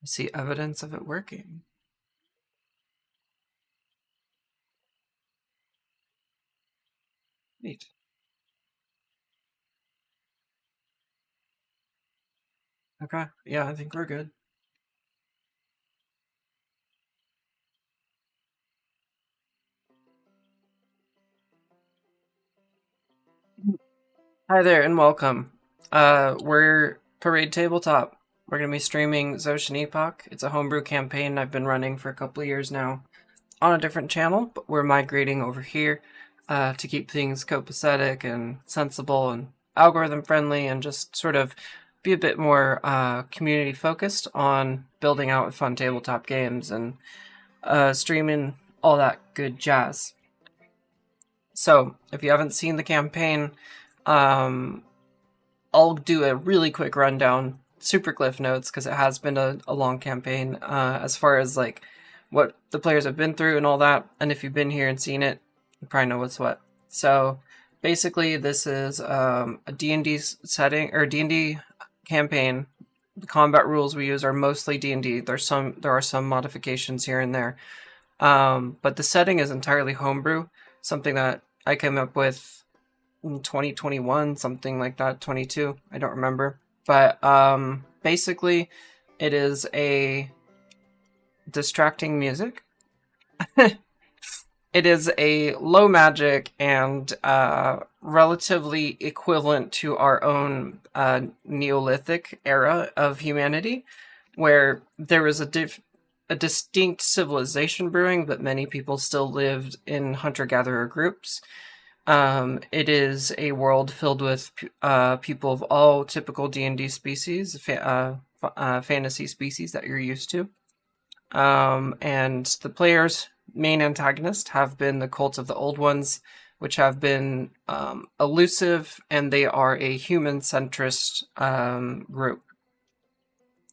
I see evidence of it working. Neat. Okay, yeah, I think we're good. Hi there and welcome. We're Parade Tabletop. We're going to be streaming Zotian Epoch. It's a homebrew campaign I've been running for a couple of years now on a different channel, but we're migrating over here to keep things copacetic and sensible and algorithm friendly and just sort of be a bit more community focused on building out fun tabletop games and streaming all that good jazz. So, if you haven't seen the campaign, um, I'll do a really quick rundown, super cliff notes, because it has been a long campaign as far as like what the players have been through and all that. And if you've been here and seen it, you probably know what's what. So basically, this is a D&D setting or D&D campaign. The combat rules we use are mostly D&D. There are some modifications here and there, but the setting is entirely homebrew. Something that I came up with in 2021, something like that, 22, I don't remember. But basically, it is a distracting music. It is a low magic and relatively equivalent to our own Neolithic era of humanity, where there was a distinct civilization brewing, but many people still lived in hunter-gatherer groups. It is a world filled with people of all typical D&D species, fantasy species that you're used to. And the players' main antagonists have been the cults of the Old Ones, which have been elusive, and they are a human-centrist group.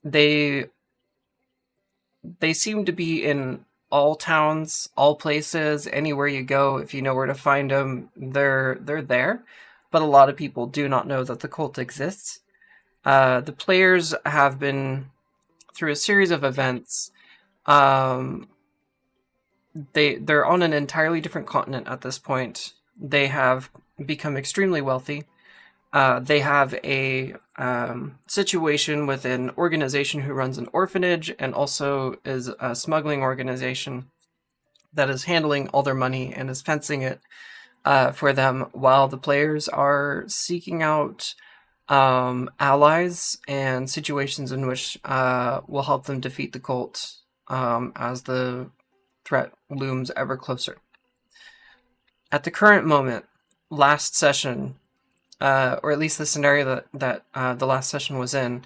They seem to be in all towns, all places, anywhere you go. If you know where to find them, they're there. But a lot of people do not know that the cult exists. The players have been through a series of events. They're on an entirely different continent at this point. They have become extremely wealthy. They have a situation with an organization who runs an orphanage and also is a smuggling organization that is handling all their money and is fencing it for them, while the players are seeking out allies and situations in which will help them defeat the cult as the threat looms ever closer. At the current moment, last session, or at least the scenario that the last session was in,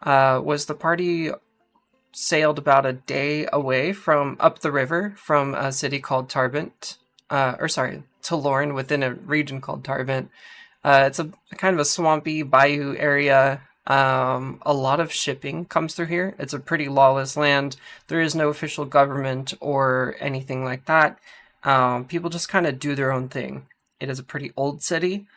was the party sailed about a day away from up the river from a city called Tarbent, Lorne, within a region called Tarbent. It's a kind of a swampy bayou area. A lot of shipping comes through here. It's a pretty lawless land. There is no official government or anything like that. People just kind of do their own thing. It is a pretty old city,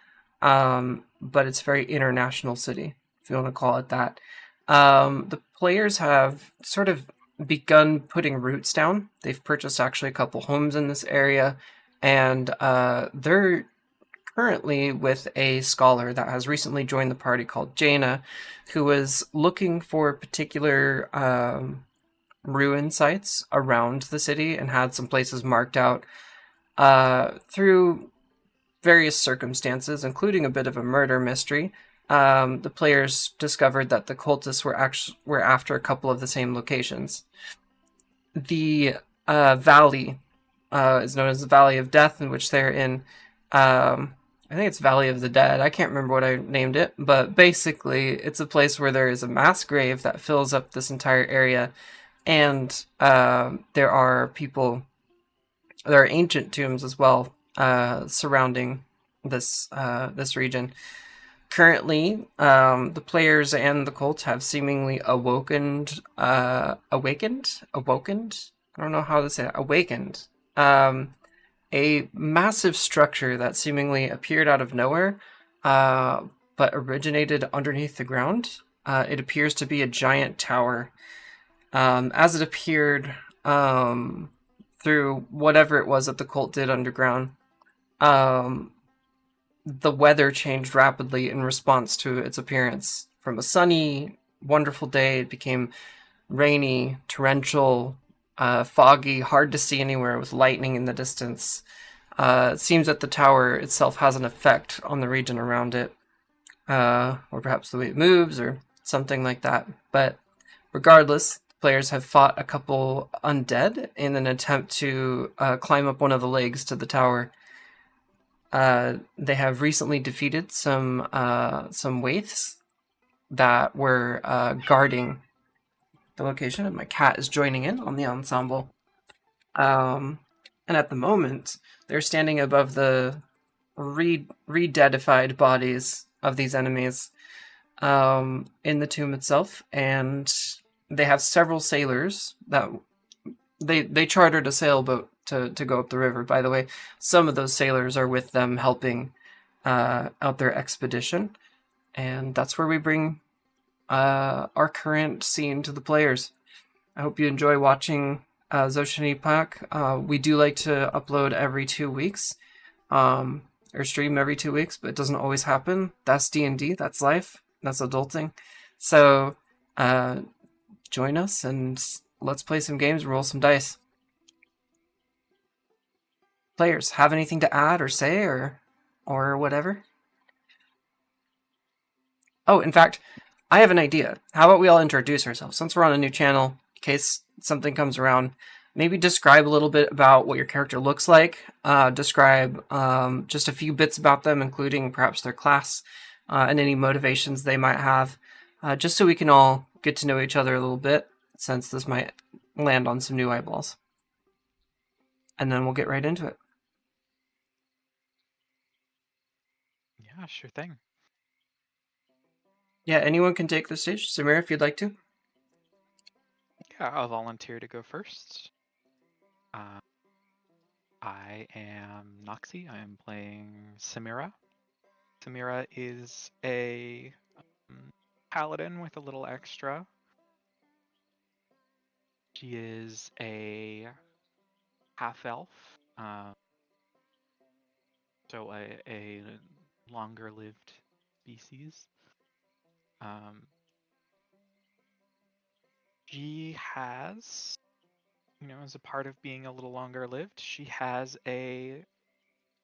but it's a very international city, if you want to call it that. The players have sort of begun putting roots down. They've purchased actually a couple homes in this area, and they're currently with a scholar that has recently joined the party called Jaina, who is looking for particular ruin sites around the city and had some places marked out through various circumstances, including a bit of a murder mystery. The players discovered that the cultists were after a couple of the same locations. The valley is known as the Valley of Death, in which they're in. I think it's Valley of the Dead. I can't remember what I named it, but basically, it's a place where there is a mass grave that fills up this entire area, and there are ancient tombs as well surrounding this region. Currently, the players and the cult have seemingly awakened. I don't know how to say it. Awakened. A massive structure that seemingly appeared out of nowhere, but originated underneath the ground. It appears to be a giant tower. As it appeared through whatever it was that the cult did underground, um, the weather changed rapidly in response to its appearance. From a sunny, wonderful day, it became rainy, torrential, foggy, hard to see anywhere with lightning in the distance. It seems that the tower itself has an effect on the region around it, or perhaps the way it moves, or something like that. But regardless, players have fought a couple undead in an attempt to climb up one of the legs to the tower. They have recently defeated some waiths that were guarding the location, and my cat is joining in on the ensemble. And at the moment, they're standing above the re-deadified bodies of these enemies in the tomb itself, and they have several sailors that they chartered a sailboat to go up the river. By the way, some of those sailors are with them helping out their expedition, and that's where we bring our current scene to the players. I hope you enjoy watching Zotian Epoch. We do like to upload every 2 weeks, or stream every 2 weeks, but it doesn't always happen. That's D&D, that's life, that's adulting. So join us and let's play some games, roll some dice. Players, have anything to add or say or whatever? Oh, in fact, I have an idea. How about we all introduce ourselves? Since we're on a new channel, in case something comes around, maybe describe a little bit about what your character looks like. Describe just a few bits about them, including perhaps their class and any motivations they might have, just so we can all get to know each other a little bit, since this might land on some new eyeballs. And then we'll get right into it. Yeah, sure thing. Yeah, anyone can take the stage. Samir, if you'd like to. Yeah, I'll volunteer to go first. I am Noxie. I am playing Samira. Samira is a paladin with a little extra. She is a half-elf, so a longer-lived species. She has, as a part of being a little longer lived, she has a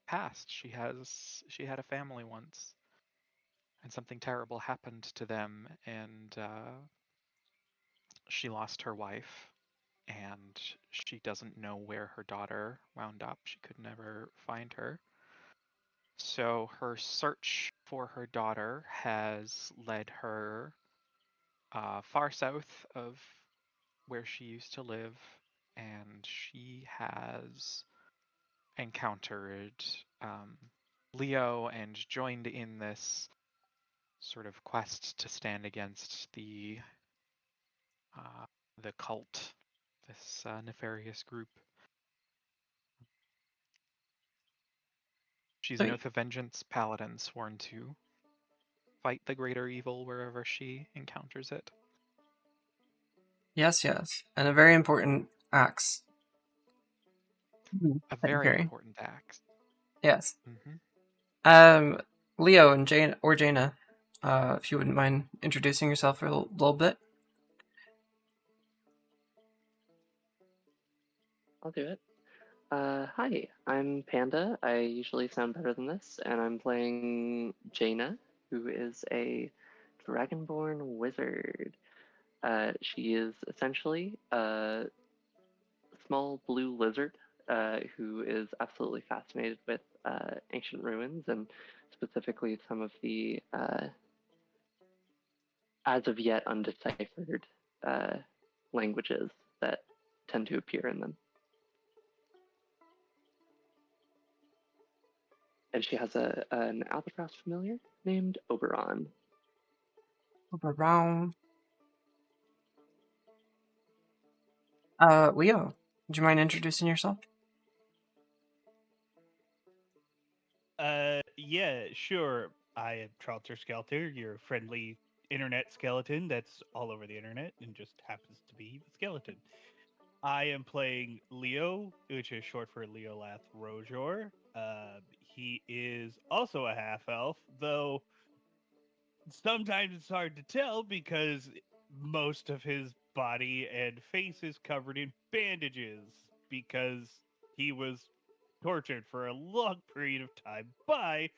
past. She had a family once, and something terrible happened to them, and she lost her wife, and she doesn't know where her daughter wound up. She could never find her. So her search for her daughter has led her far south of where she used to live, and she has encountered Leo and joined in this sort of quest to stand against the cult, this nefarious group. She's an So, Oath of Vengeance paladin sworn to fight the greater evil wherever she encounters it. yes, and a very important axe. A That you very carry. important axe. Yes. Mm-hmm. Leo and Jane or Jaina, if you wouldn't mind introducing yourself for a little bit. I'll do it. Hi, I'm Panda. I usually sound better than this, and I'm playing Jaina, who is a dragonborn wizard. She is essentially a small blue lizard who is absolutely fascinated with ancient ruins and specifically some of the as of yet undeciphered languages that tend to appear in them. And she has an albatross familiar named Oberon. Around. Leo, would you mind introducing yourself? Yeah, sure. I am Tralter Skelter, your friendly internet skeleton that's all over the internet and just happens to be a skeleton. I am playing Leo, which is short for Leolath Rojor. He is also a half elf, though sometimes it's hard to tell because most of his body and face is covered in bandages because he was tortured for a long period of time by,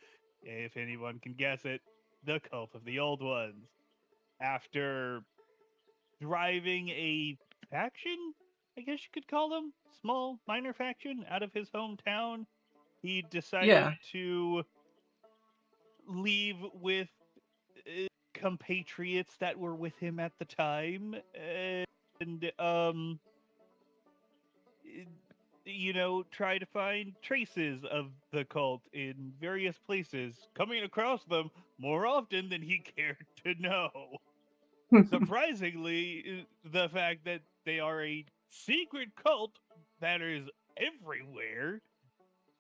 if anyone can guess it, the cult of the old ones. After driving a faction, I guess you could call them, small minor faction out of his hometown, he decided Yeah. to leave with compatriots that were with him at the time, and try to find traces of the cult in various places, coming across them more often than he cared to know. Surprisingly, the fact that they are a secret cult that is everywhere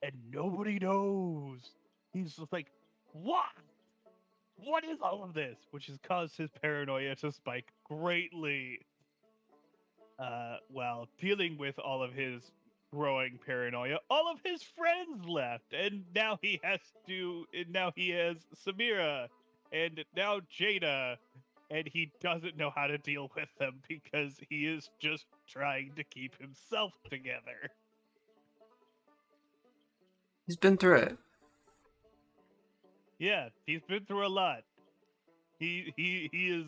and nobody knows. He's just like, what? What is all of this? Which has caused his paranoia to spike greatly. While dealing with all of his growing paranoia, all of his friends left, and now he has to. And now he has Samira, and now Jada, and he doesn't know how to deal with them because he is just trying to keep himself together. He's been through it. Yeah, he's been through a lot. He is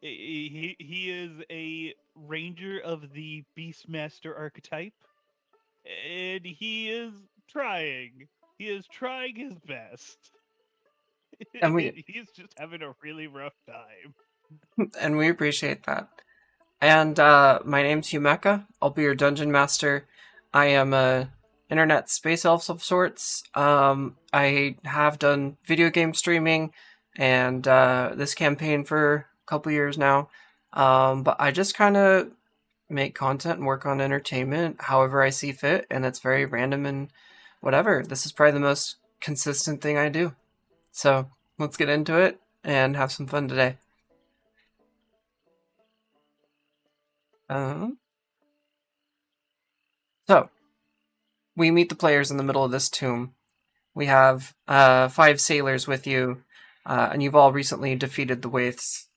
he is a ranger of the Beastmaster archetype, and he is trying. He is trying his best. And we He's just having a really rough time. and we appreciate that. And my name's Humeka. I'll be your dungeon master. I am a internet space elf of sorts. I have done video game streaming and this campaign for a couple years now. But I just kind of make content and work on entertainment however I see fit, and it's very random and whatever. This is probably the most consistent thing I do. So let's get into it and have some fun today. Um, so we meet the players in the middle of this tomb. We have 5 sailors with you, and you've all recently defeated the Waiths.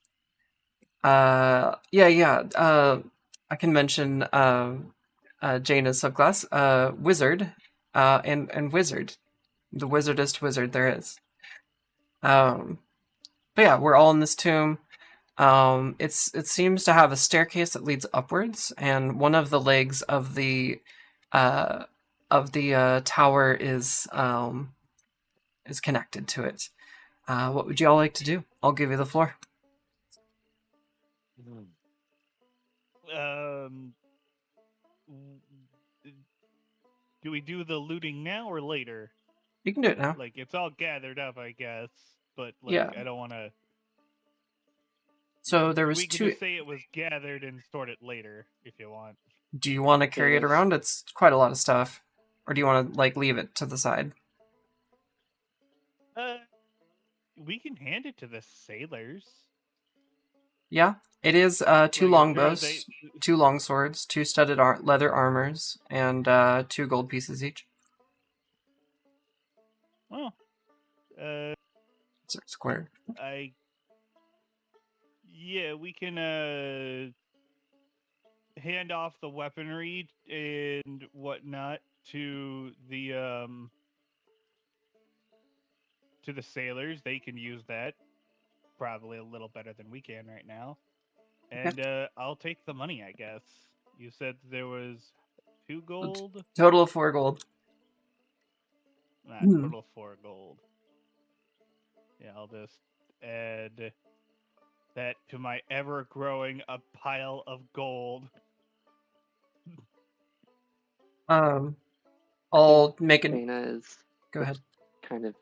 Yeah. I can mention Jaina's subclass, Wizard, and Wizard, the wizardest wizard there is. But yeah, we're all in this tomb. It seems to have a staircase that leads upwards, and one of the legs of the tower is connected to it. What would you all like to do? I'll give you the floor. Um, do we do the looting now or later? You can do it now. Like, it's all gathered up, I guess, but like, Yeah. I don't want to. So there was we can 2. just say it was gathered and sort it later if you want. Do you want to carry it around? It's quite a lot of stuff. Or do you want to like leave it to the side? We can hand it to the sailors. Yeah, it is 2 Like, longbows, 2 long swords, 2 studded leather armors, and 2 gold pieces each. Oh, Square. Yeah, we can hand off the weaponry and whatnot to the sailors. They can use that probably a little better than we can right now. And I'll take the money, I guess. You said there was 2 gold? Total of 4 gold. Total of 4 gold. Yeah, I'll just add that to my ever-growing pile of gold. I'll make it. Dana is Go ahead. kind of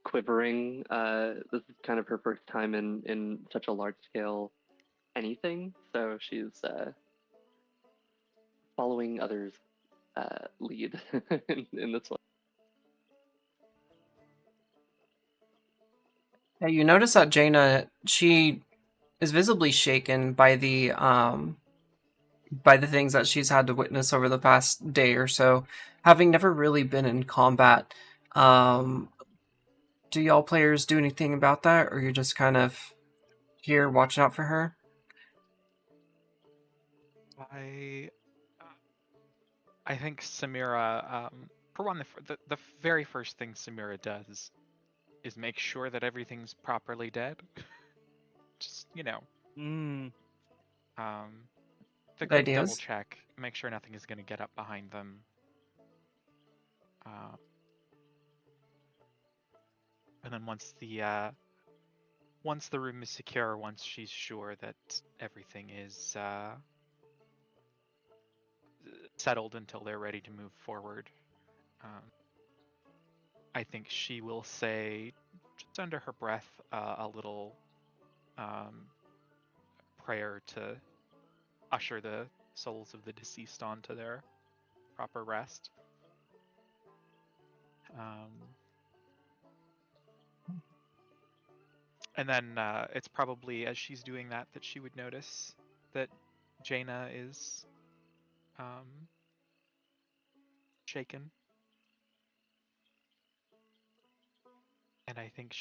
quivering. This is kind of her first time in such a large scale anything, so she's following others' lead in this one. Yeah, you notice that Jaina, she is visibly shaken by the things that she's had to witness over the past day or so, having never really been in combat. Um, do y'all players do anything about that, or you're just kind of here watching out for her? I I think Samira, for one, the very first thing Samira does is make sure that everything's properly dead. Just, Mm. the Good quick double ideas. check, make sure nothing is going to get up behind them. Uh, and then once the room is secure, once she's sure that everything is settled until they're ready to move forward, um, I think she will say, just under her breath, a little um, prayer to usher the souls of the deceased onto their proper rest. And then it's probably as she's doing that she would notice that Jaina is shaken. And I think uh,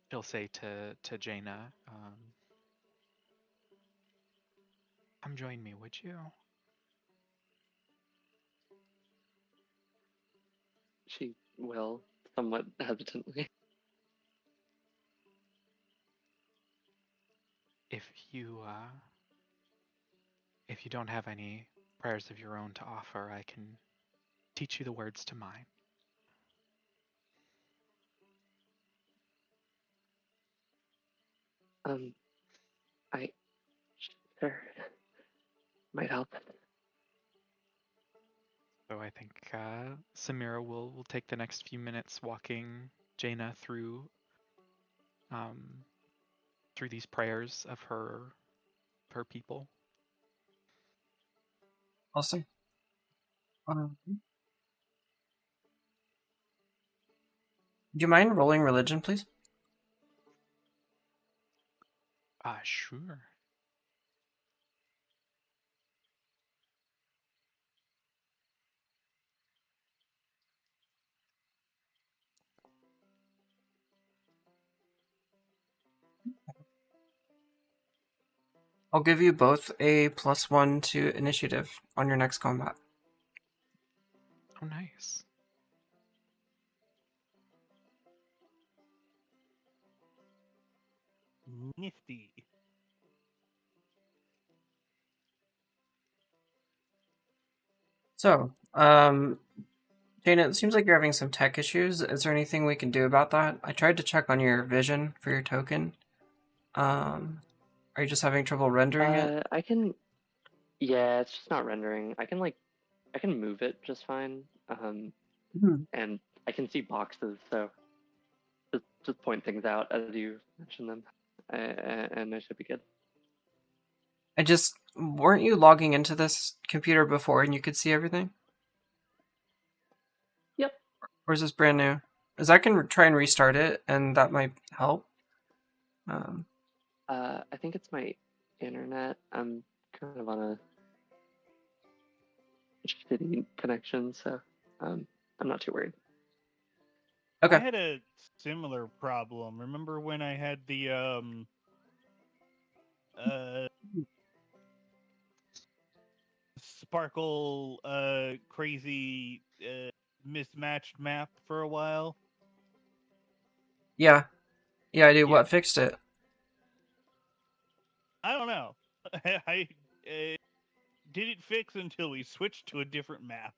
she'll say to Jaina, come join me, would you? She will, somewhat hesitantly. If you don't have any prayers of your own to offer, I can teach you the words to mine. I sure might help. So I think Samira will take the next few minutes walking Jaina through these prayers of her people. Awesome. Do you mind rolling religion, please? Sure. I'll give you both a +1 to initiative on your next combat. Oh, nice. Nifty. So, Jaina, it seems like you're having some tech issues. Is there anything we can do about that? I tried to check on your vision for your token. Are you just having trouble rendering it? I can. Yeah, it's just not rendering. I can move it just fine. And I can see boxes, so just point things out as you mention them, and I should be good. Weren't you logging into this computer before and you could see everything? Yep. Or is this brand new? As I can try and restart it, and that might help. I think it's my internet. I'm kind of on a shitty connection, so I'm not too worried. Okay. I had a similar problem. Remember when I had the sparkle crazy mismatched map for a while? Yeah, I do. Yeah. What fixed it? I don't know. I didn't fix until we switched to a different map.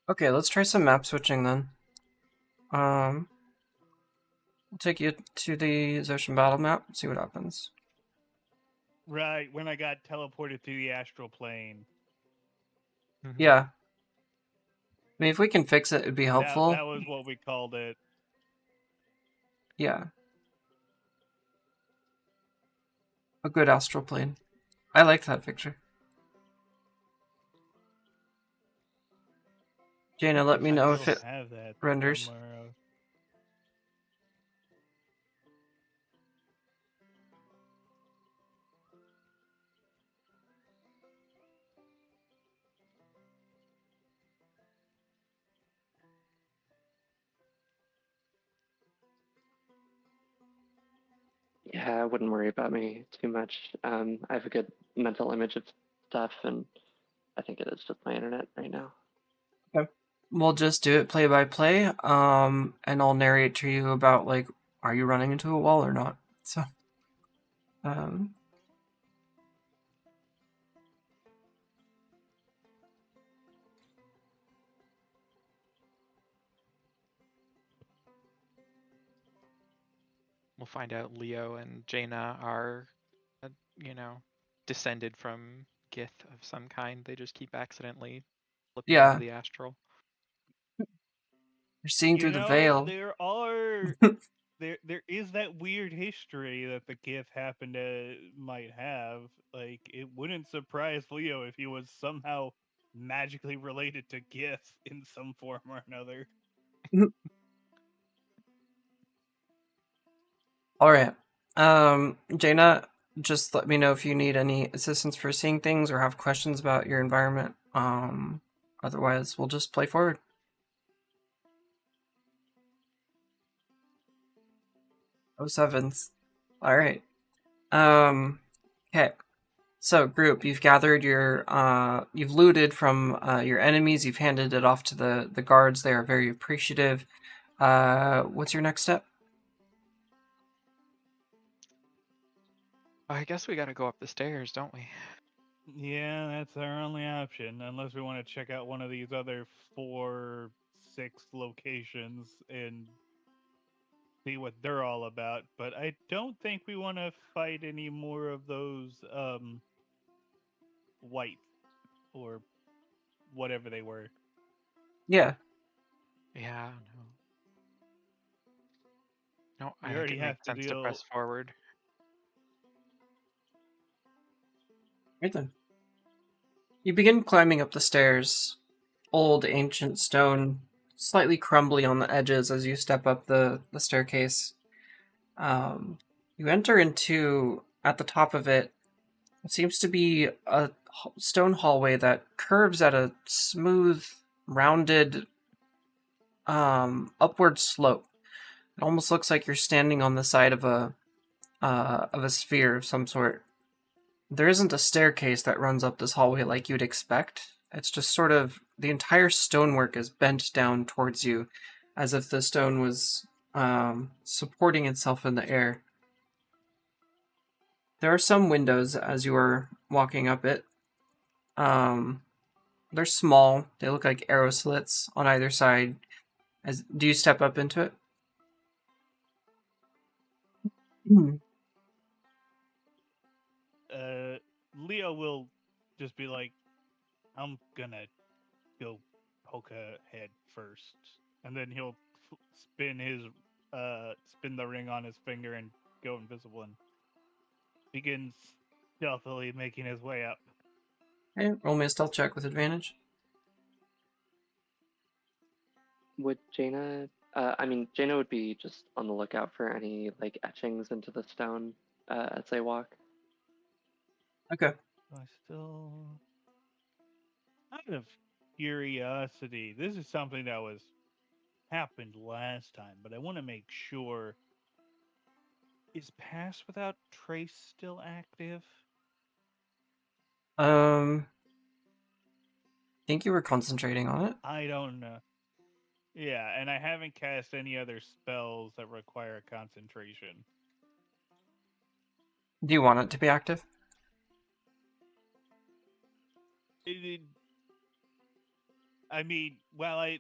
Okay, let's try some map switching then. I'll take you to the Zotian battle map, see what happens. Right, when I got teleported to the astral plane. Mm-hmm. Yeah. I mean, if we can fix it, it'd be helpful. That was what we called it. Yeah. A good astral plane. I like that picture. Jaina, let me I know will if it have that renders. somewhere. Yeah, I wouldn't worry about me too much. I have a good mental image of stuff, and I think it is just my internet right now. Okay. We'll just do it play by play, and I'll narrate to you about, like, are you running into a wall or not? So, um, We'll find out Leo and Jaina are, uh, you know, descended from Gith of some kind. They just keep accidentally flipping into yeah, the astral. you're seeing You through the know, veil. there is that weird history that the Gith happen to might have. Like, it wouldn't surprise Leo if he was somehow magically related to Gith in some form or another. All right. Jaina, just let me know if you need any assistance for seeing things or have questions about your environment. Otherwise, we'll just play forward. Oh, sevens. All right. Okay. So, group, you've gathered you've looted from your enemies. You've handed it off to the guards. They are very appreciative. What's your next step? I guess we gotta go up the stairs, don't we? Yeah, that's our only option, unless we want to check out one of these other 6 locations and see what they're all about. But I don't think we want to fight any more of those white or whatever they were. Yeah. Yeah, no. No, We I think already it have makes to sense to deal. press forward. Right then. You begin climbing up the stairs. Old, ancient stone, slightly crumbly on the edges as you step up the staircase. You enter into, at the top of it, what seems to be a stone hallway that curves at a smooth, rounded, upward slope. It almost looks like you're standing on the side of a sphere of some sort. There isn't a staircase that runs up this hallway like you'd expect. It's just sort of the entire stonework is bent down towards you, as if the stone was supporting itself in the air. There are some windows as you are walking up it. Um, they're small. They look like arrow slits on either side. Do you step up into it? Hmm. Leo will just be like, I'm gonna go poke a head first, and then he'll spin the ring on his finger and go invisible and begins stealthily making his way up. Okay, roll me a stealth check with advantage. Would Jaina, Jaina would be just on the lookout for any like etchings into the stone as they walk. Okay. I still, out of curiosity, this is something that was happened last time, but I want to make sure. Is Pass Without Trace still active? I think you were concentrating on it. I don't know. Yeah, and I haven't cast any other spells that require concentration. Do you want it to be active? It, I mean,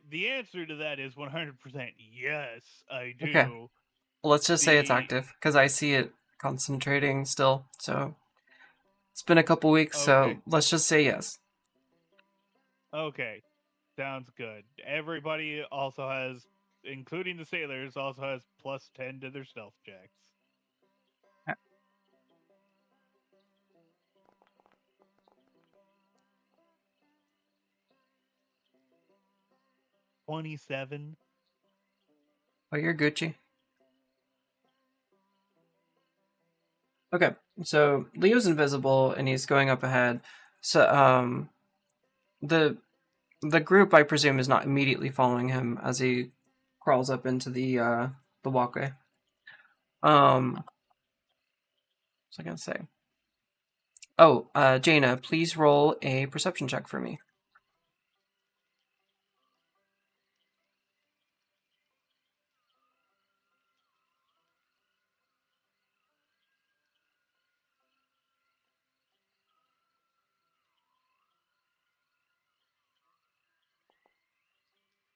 the answer to that is 100% yes, I Okay. do. Well, let's just say it's The active, because I see it concentrating still, so it's been a couple weeks, Okay, so let's just say yes. okay, sounds good. Everybody also has, including the sailors, also has +10 to their stealth checks. 27. Oh, you're Gucci. Okay, so Leo's invisible and he's going up ahead. So, the group, I presume, is not immediately following him as he crawls up into the walkway. What's I gonna say? Oh, Jaina, please roll a perception check for me.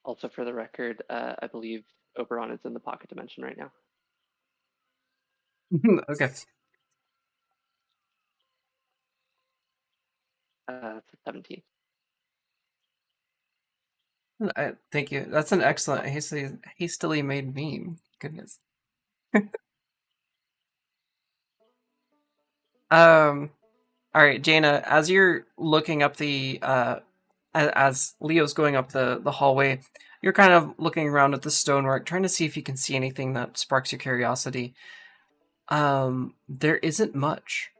Also, for the record, I believe Oberon is in the pocket dimension right now. Okay. It's a 17. Thank you. That's an excellent hastily made meme. Goodness. All right, Jaina, as you're looking up as Leo's going up the hallway, you're kind of looking around at the stonework, trying to see if you can see anything that sparks your curiosity. There isn't much.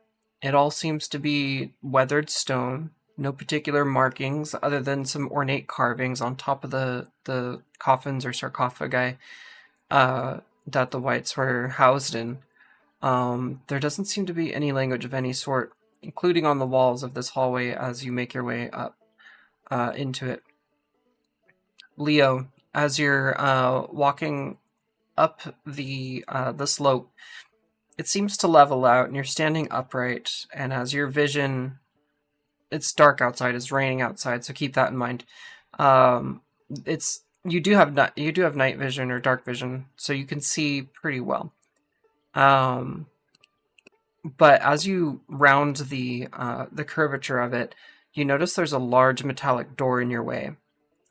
It all seems to be weathered stone, no particular markings other than some ornate carvings on top of the coffins or sarcophagi that the whites were housed in. There doesn't seem to be any language of any sort, including on the walls of this hallway as you make your way up into it. Leo, as you're walking up the slope, it seems to level out, and you're standing upright. And as your vision, it's dark outside, it's raining outside, so keep that in mind. It's you do have night vision or dark vision, so you can see pretty well. But as you round the curvature of it, you notice there's a large metallic door in your way.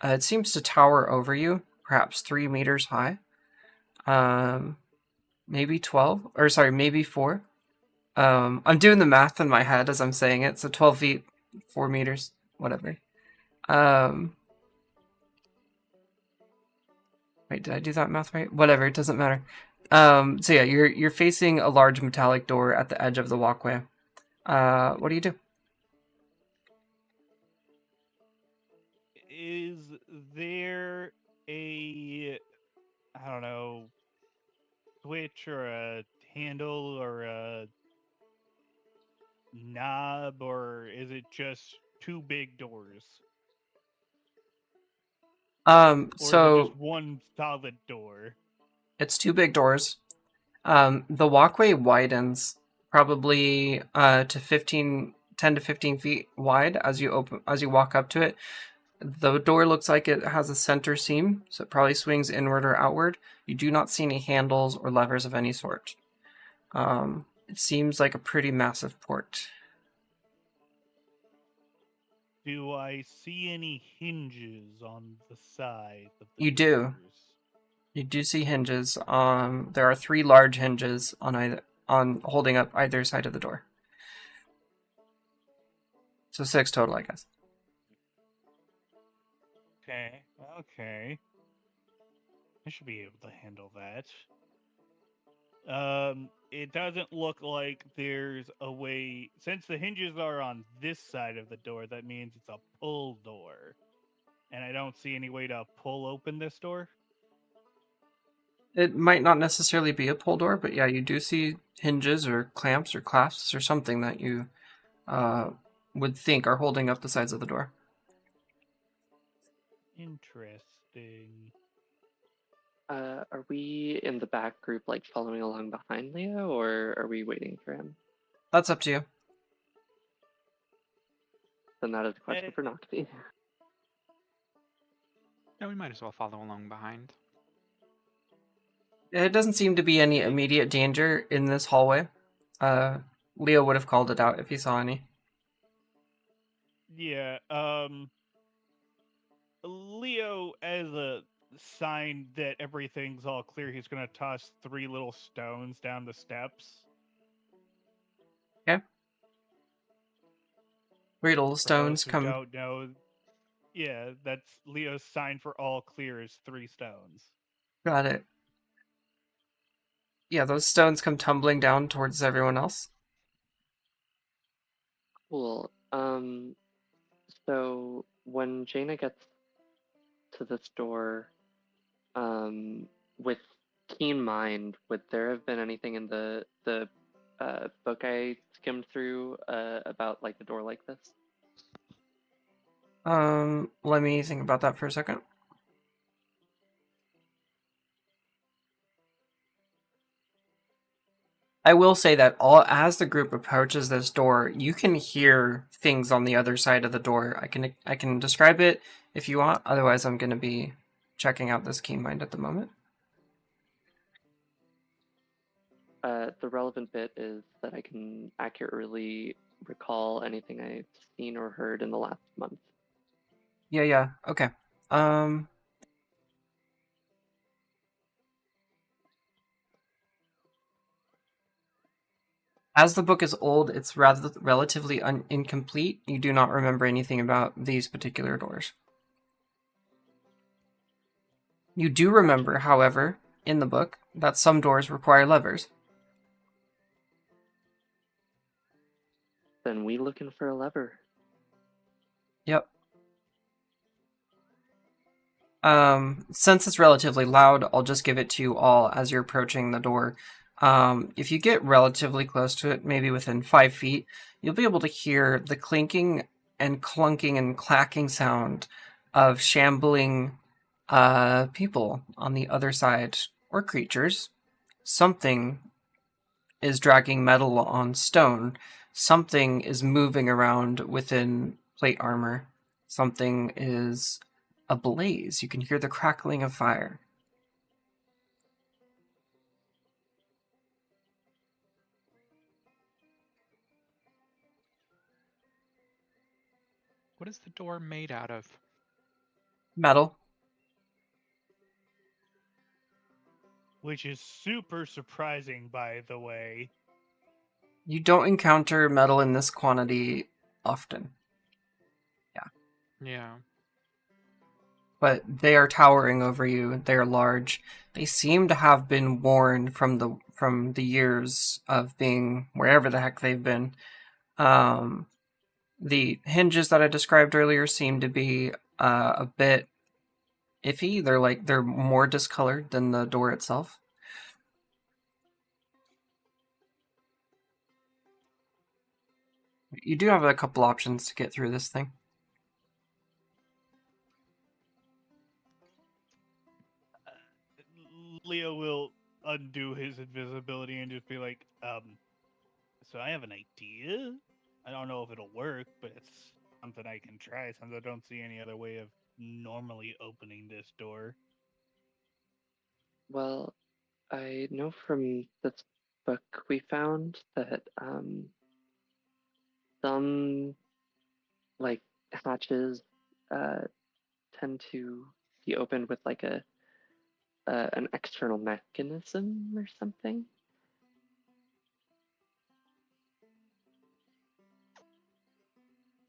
It seems to tower over you, perhaps 3 meters high. Maybe 12, or sorry, maybe 4. I'm doing the math in my head as I'm saying it, so 12 feet, 4 meters, whatever. Wait, did I do that math right? Whatever, it doesn't matter. So yeah, you're facing a large metallic door at the edge of the walkway. What do you do? Is there a, I don't know, switch or a handle or a knob, or is it just two big doors? Or is it So just one solid door? it's 2 big doors. The walkway widens probably to 10 to 15 feet wide as you walk up to it. The door looks like it has a center seam, so it probably swings inward or outward. You do not see any handles or levers of any sort. It seems like a pretty massive port. Do I see any hinges on the side of the You do. doors? You do see hinges. There are 3 large hinges on holding up either side of the door. So 6 total, I guess. Okay. I should be able to handle that. It doesn't look like there's a way. Since the hinges are on this side of the door, that means it's a pull door. And I don't see any way to pull open this door. It might not necessarily be a pull door, but yeah, you do see hinges or clamps or clasps or something that you would think are holding up the sides of the door. Interesting. Are we in the back group, like following along behind Leo, or are we waiting for him? That's up to you. Then that is a question for Nocti. Yeah, we might as well follow along behind. It doesn't seem to be any immediate danger in this hallway. Leo would have called it out if he saw any. Yeah, Leo, as a sign that everything's all clear, he's gonna toss 3 little stones down the steps. Okay. 3 little For stones those who come. don't know, Yeah, that's Leo's sign for all clear is 3 stones. Got it. Yeah, those stones come tumbling down towards everyone else. Cool. So when Jaina gets to this door, with keen mind, would there have been anything in the book I skimmed through about like a door like this? Let me think about that for a second. I will say that as the group approaches this door, you can hear things on the other side of the door. I can describe it if you want. Otherwise, I'm going to be checking out this keen mind at the moment. The relevant bit is that I can accurately recall anything I've seen or heard in the last month. Yeah. Okay. Um, as the book is old, it's rather relatively incomplete. You do not remember anything about these particular doors. You do remember, however, in the book, that some doors require levers. Then we looking for a lever. Yep. Since it's relatively loud, I'll just give it to you all as you're approaching the door. If you get relatively close to it, maybe within 5 feet, you'll be able to hear the clinking and clunking and clacking sound of shambling people on the other side, or creatures. Something is dragging metal on stone. Something is moving around within plate armor. Something is ablaze. You can hear the crackling of fire. What is the door made out of? Metal. Which is super surprising, by the way. You don't encounter metal in this quantity often. Yeah. But they are towering over you. They are large. They seem to have been worn from the years of being wherever the heck they've been. The hinges that I described earlier seem to be a bit iffy. They're more discolored than the door itself. You do have a couple options to get through this thing. Leo will undo his invisibility and just be like, so I have an idea. I don't know if it'll work, but it's something I can try since I don't see any other way of normally opening this door. Well, I know from this book we found that some like hatches uh, tend to be opened with like a an external mechanism or something.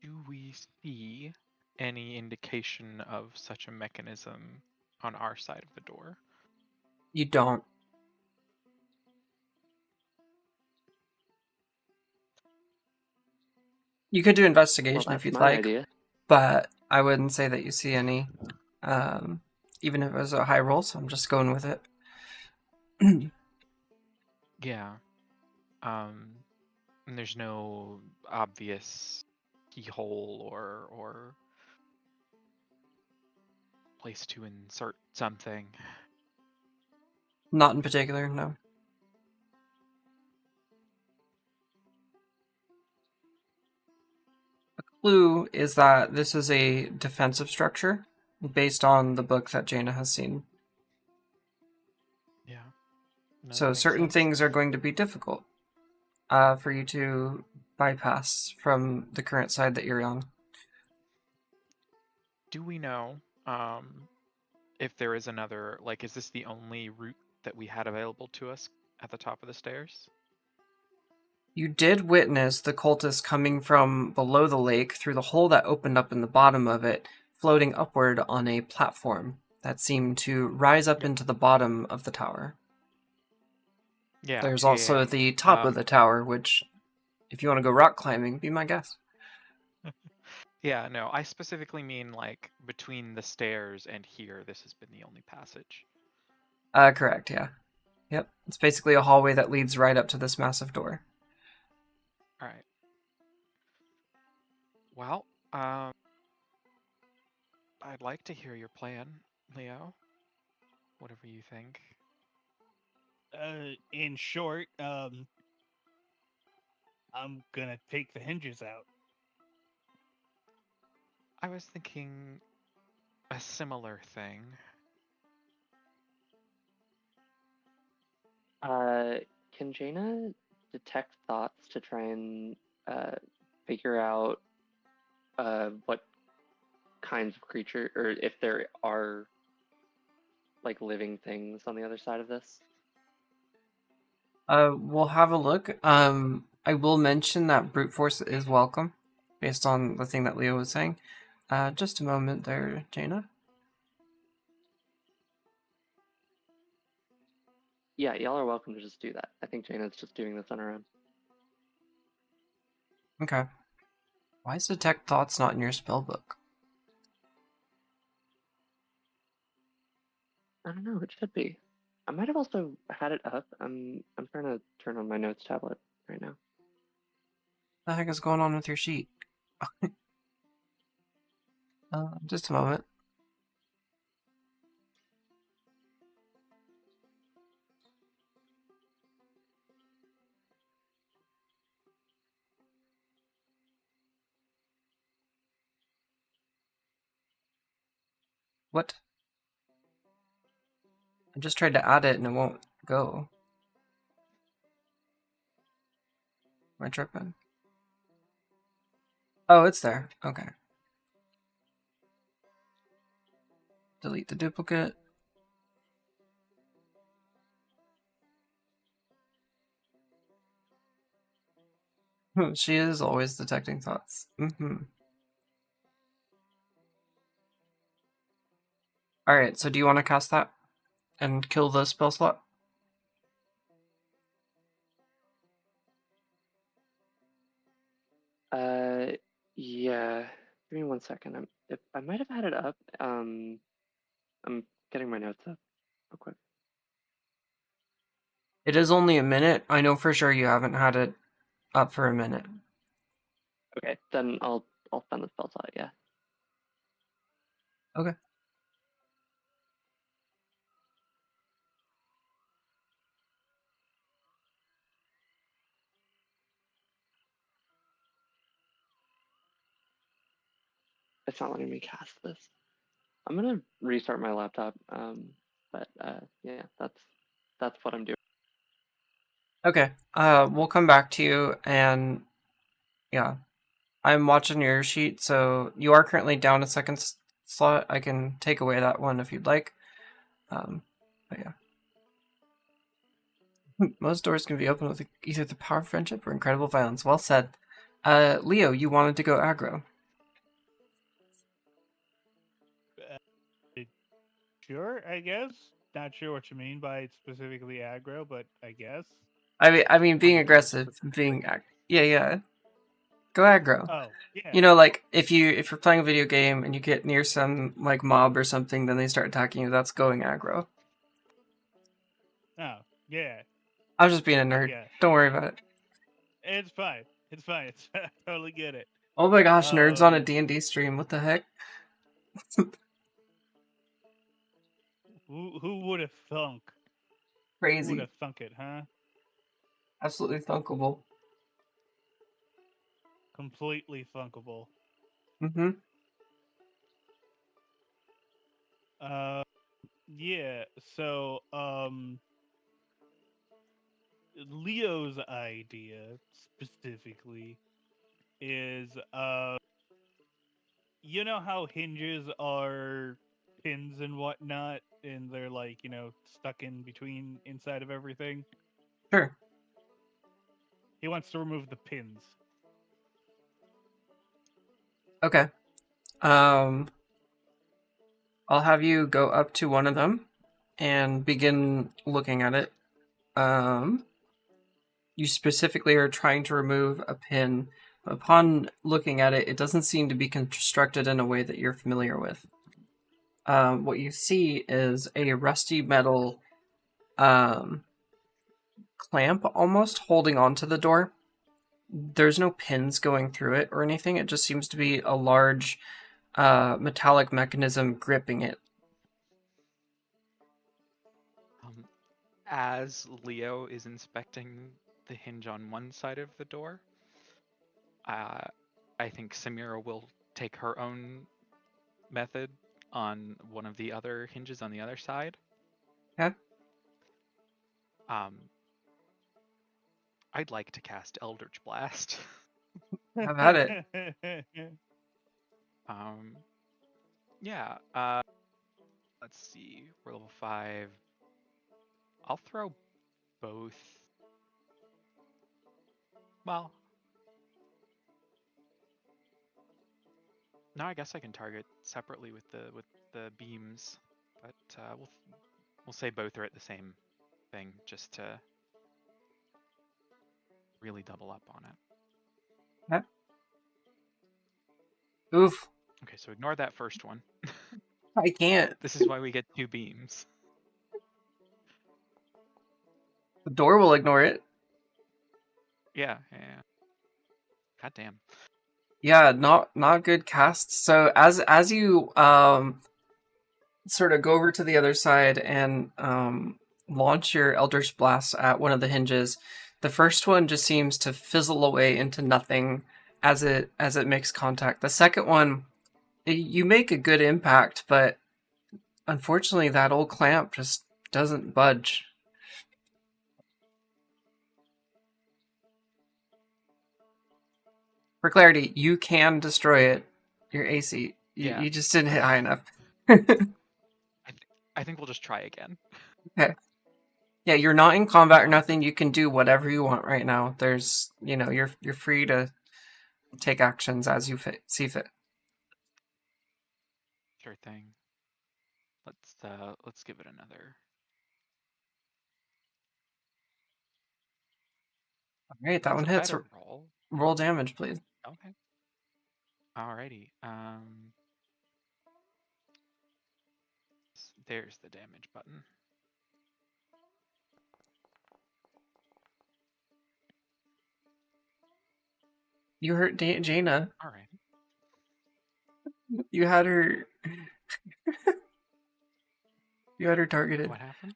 Do we see any indication of such a mechanism on our side of the door? You don't. You could do Well, investigation if that's you'd my like, idea. but I wouldn't say that you see any, even if it was a high roll, so I'm just going with it. Yeah. And there's no obvious keyhole or place to insert something. Not in particular, no. A clue is that this is a defensive structure based on the book that Jaina has seen. Yeah. No, that So makes certain sense. things are going to be difficult for you to bypass from the current side that you're on. Do we know if there is another, like, is this the only route that we had available to us at the top of the stairs? You did witness the cultists coming from below the lake through the hole that opened up in the bottom of it, floating upward on a platform that seemed to rise up into the bottom of the tower. Yeah. There's yeah, also yeah. the top of the tower, which, if you want to go rock climbing, be my guest. Yeah, no, I specifically mean like between the stairs and here, this has been the only passage. Correct, yeah. Yep, it's basically a hallway that leads right up to this massive door. All right. Well, I'd like to hear your plan, Leo. Whatever you think. In short, I'm gonna take the hinges out. I was thinking a similar thing. Can Jaina detect thoughts to try and figure out what kinds of creature, or if there are like living things on the other side of this? We'll have a look. I will mention that brute force is welcome, based on the thing that Leo was saying. Just a moment there, Jaina. Yeah, y'all are welcome to just do that. I think Jaina's just doing this on her own. Okay. Why is detect thoughts not in your spellbook? I don't know, it should be. I might have also had it up. I'm trying to turn on my notes tablet right now. What the heck is going on with your sheet? Just a moment. What? I just tried to add it and it won't go. Am I tripping? Oh, it's there. Okay. Delete the duplicate. She is always detecting thoughts. Alright, so do you want to cast that? And kill the spell slot? Yeah. Give me 1 second. I might have had it up. I'm getting my notes up real quick. It is only a minute. I know for sure you haven't had it up for a minute. Okay, then I'll spend the spell slot. Yeah. Okay. It's not letting me cast this. I'm gonna restart my laptop. But yeah, that's what I'm doing. Okay. We'll come back to you, and yeah, I'm watching your sheet, so you are currently down a second slot. I can take away that one if you'd like. But yeah. Most doors can be opened with either the power of friendship or incredible violence. Well said. Leo, you wanted to go aggro. Sure, I guess. Not sure what you mean by specifically aggro, but I guess. I mean, being On doors aggressive, specifically. yeah. Go aggro. Oh, yeah. You know, like if you're playing a video game and you get near some like mob or something, then they start attacking you. That's going aggro. Oh, yeah. I was just being a nerd. Yeah. Don't worry about it. It's fine. It's fine. I totally get it. Oh my gosh, nerds on a Um, D&D stream. What the heck? who would have thunk? Who would Crazy. have thunk it, huh? Absolutely thunkable. Completely thunkable. Mm-hmm. Yeah. So, Leo's idea specifically is, you know how hinges are pins and whatnot, and they're like, stuck in between inside of everything. Sure. He wants to remove the pins. Okay. Um, I'll have you go up to one of them and begin looking at it. You specifically are trying to remove a pin. Upon looking at it, it doesn't seem to be constructed in a way that you're familiar with. What you see is a rusty metal clamp almost holding onto the door. There's no pins going through it or anything. It just seems to be a large metallic mechanism gripping it. As Leo is inspecting the hinge on one side of the door, I think Samira will take her own method on one of the other hinges on the other side. Okay. I'd like to cast Eldritch Blast. Have at it. Yeah. Let's see. We're level 5. I'll throw both. Well, no, I guess I can target separately with the beams, but we'll say both are at the same thing just to really double up on it. Okay. Oof. Okay, so ignore that first one. I can't. This is why we get 2 beams. The door will ignore it. Yeah. God damn. Yeah, not good casts. So as you sort of go over to the other side and launch your Eldritch Blast at one of the hinges, the first one just seems to fizzle away into nothing as it makes contact. The second one, you make a good impact, but unfortunately that old clamp just doesn't budge. For clarity, you can destroy it. Your AC. Yeah. You just didn't hit high enough. I think we'll just try again. Okay. Yeah, you're not in combat or nothing. You can do whatever you want right now. There's, you're free to take actions as you see fit. Sure thing. Let's give it another. All right, that one That's a hits. better roll. Roll damage, please. Okay. Alrighty. There's the damage button. You hurt Jaina. All right. You had her. You had her targeted. What happened?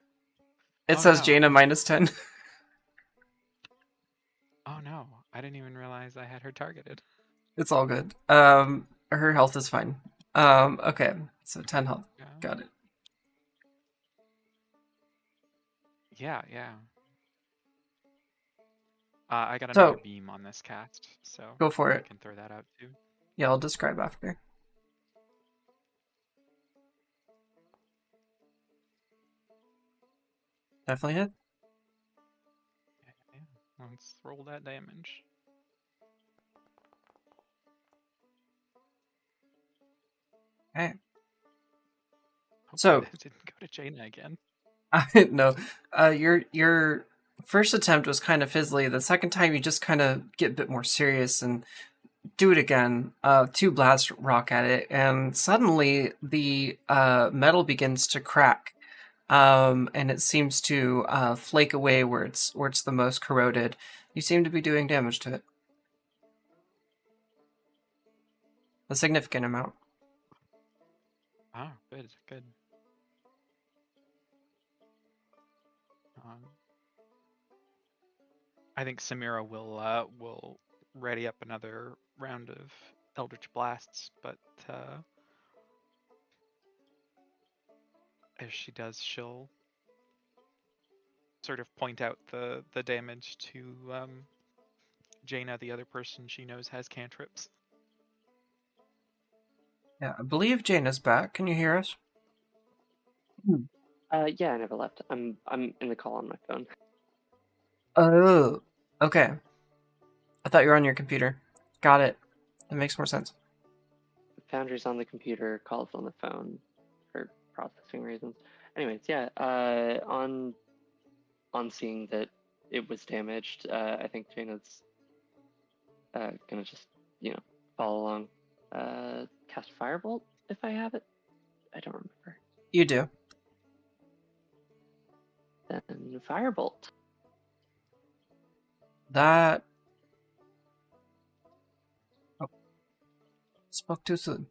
It Oh, says no. Jaina -10. Oh no, I didn't even realize I had her targeted. It's all good. Her health is fine. Okay, so 10 health. Yeah. Got it. Yeah. I got another beam on this cast, so go for I it. can throw that out too. Yeah, I'll describe after. Definitely hit. Yeah. Let's roll that damage. Okay. Hopefully So that didn't go to Jaina again. No, your first attempt was kind of fizzly. The second time, you just kind of get a bit more serious and do it again. 2 blasts rock at it, and suddenly the metal begins to crack, and it seems to flake away where it's the most corroded. You seem to be doing damage to it, a significant amount. Oh, good. I think Samira will ready up another round of Eldritch Blasts, but as she does, she'll sort of point out the damage to Jaina, the other person she knows has cantrips. Yeah, I believe Jaina's back. Can you hear us? Yeah, I never left. I'm in the call on my phone. Oh, okay. I thought you were on your computer. Got it. That makes more sense. Foundry's on the computer, calls on the phone, or processing reasons. Anyways, yeah. On seeing that it was damaged, I think Jaina's gonna just follow along. Cast Firebolt if I have it. I don't remember. You do. Then Firebolt. That. Oh, spoke too soon.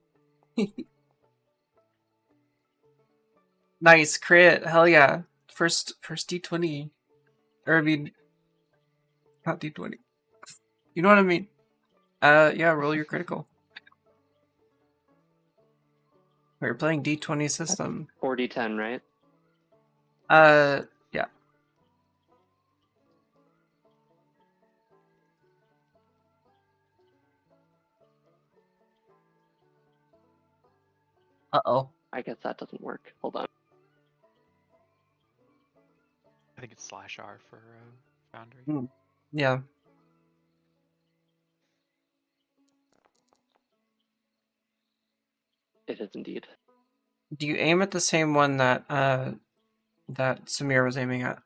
Nice crit. Hell yeah. First D20. Or I mean, not D20. You know what I mean? Yeah, roll your critical. We're playing D20 system. 4d10, right? Yeah. Uh-oh. I guess that doesn't work. Hold on. I think it's /R for Foundry. Yeah. It is indeed. Do you aim at the same one that that Samir was aiming at?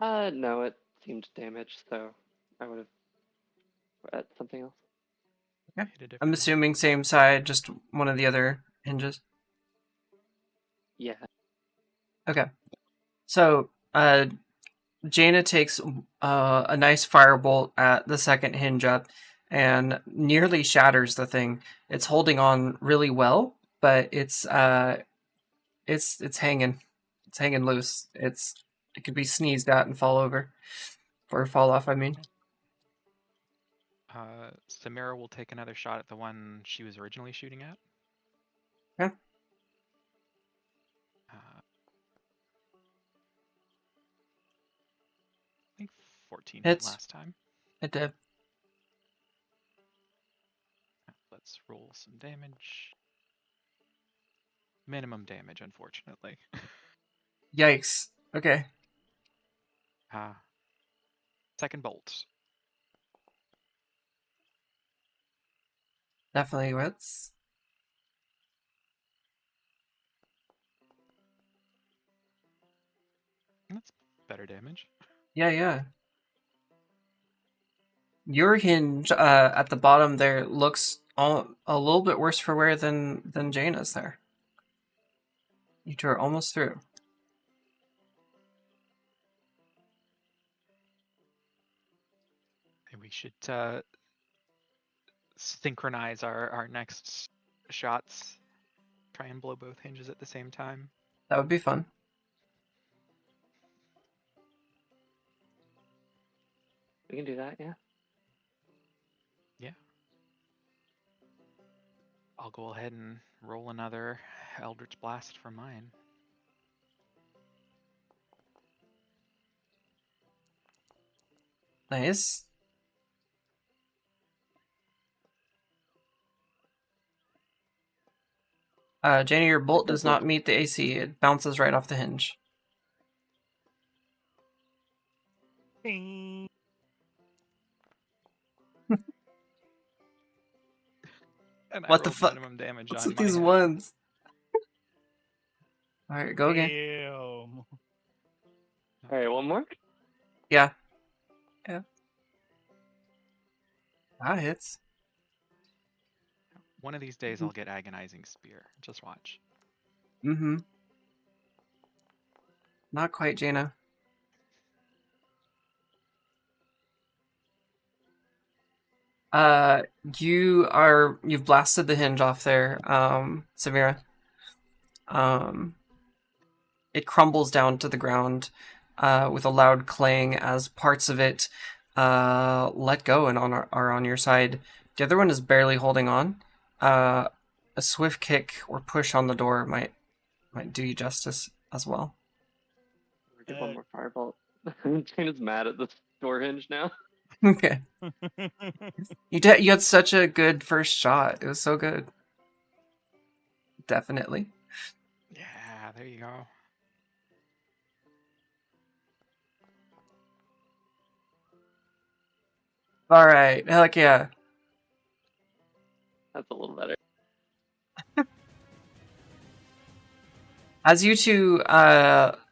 No, it seemed damaged, so I would have at something else. Yeah. Hit a different I'm one. assuming same side, just one of the other hinges. Yeah. Okay. So, Jaina takes a nice firebolt at the second hinge up and nearly shatters the thing. It's holding on really well, but it's hanging. It's hanging loose. It could be sneezed at and fall over. Or fall off, I mean. Samira will take another shot at the one she was originally shooting at. Okay. I think 14 Hits. hit last time. It did. Let's roll some damage. Minimum damage, unfortunately. Yikes. Okay. Second bolt. Definitely hits. That's better damage. Yeah. Your hinge at the bottom there looks a little bit worse for wear than Jaina's there. You two are almost through. We should synchronize our next shots. Try and blow both hinges at the same time. That would be fun. We can do that, yeah. Yeah. I'll go ahead and roll another Eldritch Blast for mine. Nice. Jaina, your bolt does not meet the AC. It bounces right off the hinge. Ding. And What I the rolled fuck? minimum damage What's on with my these hit. ones? Alright, go again. Damn. Alright, one more? Yeah. That hits. One of these days I'll get Agonizing Spear. Just watch. Mm-hmm. Not quite, Jaina. You've blasted the hinge off there, Samira. It crumbles down to the ground with a loud clang as parts of it let go and are on your side. The other one is barely holding on. A swift kick or push on the door might do you justice as well. We'll give one more firebolt. Jaina's mad at the door hinge now. Okay. You had such a good first shot. It was so good. Definitely. Yeah, there you go. All right. Heck yeah. That's a little better. As you two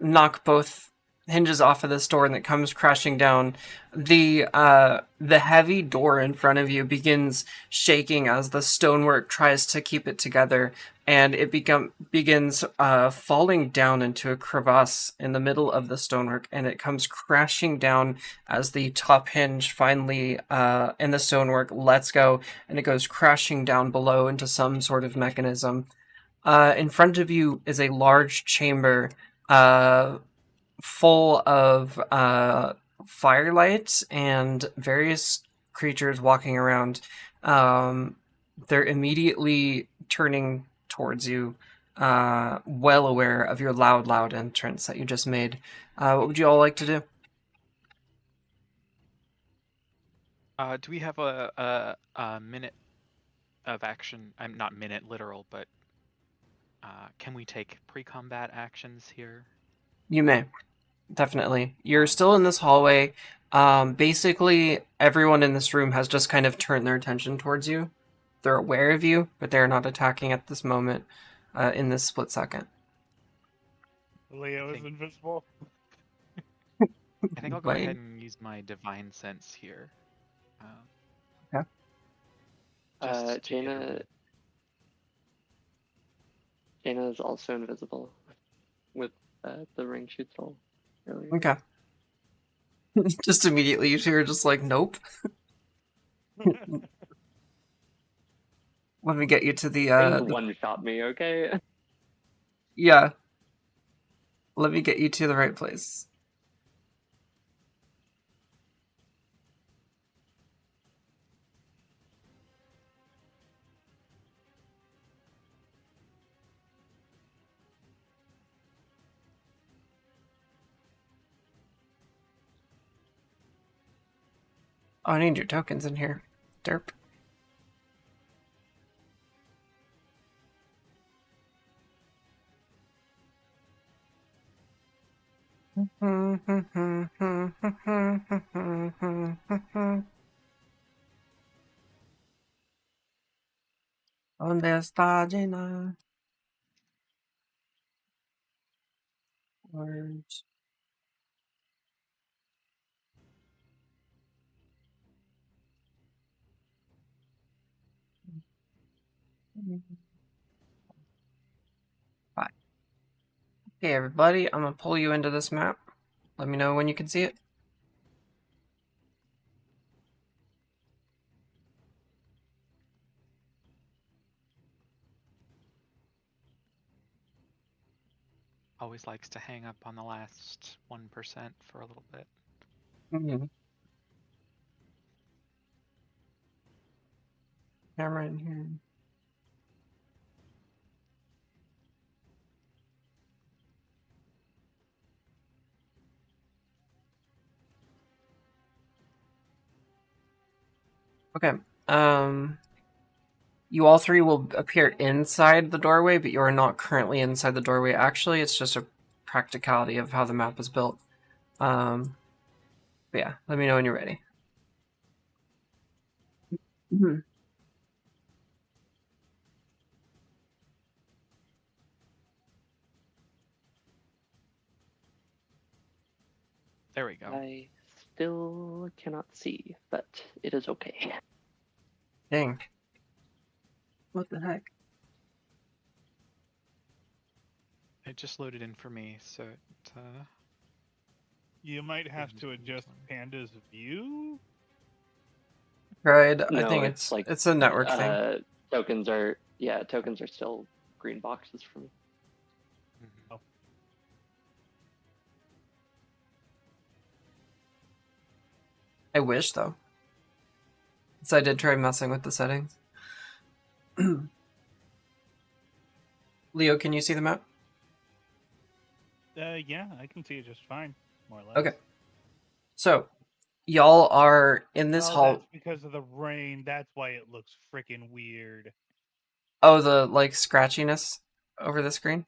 knock both hinges off of this door and it comes crashing down, the heavy door in front of you begins shaking as the stonework tries to keep it together, and it begins falling down into a crevasse in the middle of the stonework, and it comes crashing down as the top hinge finally in the stonework lets go, and it goes crashing down below into some sort of mechanism. In front of you is a large chamber full of firelight and various creatures walking around. They're immediately turning towards you, well aware of your loud entrance that you just made. What would you all like to do? Do we have a minute of action? I'm not minute literal, but can we take pre-combat actions here? You may. Definitely. You're still in this hallway. Basically, everyone in this room has just kind of turned their attention towards you. They're aware of you, but they're not attacking at this moment, in this split second. Leo is invisible. I think I'll go ahead and use my divine sense here. Okay. Just to give Jaina them- Jaina is also invisible with the ring she stole earlier. Okay. Just immediately, you two are just like, nope. Let me get you to the, Things one-shot me, okay? yeah. Let me get you to the right place. Oh, I need your tokens in here. Derp. ¿Dónde está Jaina? Words. Bye. Okay, everybody, I'm gonna pull you into this map. Let me know when you can see it. always likes to hang up on the last 1% for a little bit. Mm-hmm. Camera in here. Okay. You all three will appear inside the doorway, but you are not currently inside the doorway. Actually, it's just a practicality of how the map is built. But yeah, let me know when you're ready. Mm-hmm. There we go. I still cannot see, but it is okay. Dang. What the heck? It just loaded in for me, so it, You might have to adjust Panda's view. Right. I No, think it's like, it's a network thing. Tokens are still green boxes for me. mhm. I wish though. So I did try messing with the settings. Leo, can you see the map? Yeah, I can see it just fine, more or less. Okay. So, y'all are in this hall. That's because of the rain. That's why it looks freaking weird. Oh, the like scratchiness over the screen?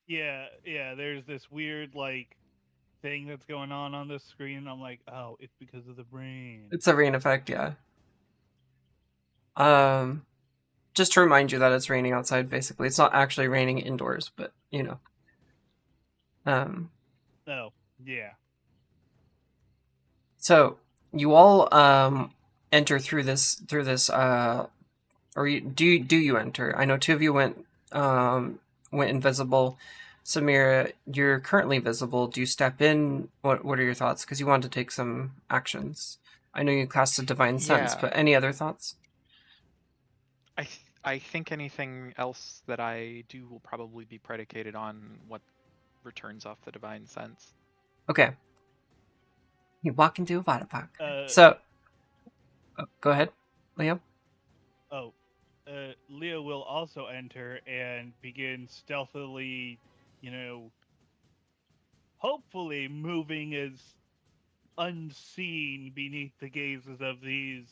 Yeah. There's this weird like thing that's going on the screen. I'm like, oh, it's because of the rain. It's a rain effect, yeah. Just to remind you that it's raining outside, basically. It's not actually raining indoors, but you know. Um, Oh, yeah. so you all enter through this or do you enter? I know two of you went invisible. Samira, you're currently visible. Do you step in? What are your thoughts? Because you want to take some actions. I know you cast a divine sense, Yeah, but any other thoughts? I think anything else that I do will probably be predicated on what returns off the divine sense. Okay. You walk into a water park. Uh, So, go ahead, Leo. oh, Leo will also enter and begin stealthily, you know, hopefully moving as unseen beneath the gazes of these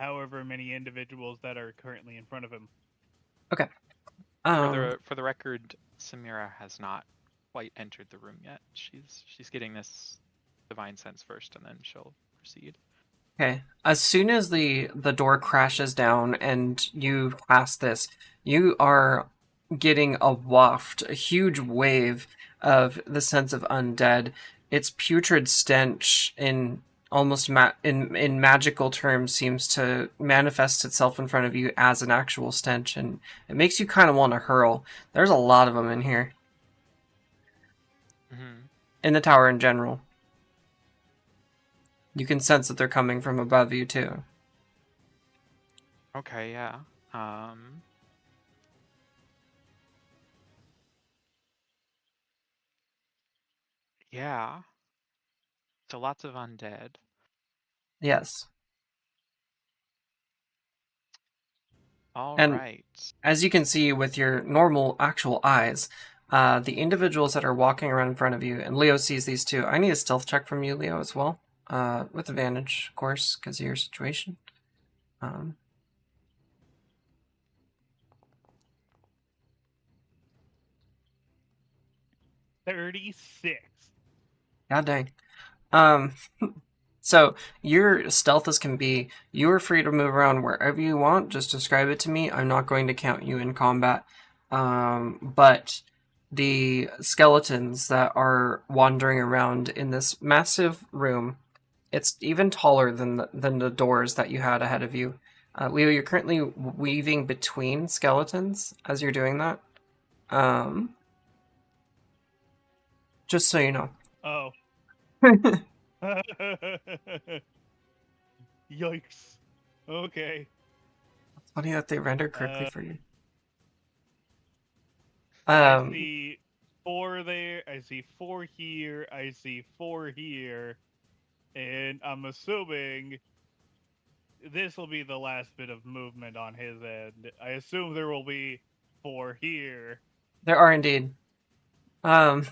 however many individuals that are currently in front of him. Okay. For the record, Samira has not quite entered the room yet. She's getting this divine sense first, and then she'll proceed. Okay. As soon as the door crashes down and you pass this, you are getting a waft, a huge wave of the sense of undead. Its putrid stench in almost in magical terms seems to manifest itself in front of you as an actual stench, and it makes you kind of want to hurl. There's a lot of them in here, Mm-hmm. in the tower in general. You can sense that they're coming from above you too. Okay, yeah. Yeah. So lots of undead. Yes. All And right. as you can see with your normal actual eyes, the individuals that are walking around in front of you, and Leo sees these too. I need a stealth check from you, Leo, as well, with advantage, of course, because of your situation. 36. God dang. So you're stealth as can be. You are free to move around wherever you want. Just describe it to me. I'm not going to count you in combat. But the skeletons that are wandering around in this massive room, it's even taller than the doors that you had ahead of you. Leo, you're currently weaving between skeletons as you're doing that. Um, just so you know. Oh. Yikes. Okay. Funny that they rendered correctly Uh, for you. I Um, see 4 there. I see 4 here. I see 4 here. And I'm assuming this will be the last bit of movement on his end. I assume there will be 4 here. there are indeed. Um,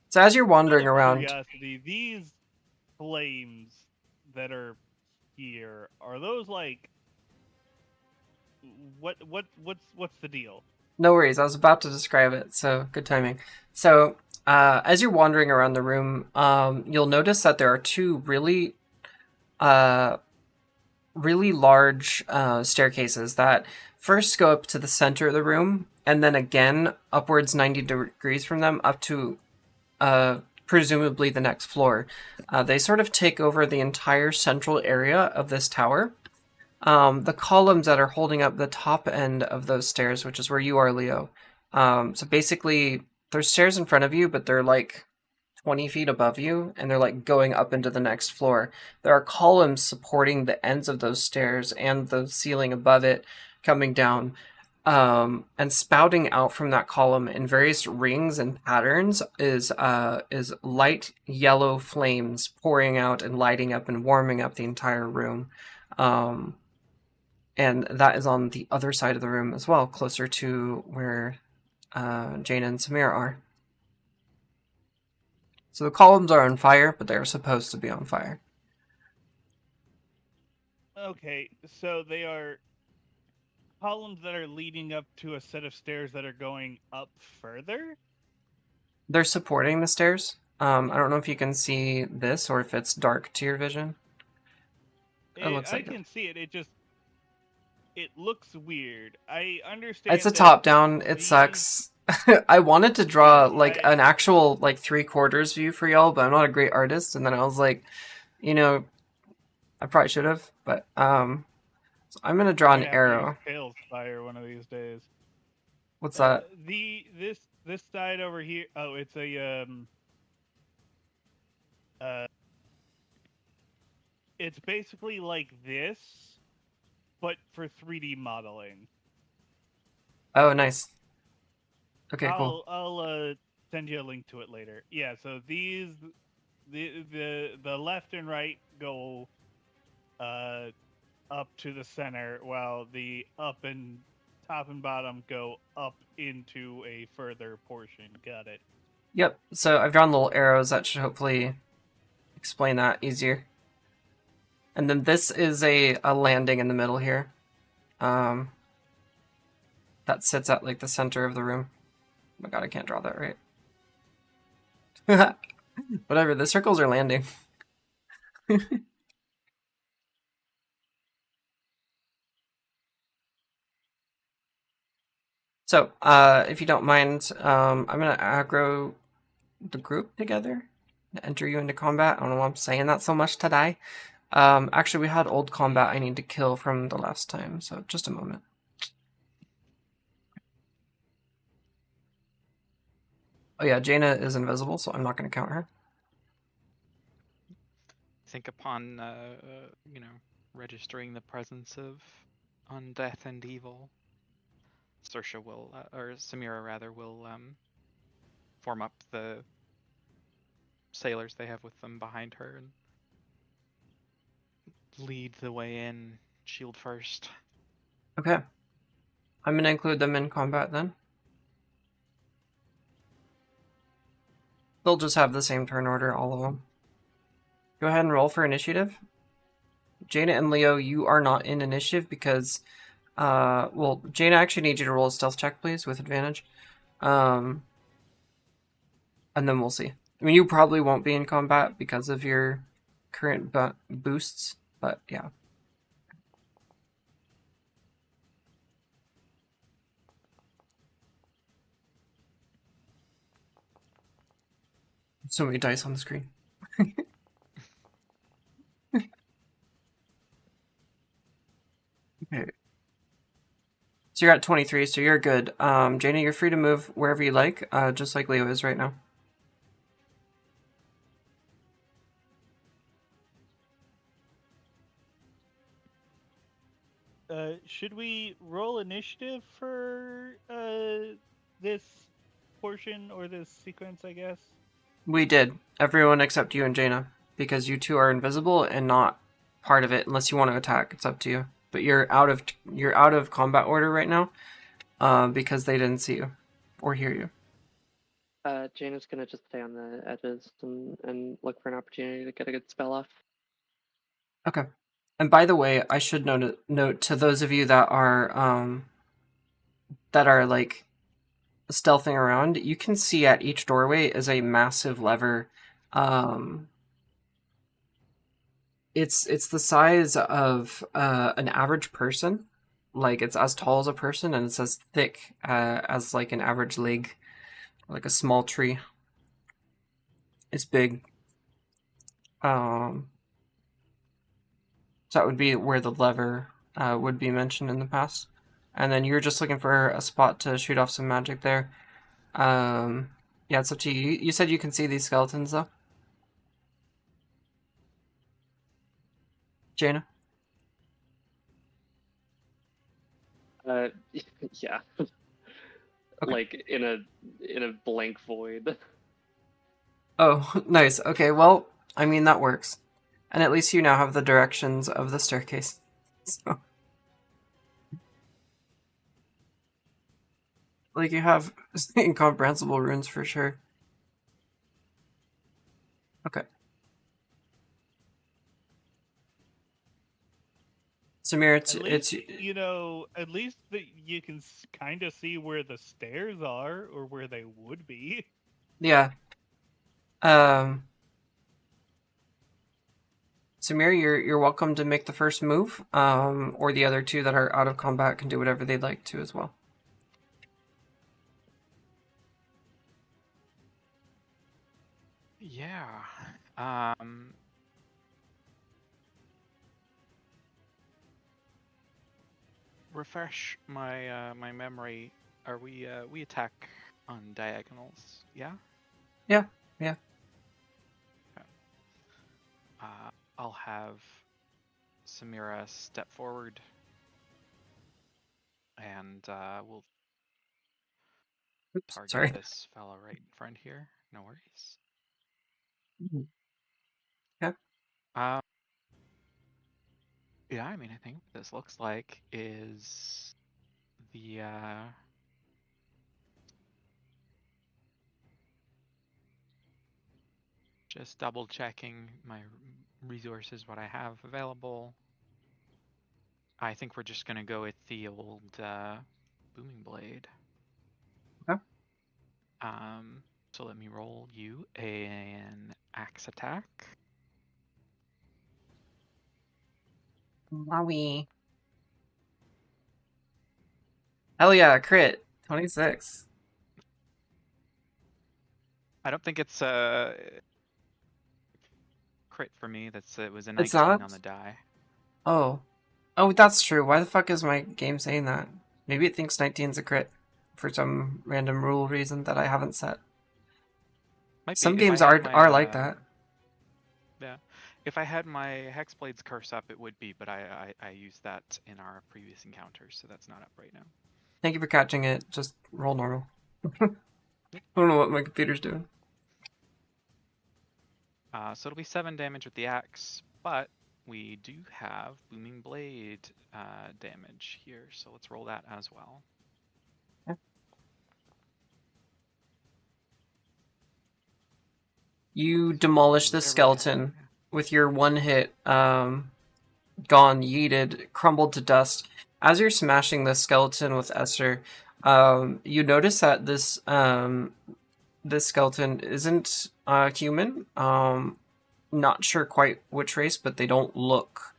so as you're Out wandering of around, curiosity, these flames that are here, are those like what's the deal? no worries, I was about to describe it, so good timing. So, as you're wandering around the room, you'll notice that there are two uh, really large staircases that first go up to the center of the room, and then again upwards 90 degrees from them up to presumably the next floor. They sort of take over the entire central area of this tower. The columns that are holding up the top end of those stairs, which is where you are, Leo. So basically, there's stairs in front of you, but they're like 20 feet above you, and they're like going up into the next floor. There are columns supporting the ends of those stairs and the ceiling above it coming down. And spouting out from that column in various rings and patterns is light yellow flames pouring out and lighting up and warming up the entire room. And that is on the other side of the room as well, closer to where Jaina and Samir are. So the columns are on fire, but they're supposed to be on fire. Okay, so they are columns that are leading up to a set of stairs that are going up further? They're supporting the stairs. I don't know if you can see this or if it's dark to your vision. It looks I like it. can see it. It looks weird. I understand It's a that top down. It these sucks. I wanted to draw Yeah, like an actual like 3/4 view for y'all, but I'm not a great artist. And then I was like, you know, I probably should have, but so I'm gonna draw You're an gonna have to use arrow. Tailspire one of these days. What's that? This side over here. Oh, it's uh, it's basically like this, but for 3D modeling. Oh, nice. Okay, cool. I'll send you a link to it later. Yeah, so the left and right go up to the center, while the up and top and bottom go up into a further portion. Got it. Yep. So I've drawn little arrows that should hopefully explain that easier. And then this is a landing in the middle here. That sits at like the center of the room. Oh my god, I can't draw that right. Whatever, the circles are landing. So, if you don't mind, I'm gonna aggro the group together to enter you into combat. I don't know why I'm saying that so much today. Actually, we had old combat I need to kill from the last time, so just a moment. Oh yeah, Jaina is invisible, so I'm not going to count her. I think upon, registering the presence of undeath and evil, Saoirse will, or Samira rather, will form up the sailors they have with them behind her and lead the way in, shield first. Okay. I'm going to include them in combat then. They'll just have the same turn order, all of them. Go ahead and roll for initiative. Jaina and Leo, you are not in initiative because, well, Jaina, I actually need you to roll a stealth check, please, with advantage. And then we'll see. I mean, you probably won't be in combat because of your current boosts, but yeah. So many dice on the screen. Okay. So you're at 23, so you're good. Jaina, you're free to move wherever you like, just like Leo is right now. Should we roll initiative for this portion or this sequence, I guess? We did. Everyone except you and Jaina, because you two are invisible and not part of it unless you want to attack. It's up to you. But you're out of combat order right now, because they didn't see you or hear you. Jaina's gonna just stay on the edges and look for an opportunity to get a good spell off. Okay. And by the way, I should note to those of you that are like stealthing around, you can see at each doorway is a massive lever. It's the size of an average person. Like, it's as tall as a person, and it's as thick as like an average leg, like a small tree. It's big. So that would be where the lever would be mentioned in the past. And then you're just looking for a spot to shoot off some magic there. Yeah, it's up to you. You said you can see these skeletons, though? Jaina? Yeah. Okay. Like in a blank void. Oh, nice. Okay, well, I mean, that works. And at least you now have the directions of the staircase. So, like, you have incomprehensible runes for sure. Okay. Samir, it's at least that you can kind of see where the stairs are or where they would be. yeah. Samir, you're welcome to make the first move. Or the other two that are out of combat can do whatever they'd like to as well. Refresh my my memory. Are we attack on diagonals? Yeah. Yeah. Okay. I'll have Samira step forward, and we'll Oops, target sorry. this fellow right in front here. No worries. Okay. Yeah, I mean, I think what this looks like is the just double checking my resources, what I have available. I think we're just gonna go with the old booming blade. Okay. So let me roll you an axe attack. Wowie. Hell yeah, crit. 26. I don't think it's a crit for me. It was a It's 19 on not? the die. Oh. Oh, that's true. Why the fuck is my game saying that? Maybe it thinks 19's a crit for some random rule reason that I haven't set. Might be Some if I games had my are like that. yeah. If I had my Hexblade's curse up, it would be, but I used that in our previous encounters, so that's not up right now. Thank you for catching it. Just roll normal. I don't know what my computer's doing. So it'll be 7 damage with the axe, but we do have booming blade damage here, so let's roll that as well. You demolish the skeleton with your one hit. Gone, yeeted, crumbled to dust. As you're smashing the skeleton with Esther, you notice that this skeleton isn't human. Not sure quite which race, but they don't look.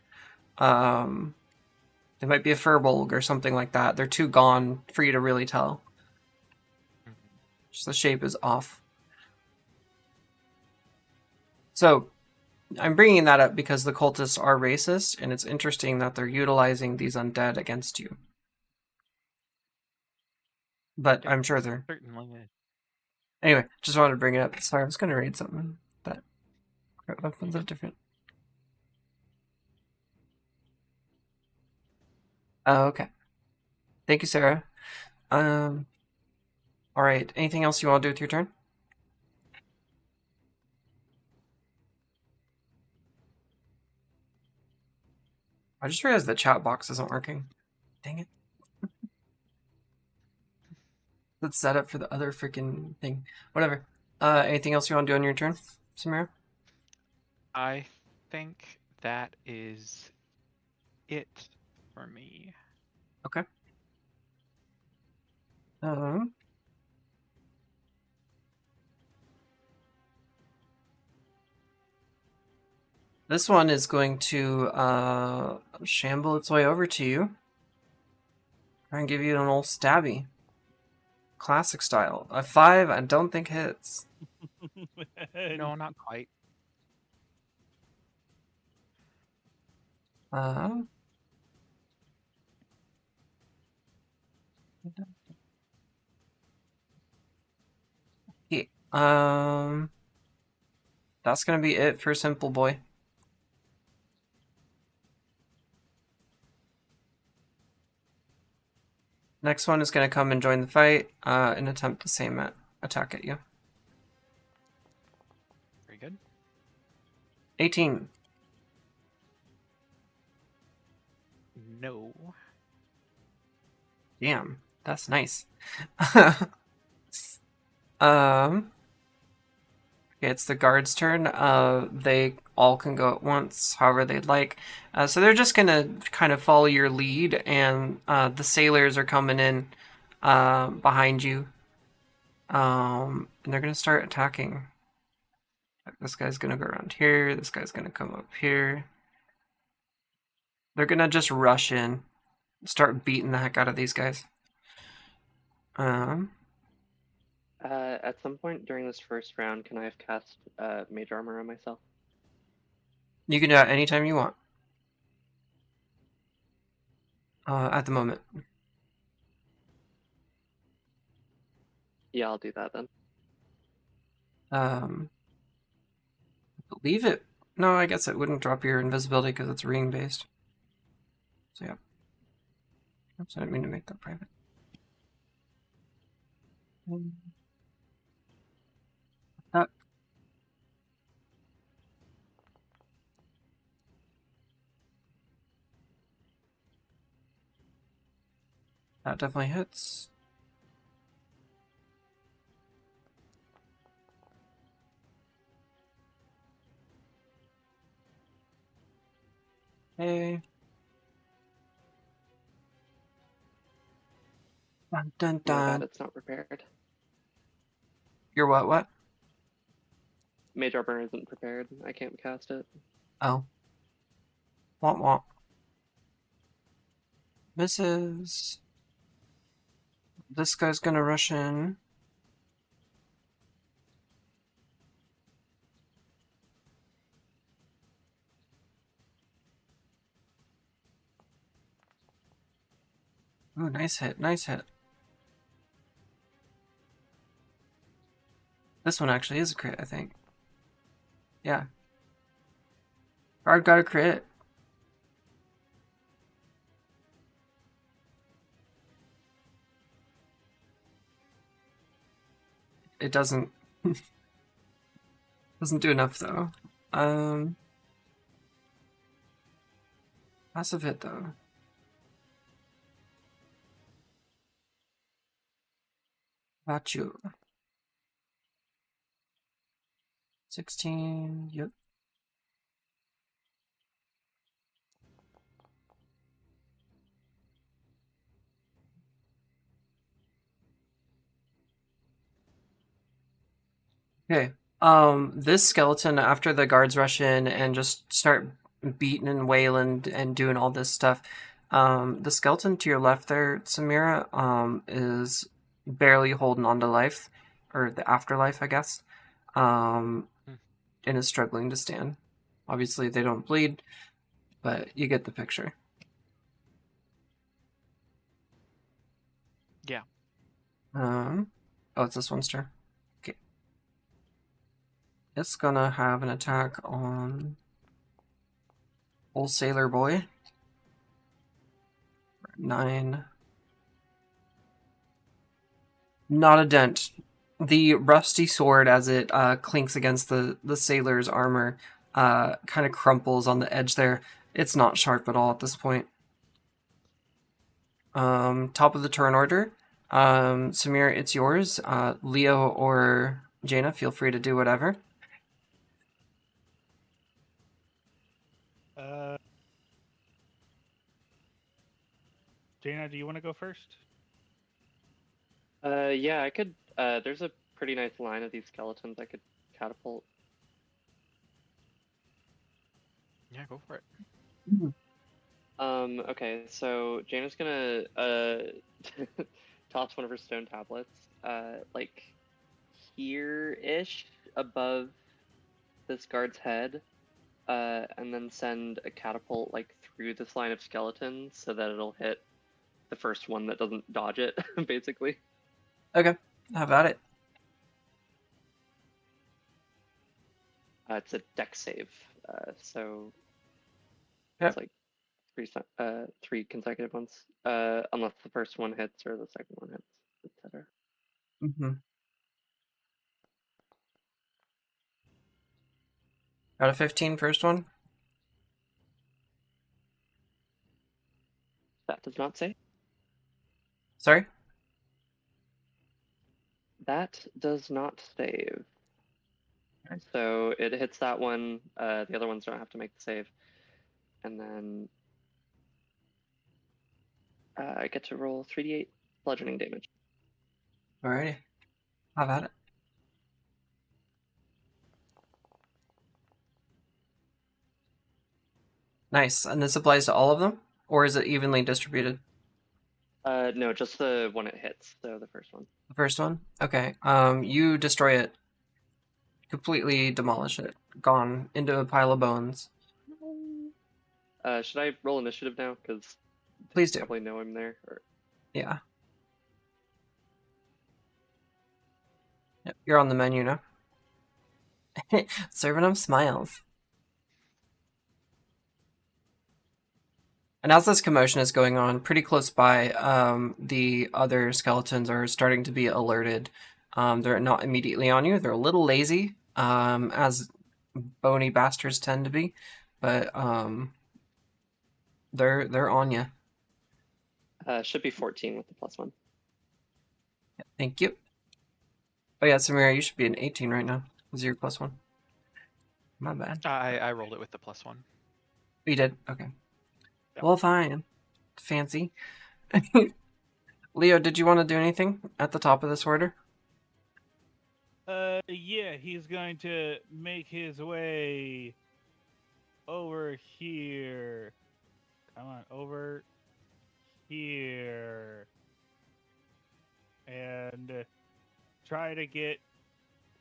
They might be a furbolg or something like that. They're too gone for you to really tell. Just the shape is off. So, I'm bringing that up because the cultists are racist, and it's interesting that they're utilizing these undead against you. But Yep, I'm sure they're... certainly is. Anyway, just wanted to bring it up. Sorry, I was going to read something, but weapons are different. Oh, okay. Thank you, Sarah. All right. Anything else you want to do with your turn? I just realized the chat box isn't working. Dang it. Let's set up for the other freaking thing. Whatever. Anything else you want to do on your turn, Samira? I think that is it for me. Okay. This one is going to shamble its way over to you. Try and give you an old stabby. Classic style. A 5, I don't think hits. No, not quite. Yeah. That's gonna be it for Simple Boy. Next one is gonna come and join the fight and attempt the same attack at you. Very good. 18. No. Damn, that's nice. Okay, it's the guard's turn. They all can go at once, however they'd like. So they're just gonna kind of follow your lead, and the sailors are coming in behind you. And they're gonna start attacking. This guy's gonna go around here. This guy's gonna come up here. They're gonna just rush in, start beating the heck out of these guys. At some point during this first round, can I have cast Mage Armor on myself? You can do that anytime you want. At the moment. Yeah, I'll do that then. I believe it. No, I guess it wouldn't drop your invisibility because it's ring based. So yeah. Oops, I didn't mean to make that private. That that definitely hits. Hey. Dun dun My bad, dun. it's not prepared. You're what? Mage Armor isn't prepared. I can't cast it. Oh. Womp womp. Misses. This guy's gonna rush in. Ooh, nice hit, nice hit. This one actually is a crit, I think. Yeah. Guard got a crit. It doesn't doesn't do enough though. Massive hit though. Got you. 16. Yep. Okay. This skeleton, after the guards rush in and just start beating and wailing and doing all this stuff, the skeleton to your left there, Samira, is barely holding on to life, or the afterlife, I guess, and is struggling to stand. Obviously, they don't bleed, but you get the picture. Yeah. Oh, it's this one's turn. Okay. It's gonna have an attack on old sailor boy. 9. Not a dent. The rusty sword, as it clinks against the sailor's armor, kind of crumples on the edge there. It's not sharp at all at this point. Top of the turn order. Samir, it's yours. Leo or Jaina, feel free to do whatever. Jaina, do you want to go first? Yeah, I could. There's a pretty nice line of these skeletons I could catapult. Yeah, go for it. Okay, so Jaina's gonna toss one of her stone tablets, like here-ish above this guard's head, and then send a catapult like through this line of skeletons so that it'll hit the first one that doesn't dodge it, basically. Okay, how about it? It's a dex save, so Yep. it's like three consecutive ones, unless the first one hits or the second one hits, etc. Mm-hmm. Got a 15 first one? That does not save. Sorry? That does not save. Okay. So it hits that one. The other ones don't have to make the save. And then I get to roll 3d8 bludgeoning damage. Alrighty. How about it? Nice. And this applies to all of them? Or is it evenly distributed? No, just the one it hits, so the first one. The first one? Okay. You destroy it. Completely demolish it. Gone into a pile of bones. Should I roll initiative now? Because Please do. probably know I'm there. Or... Yeah. Yep, you're on the menu now. Serving them smiles. And as this commotion is going on, pretty close by, the other skeletons are starting to be alerted. They're not immediately on you. They're a little lazy, as bony bastards tend to be, but they're on you. Should be 14 with the +1. Thank you. Oh yeah, Samira, you should be an 18 right now. Was your +1? My bad. I rolled it with the +1. You did? Okay. Yep. Well, fine. Fancy. Leo, did you want to do anything at the top of this order? Yeah, he's going to make his way over here. Come on, over here. And try to get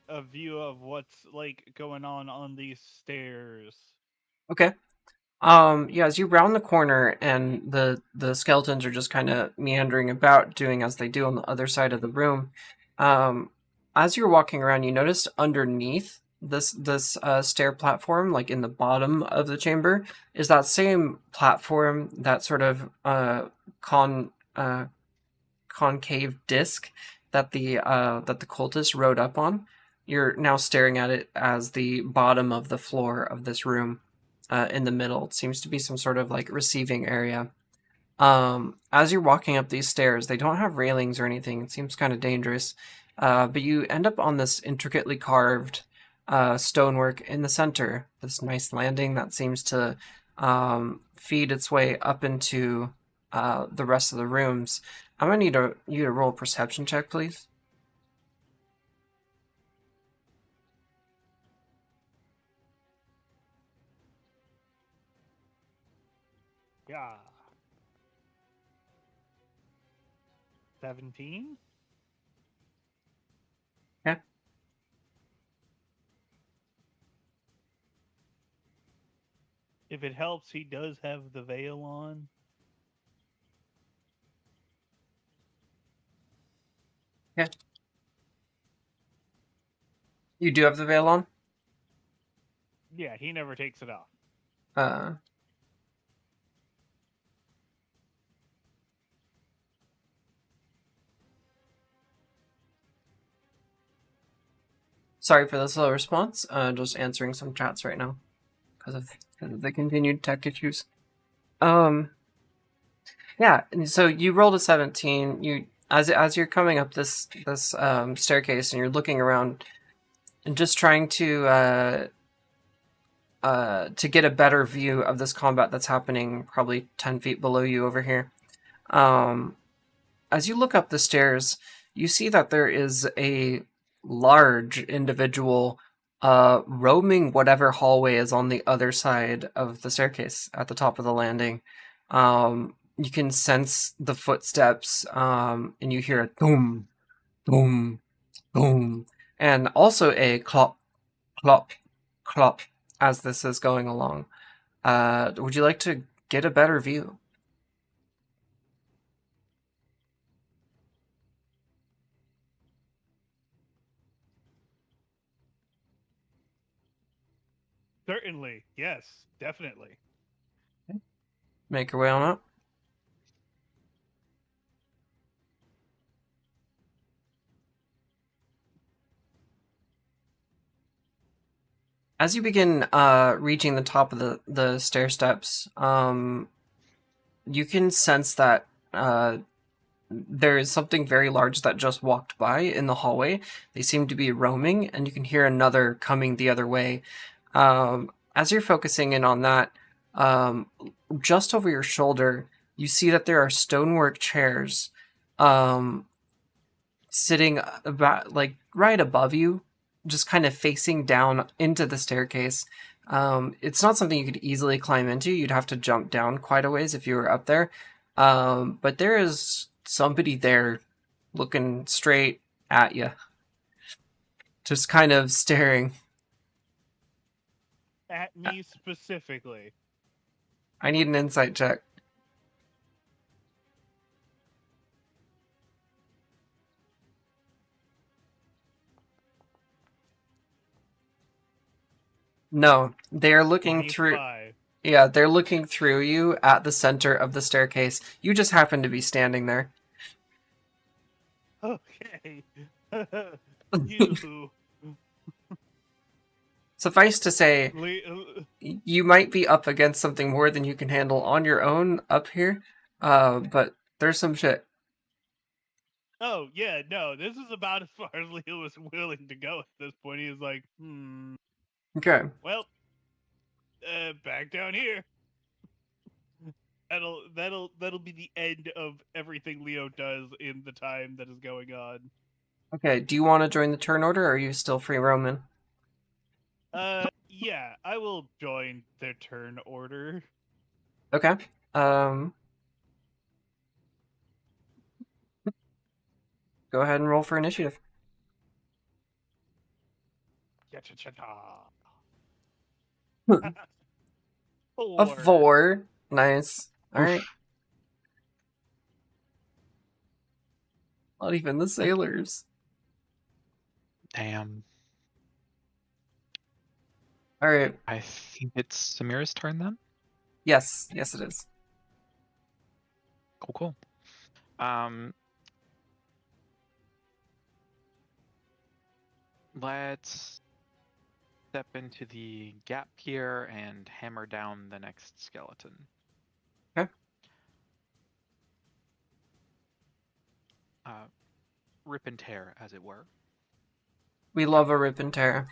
a view of what's like going on these stairs. Okay. Yeah, as you round the corner and the skeletons are just kind of meandering about, doing as they do on the other side of the room. As you're walking around, you notice underneath this stair platform, like in the bottom of the chamber, is that same platform, that sort of concave disc that the cultists rode up on. You're now staring at it as the bottom of the floor of this room. In the middle, it seems to be some sort of like receiving area. As you're walking up these stairs, they don't have railings or anything. It seems kind of dangerous. But you end up on this intricately carved stonework in the center. This nice landing that seems to feed its way up into the rest of the rooms. I'm gonna need you to roll a perception check, please. Yeah. 17? Okay. If it helps, he does have the veil on. Okay. You do have the veil on? Yeah, he never takes it off. Sorry for the slow response. Just answering some chats right now because of the continued tech issues. Yeah. And so you rolled a 17. You as you're coming up this staircase and you're looking around and just trying to get a better view of this combat that's happening probably 10 feet below you over here. As you look up the stairs, you see that there is a large individual roaming whatever hallway is on the other side of the staircase at the top of the landing. You can sense the footsteps, and you hear a boom, boom, boom, and also a clop, clop, clop as this is going along. Would you like to get a better view? Certainly. Yes, definitely. Make your way on up. As you begin reaching the top of the stair steps, you can sense that there is something very large that just walked by in the hallway. They seem to be roaming, and you can hear another coming the other way. As you're focusing in on that, just over your shoulder, you see that there are stonework chairs sitting about like right above you, just kind of facing down into the staircase. It's not something you could easily climb into. You'd have to jump down quite a ways if you were up there. But there is somebody there looking straight at you. Just kind of staring. At me specifically. I need an insight check. No, they're looking through. 25. Yeah, they're looking through you at the center of the staircase. You just happen to be standing there. Okay. You. Suffice to say, Le- you might be up against something more than you can handle on your own up here. But there's some shit. Oh, yeah, no, this is about as far as Leo was willing to go at this point. He was like, Okay. well, back down here. That'll be the end of everything Leo does in the time that is going on. Okay, do you want to join the turn order, or are you still free roaming? Yeah, I will join their turn order. Okay. Go ahead and roll for initiative. A 4. Nice. Alright. Not even the sailors. Damn. Alright. I think it's Samira's turn then. Yes, it is. Cool. Let's step into the gap here and hammer down the next skeleton. Okay. Rip and tear, as it were. We love a rip and tear.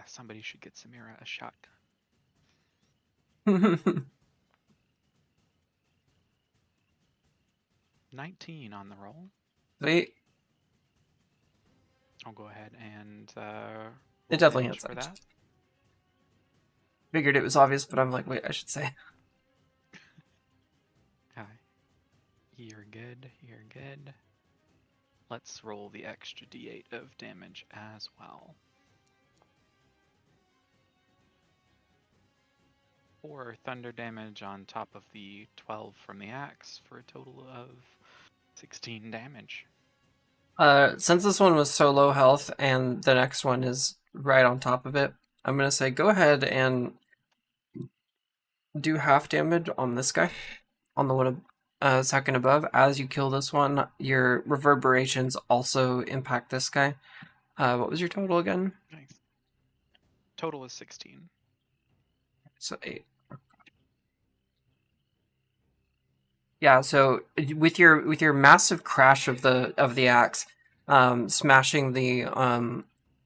Somebody should get Samira a shotgun. 19 on the roll. Sweet. I'll go ahead and It definitely damage hits for that. Figured it was obvious, but I'm like, wait, I should say. You're good. Let's roll the extra d8 of damage as well. 4 thunder damage on top of the 12 from the axe for a total of 16 damage. Since this one was so low health and the next one is right on top of it, I'm gonna say go ahead and do half damage on this guy, on the one second above. As you kill this one, your reverberations also impact this guy. What was your total again? Nice. Total is 16. So 8. Yeah, so with your massive crash of the axe, smashing the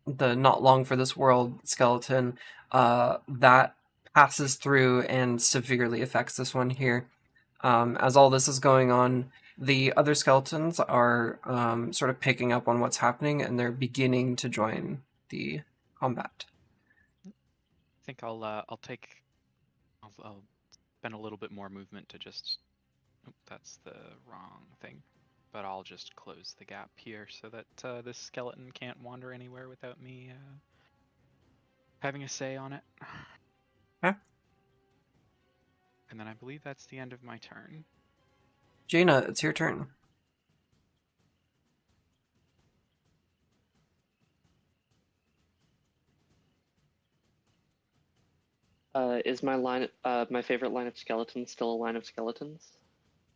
not long for this world skeleton, that passes through and severely affects this one here. As all this is going on, the other skeletons are sort of picking up on what's happening, and they're beginning to join the combat. I think I'll spend a little bit more movement to just. Oh, that's the wrong thing. But I'll just close the gap here so that this skeleton can't wander anywhere without me having a say on it. Okay. And then I believe that's the end of my turn. Jaina, it's your turn. Is my favorite line of skeletons still a line of skeletons?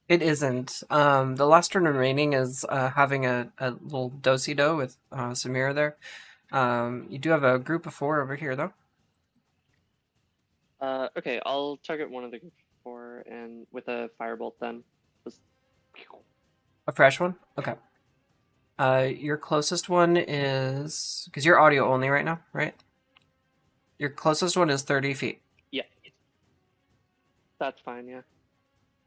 It isn't. The last turn remaining is having a little do-si-do with Samira there. You do have a group of 4 over here, though. Okay, I'll target one of the group of 4 and with a firebolt then. Just... A fresh one? Okay. Your closest one is... Because you're audio only right now, right? Your closest one is 30 feet. Yeah. That's fine, yeah.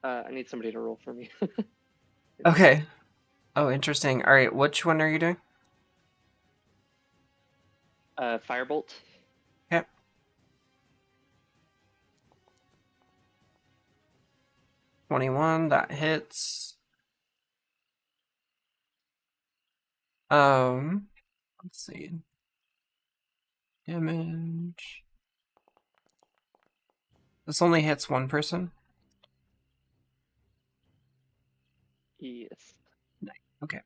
I need somebody to roll for me. Okay. Oh, interesting. All right, which one are you doing? Firebolt. Okay. 21, that hits. Let's see. Damage. This only hits one person. Yes. Okay.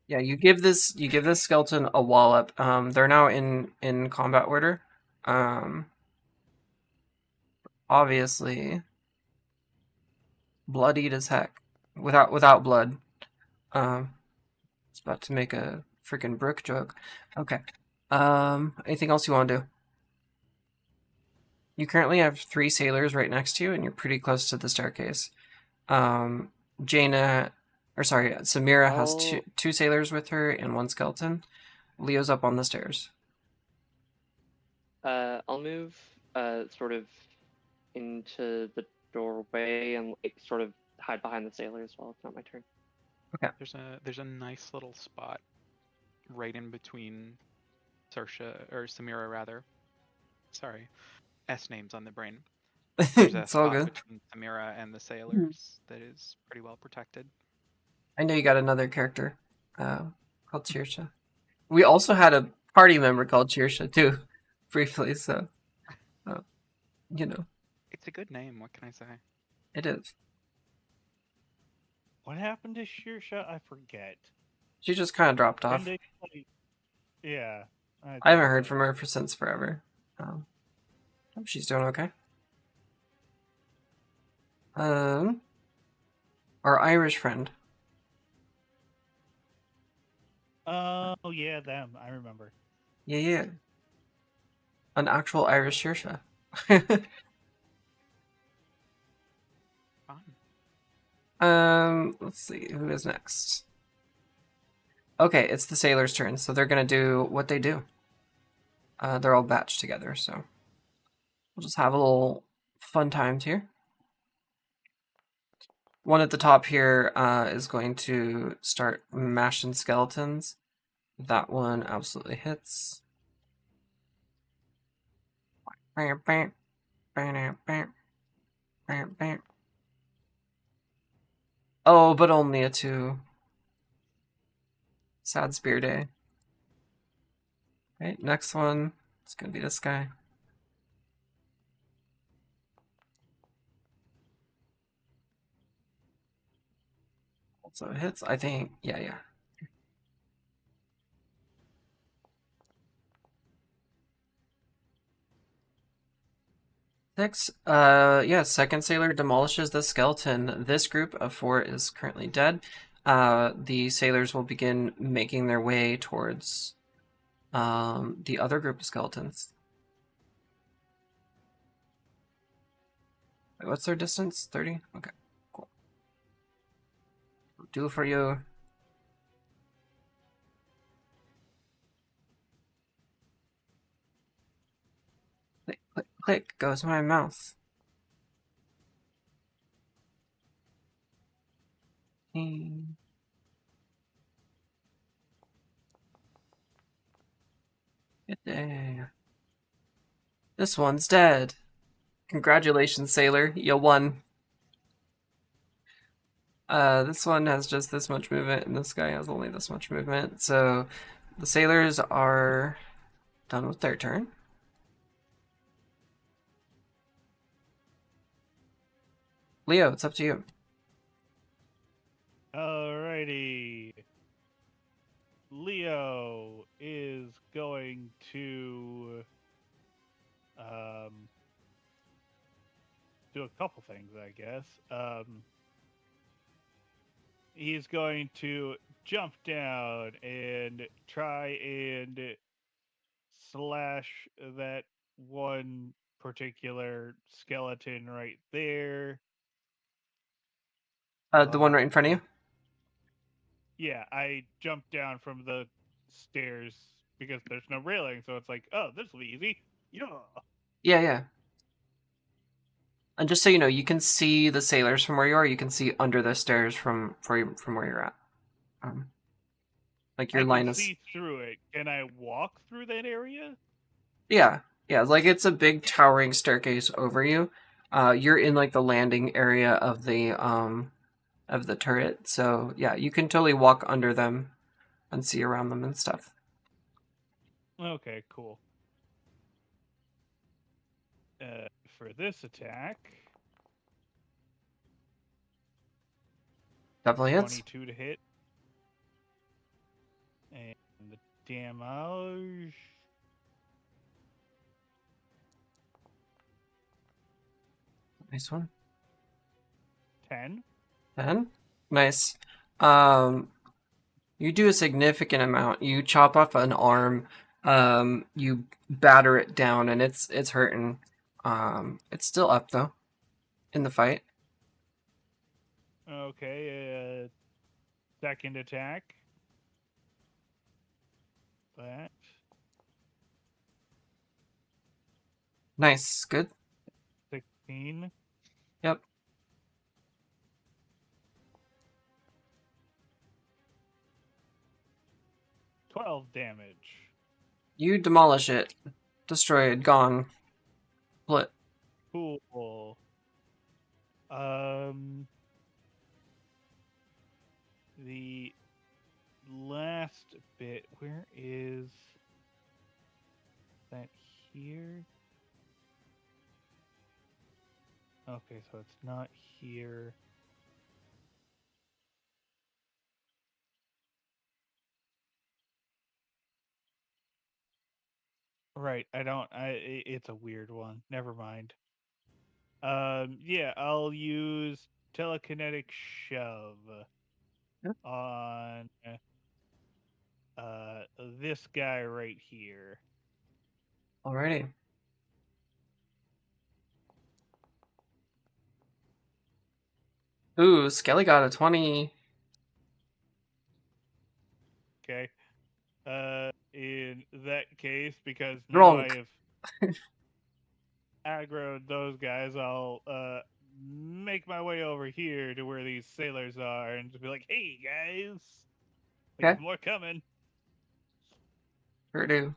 Yeah, you give this skeleton a wallop. They're now in combat order. Obviously bloodied as heck. Without blood. It's about to make a freaking Brook joke. Okay. Anything else you want to do? You currently have 3 sailors right next to you, and you're pretty close to the staircase. Samira has two sailors with her and 1 skeleton. Leo's up on the stairs. I'll move sort of into the doorway and like sort of hide behind the sailors while it's not my turn. There's a nice little spot right in between Samira rather. Sorry. S names on the brain. There's a It's all spot good. between Samira and the sailors that is pretty well protected. I know you got another character called Chirsha. We also had a party member called Chirsha too, briefly. So, you know, It's a good name. What can I say? it is. What happened to Shearsha? I forget. She just kind of dropped off. Yeah. I haven't heard from her since forever. Hope she's doing okay. Our Irish friend. Oh yeah, them. I remember. Yeah. An actual Irish Shearsha. Fun. Let's see, who is next? Okay, it's the sailor's turn, so they're gonna do what they do. They're all batched together, so we'll just have a little fun times here. One at the top here is going to start mashing skeletons. That one absolutely hits. Oh, but only a 2. Sad spear day. Right, next one. It's gonna be this guy. Also hits, I think. Yeah. Six. Second sailor demolishes the skeleton. This group of 4 is currently dead. The sailors will begin making their way towards the other group of skeletons. Wait, what's their distance? 30? Okay, cool. Do for you. Click, click, click goes my mouse. Get there. This one's dead. Congratulations, sailor. You won. This one has just this much movement, and this guy has only this much movement. So the sailors are done with their turn. Leo, it's up to you. Alrighty. Leo is going to do a couple things, I guess. He's going to jump down and try and slash that one particular skeleton right there. The one right in front of you? Yeah, I jumped down from the stairs because there's no railing, so it's like, oh, this will be easy. Yeah. And just so you know, you can see the sailors from where you are. You can see under the stairs from where you're at. Like your line of see through it. Can I walk through that area? Yeah, like it's a big towering staircase over you. You're in like the landing area of the turret, so yeah, you can totally walk under them and see around them and stuff. Okay, cool. For this attack, Definitely hits. 22 to hit. And the damage. Nice one. 10. 10. Nice. You do a significant amount. You chop off an arm. You batter it down, and it's hurting. It's still up though, in the fight. Okay, second attack. That. Nice. Good. 16. Yep. $12 damage. You demolish it. Destroyed. Gone. Split. Cool. The last bit, where is that here? Okay, so it's not here. Right, it's a weird one. Never mind. Yeah, I'll use telekinetic shove Yep. on this guy right here. Alrighty. Ooh, Skelly got a 20. Okay. In that case, because now Wrong. I have aggroed those guys, I'll make my way over here to where these sailors are and just be like, "Hey guys, we Okay. got more coming." Sure do.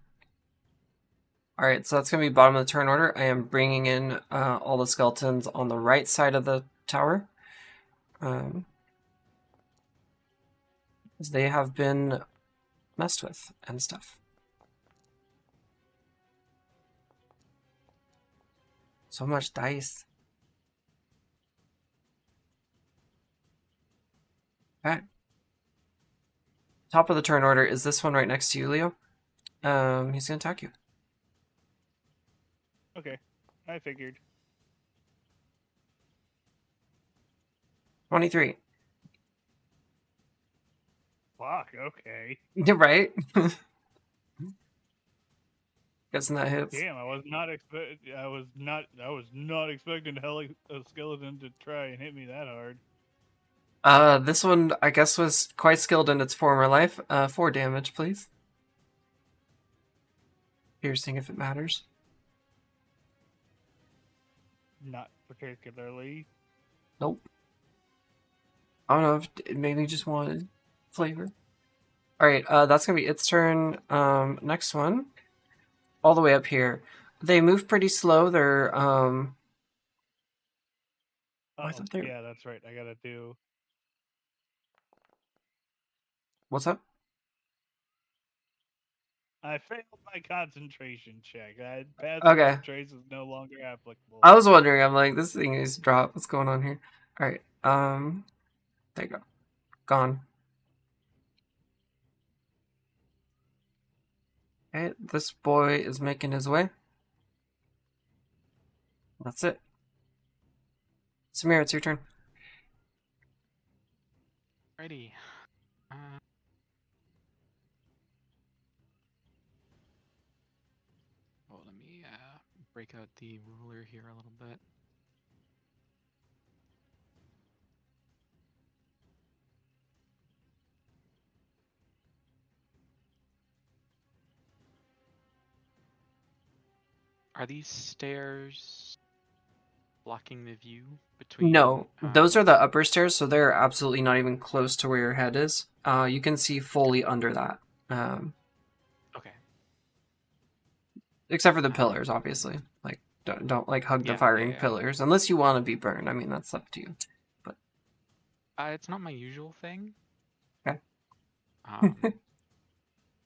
Alright, so that's going to be bottom of the turn order. I am bringing in all the skeletons on the right side of the tower. As they have been messed with and stuff. So much dice. Okay. Top of the turn order is this one right next to you, Leo. He's going to attack you. Okay, I figured. 23. Fuck. Okay. You're right. Guessing that hits. Damn, I was not expecting a skeleton to try and hit me that hard. This one, I guess, was quite skilled in its former life. 4 damage, please. Piercing if it matters. Not particularly. Nope. I don't know if it maybe just wanted flavor. Alright, that's gonna be its turn. Next one. All the way up here. They move pretty slow. They're, I thought they... Yeah, that's right. I gotta do... What's up? I failed my concentration check. Passive Okay. trace is no longer applicable. I was wondering, I'm like, this thing is dropped. What's going on here? Alright, there you go. Gone. Okay, this boy is making his way. That's it. Samir, it's your turn. Righty. Well, let me break out the ruler here a little bit. Are these stairs blocking the view between? No, those are the upper stairs, so they're absolutely not even close to where your head is. You can see fully under that. Okay. Except for the pillars, obviously. Like, Don't like hug the Yeah, firing yeah. pillars unless you want to be burned. I mean, that's up to you. It's not my usual thing. Okay.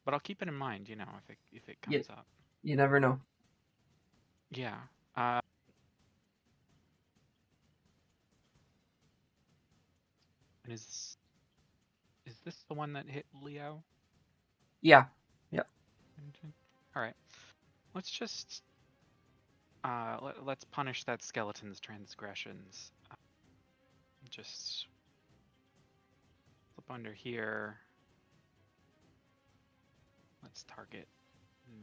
But I'll keep it in mind, you know, if it Yeah. comes up. You never know. Yeah. And is this the one that hit Leo? Yeah. Yeah. All right. Let's just let's punish that skeleton's transgressions. Just flip under here. Let's target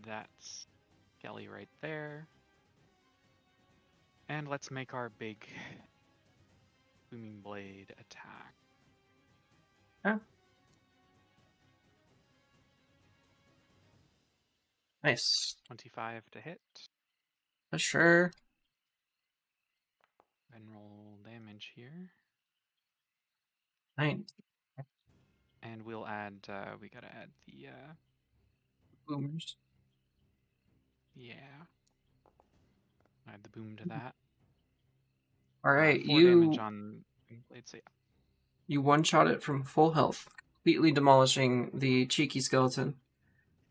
that skelly right there. And let's make our big booming blade attack. Yeah. Nice. 25 to hit. For sure. And roll damage here. 9 And we'll add, we gotta add the, boomers. yeah. Add the boom to that. All right, 4 damage on blade, so yeah. You one-shot it from full health, completely demolishing the cheeky skeleton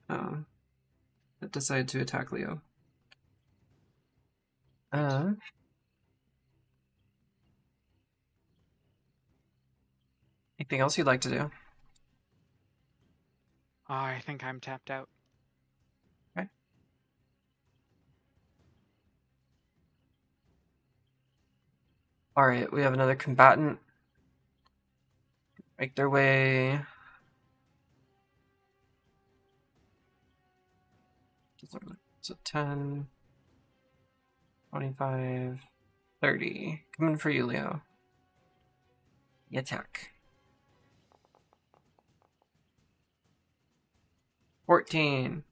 that decided to attack Leo. Anything else you'd like to do? I think I'm tapped out. Okay. All right, we have another combatant. Make their way. So 10, 25, 30. Coming for you, Leo. You attack. 14.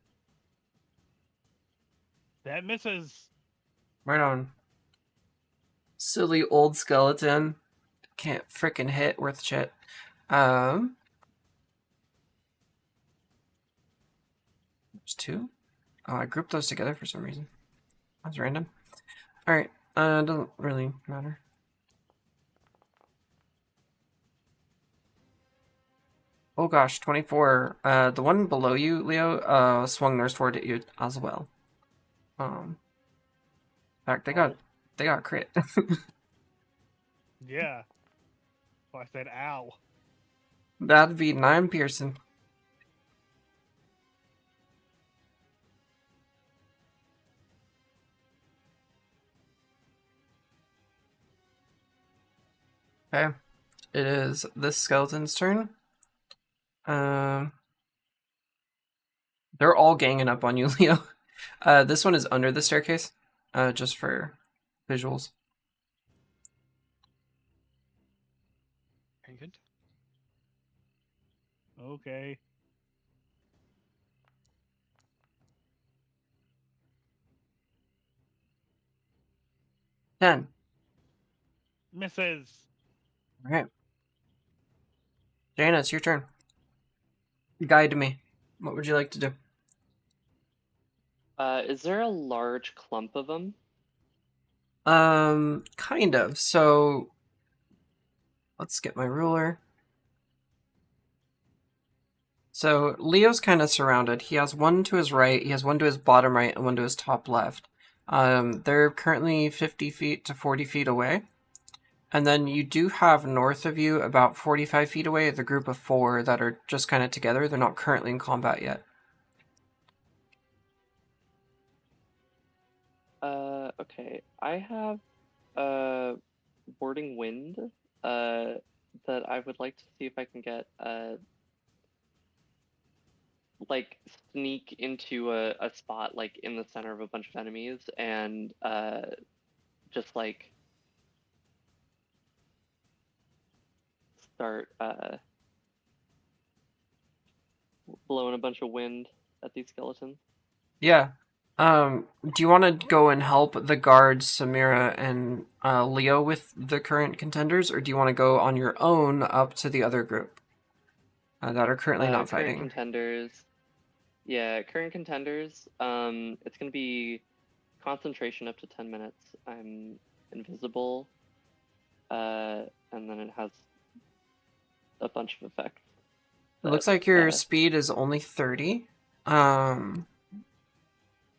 That misses. Right on. Silly old skeleton. Can't frickin' hit worth shit. There's 2. Oh, I grouped those together for some reason. That's random. Alright, doesn't really matter. Oh gosh, 24. The one below you, Leo, swung their sword at you as well. In fact, they got crit. Yeah. So I said, ow. That'd be 9 piercing. Okay. It is this skeleton's turn. They're all ganging up on you, Leo. This one is under the staircase, just for visuals. Very good. Okay. Ten. Misses. Alright. Jaina, it's your turn. Guide me. What would you like to do? Is there a large clump of them? Kind of. So, let's get my ruler. So, Leo's kind of surrounded. He has one to his right, he has one to his bottom right, and one to his top left. They're currently 50 feet to 40 feet away. And then you do have north of you, about 45 feet away, the group of 4 that are just kind of together. They're not currently in combat yet. Okay. I have warding wind that I would like to see if I can get like sneak into a spot like in the center of a bunch of enemies and just like start blowing a bunch of wind at these skeletons. Yeah. Do you want to go and help the guards, Samira and Leo, with the current contenders, or do you want to go on your own up to the other group that are currently not Current fighting? contenders. Yeah, current contenders. It's gonna be concentration up to 10 minutes. I'm invisible, and then it has a bunch of effects. It looks like your speed is only 30.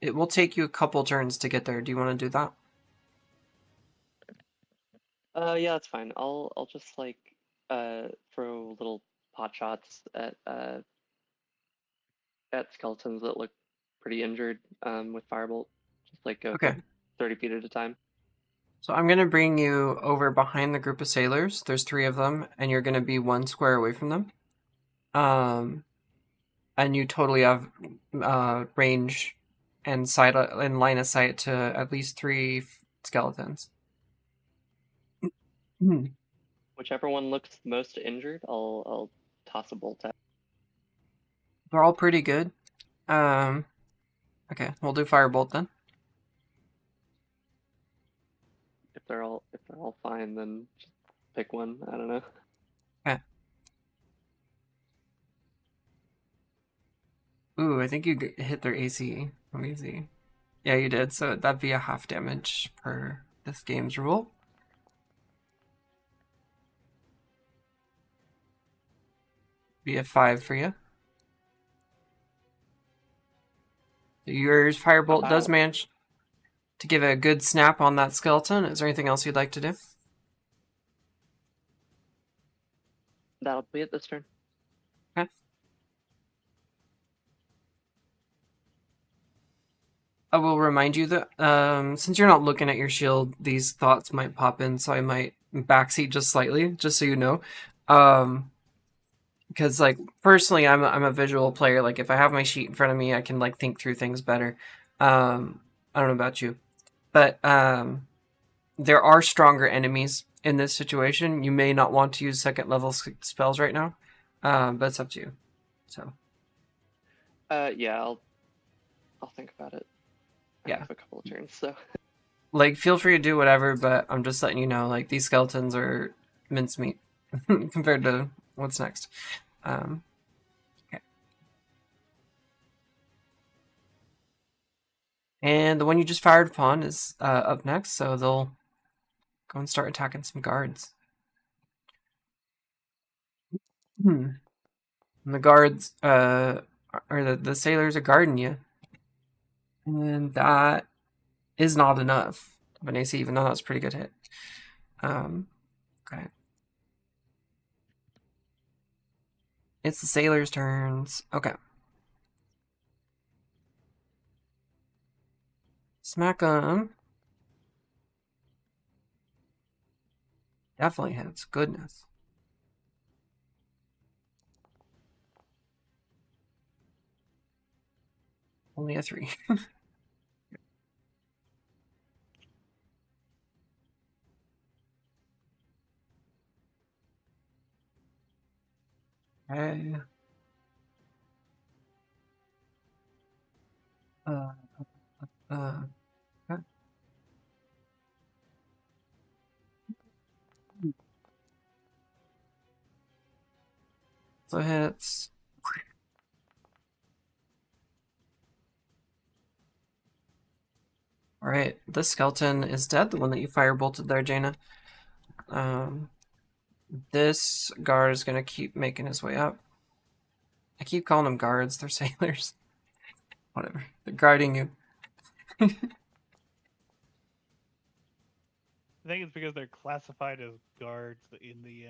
It will take you a couple turns to get there. Do you want to do that? Yeah, that's fine. I'll just like throw little pot shots at skeletons that look pretty injured with firebolt. Just like go Okay. 30 feet at a time. So I'm going to bring you over behind the group of sailors. There's 3 of them, and you're going to be 1 square away from them. And you totally have range and line of sight to at least 3 skeletons. Whichever one looks most injured, I'll toss a bolt at. They're all pretty good. Okay, we'll do firebolt then. If they're all fine, then just pick one. I don't know. Okay. Ooh, I think you hit their AC. Let me see. Yeah, you did. So that'd be a half damage per this game's rule. Be a 5 for you. Your firebolt does manage to give a good snap on that skeleton. Is there anything else you'd like to do? That'll be it this turn. Okay. I will remind you that since you're not looking at your shield, these thoughts might pop in, so I might backseat just slightly, just so you know. Because like personally, I'm a visual player. Like if I have my sheet in front of me, I can like think through things better. I don't know about you, but there are stronger enemies in this situation. You may not want to use 2nd level spells right now, but it's up to you. So. Yeah, I'll think about it. I have a couple of turns, so. Like, feel free to do whatever, but I'm just letting you know, like, these skeletons are mincemeat compared to what's next. Okay. And the one you just fired upon is up next, so they'll go and start attacking some guards. And the guards, or the sailors are guarding you. And that is not enough of an AC, even though that's a pretty good hit. Okay. It's the sailors' turns. Okay. Smack 'em. Definitely hits. Goodness. Only a 3. Okay. Okay. So hits. Alright, this skeleton is dead, the one that you firebolted there, Jaina. This guard is gonna keep making his way up. I keep calling them guards, they're sailors. Whatever, they're guarding you. I think it's because they're classified as guards in the.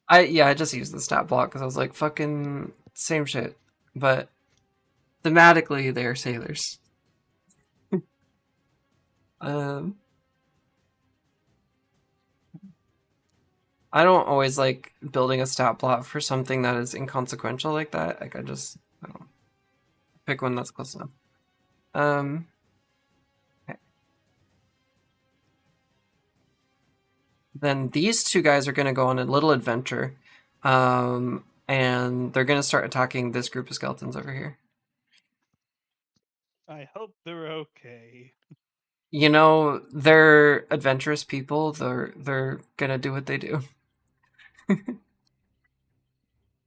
I just used the stat block because I was like, fucking same shit. But thematically, they are sailors. I don't always like building a stat plot for something that is inconsequential like that. Like I don't pick one that's close enough. Okay. Then these 2 guys are going to go on a little adventure. And they're going to start attacking this group of skeletons over here. I hope they're okay. You know, they're adventurous people. They're going to do what they do.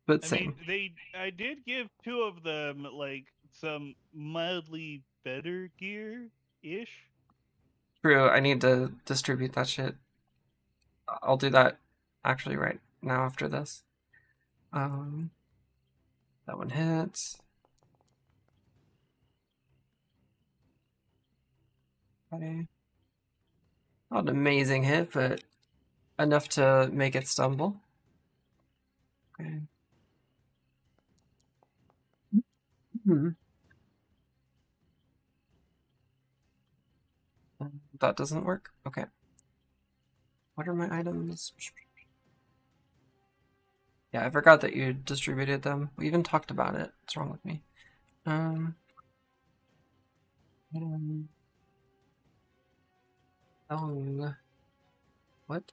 But same. I mean, I did give 2 of them like some mildly better gear ish. True, I need to distribute that shit. I'll do that actually right now after this. That one hits. Okay. Not an amazing hit, but enough to make it stumble. Okay. That doesn't work. Okay. What are my items? Yeah, I forgot that you distributed them. We even talked about it. What's wrong with me? Um, oh, what?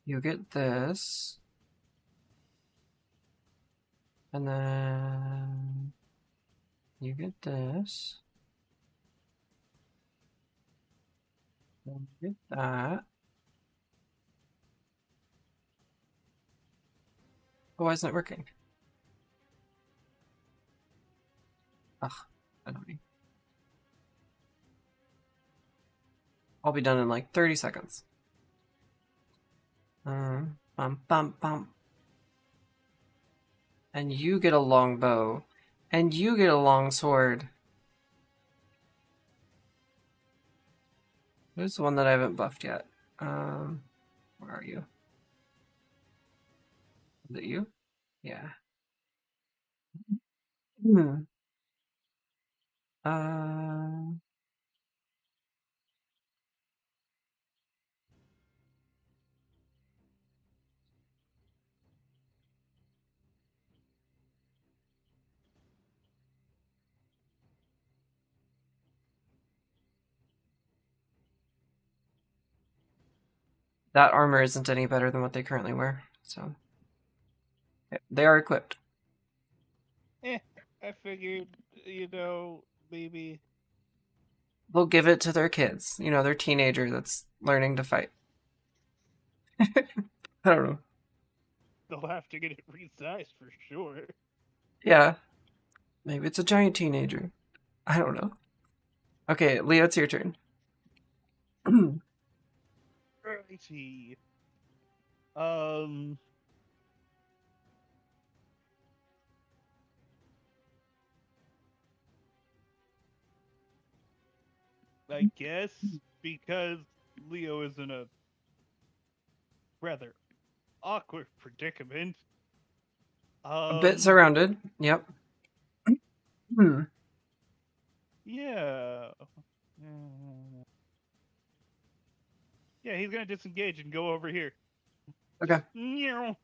You get this. And then you get this. And you get that. Oh, why isn't it working? Ugh, annoying. I'll be done in like 30 seconds. Bum, bum, bum. And you get a long bow. And you get a long sword. Who's the one that I haven't buffed yet? Where are you? Is it you? Yeah. Hmm. Uh, that armor isn't any better than what they currently wear, so they are equipped. I figured, maybe. They'll give it to their kids. You know, their teenager that's learning to fight. I don't know. They'll have to get it resized for sure. Yeah. Maybe it's a giant teenager. I don't know. Okay, Leo, it's your turn. Righty. Um. I guess because Leo is in a rather awkward predicament. A bit surrounded. Yep. Yeah. Yeah, he's gonna disengage and go over here. Okay. Meow.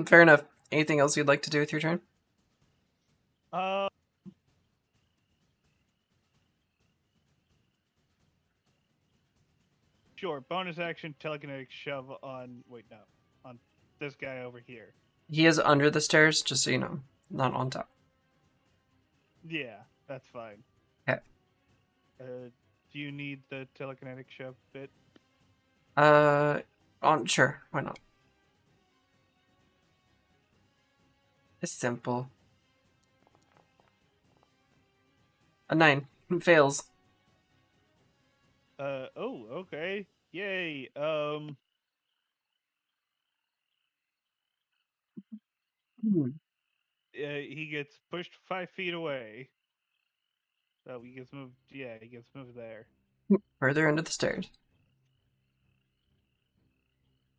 Fair enough. Anything else you'd like to do with your turn? Sure. Bonus action, telekinetic shove on. Wait, no, on this guy over here. He is under the stairs, just so you know, not on top. Yeah, that's fine. Okay. Do you need the telekinetic shove bit? Sure, why not? It's simple. A 9 fails. Oh, okay. Yay. He gets pushed 5 feet away. So he gets moved. Yeah, he gets moved there. Further into the stairs.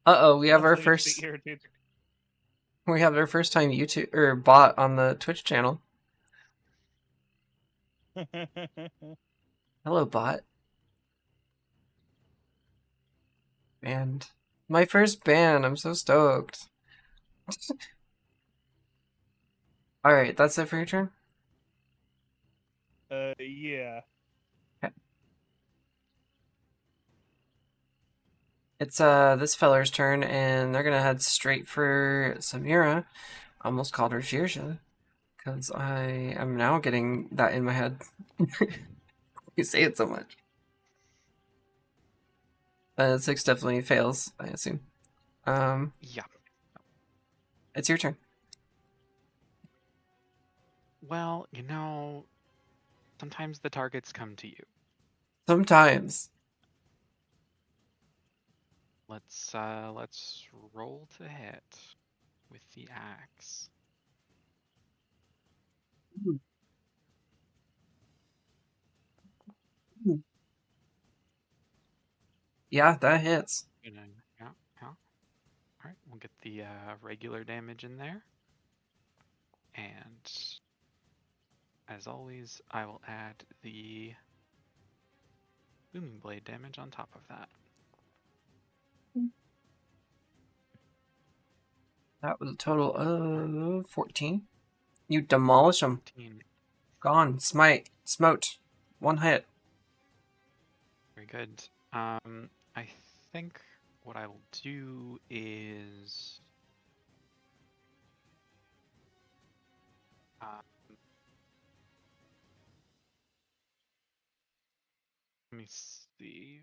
Uh-oh, we have Also our gets first. the irritated. We have our first time YouTube or bot on the Twitch channel. Hello, bot. And my first ban. I'm so stoked. All right, that's it for your turn. Yeah. Okay. It's this feller's turn, and they're gonna head straight for Samira. Almost called her Shirsha, because I am now getting that in my head. You say it so much. 6 definitely fails, I assume. Yeah. It's your turn. Well, sometimes the targets come to you. Sometimes. Let's roll to hit with the axe. Yeah, that hits. Yeah, yeah. All right, we'll get the regular damage in there, and as always, I will add the booming blade damage on top of that. That was a total of 14. You demolish them. 14. Gone. Smite. Smote. 1 hit. Very good. I think what I will do is let me see.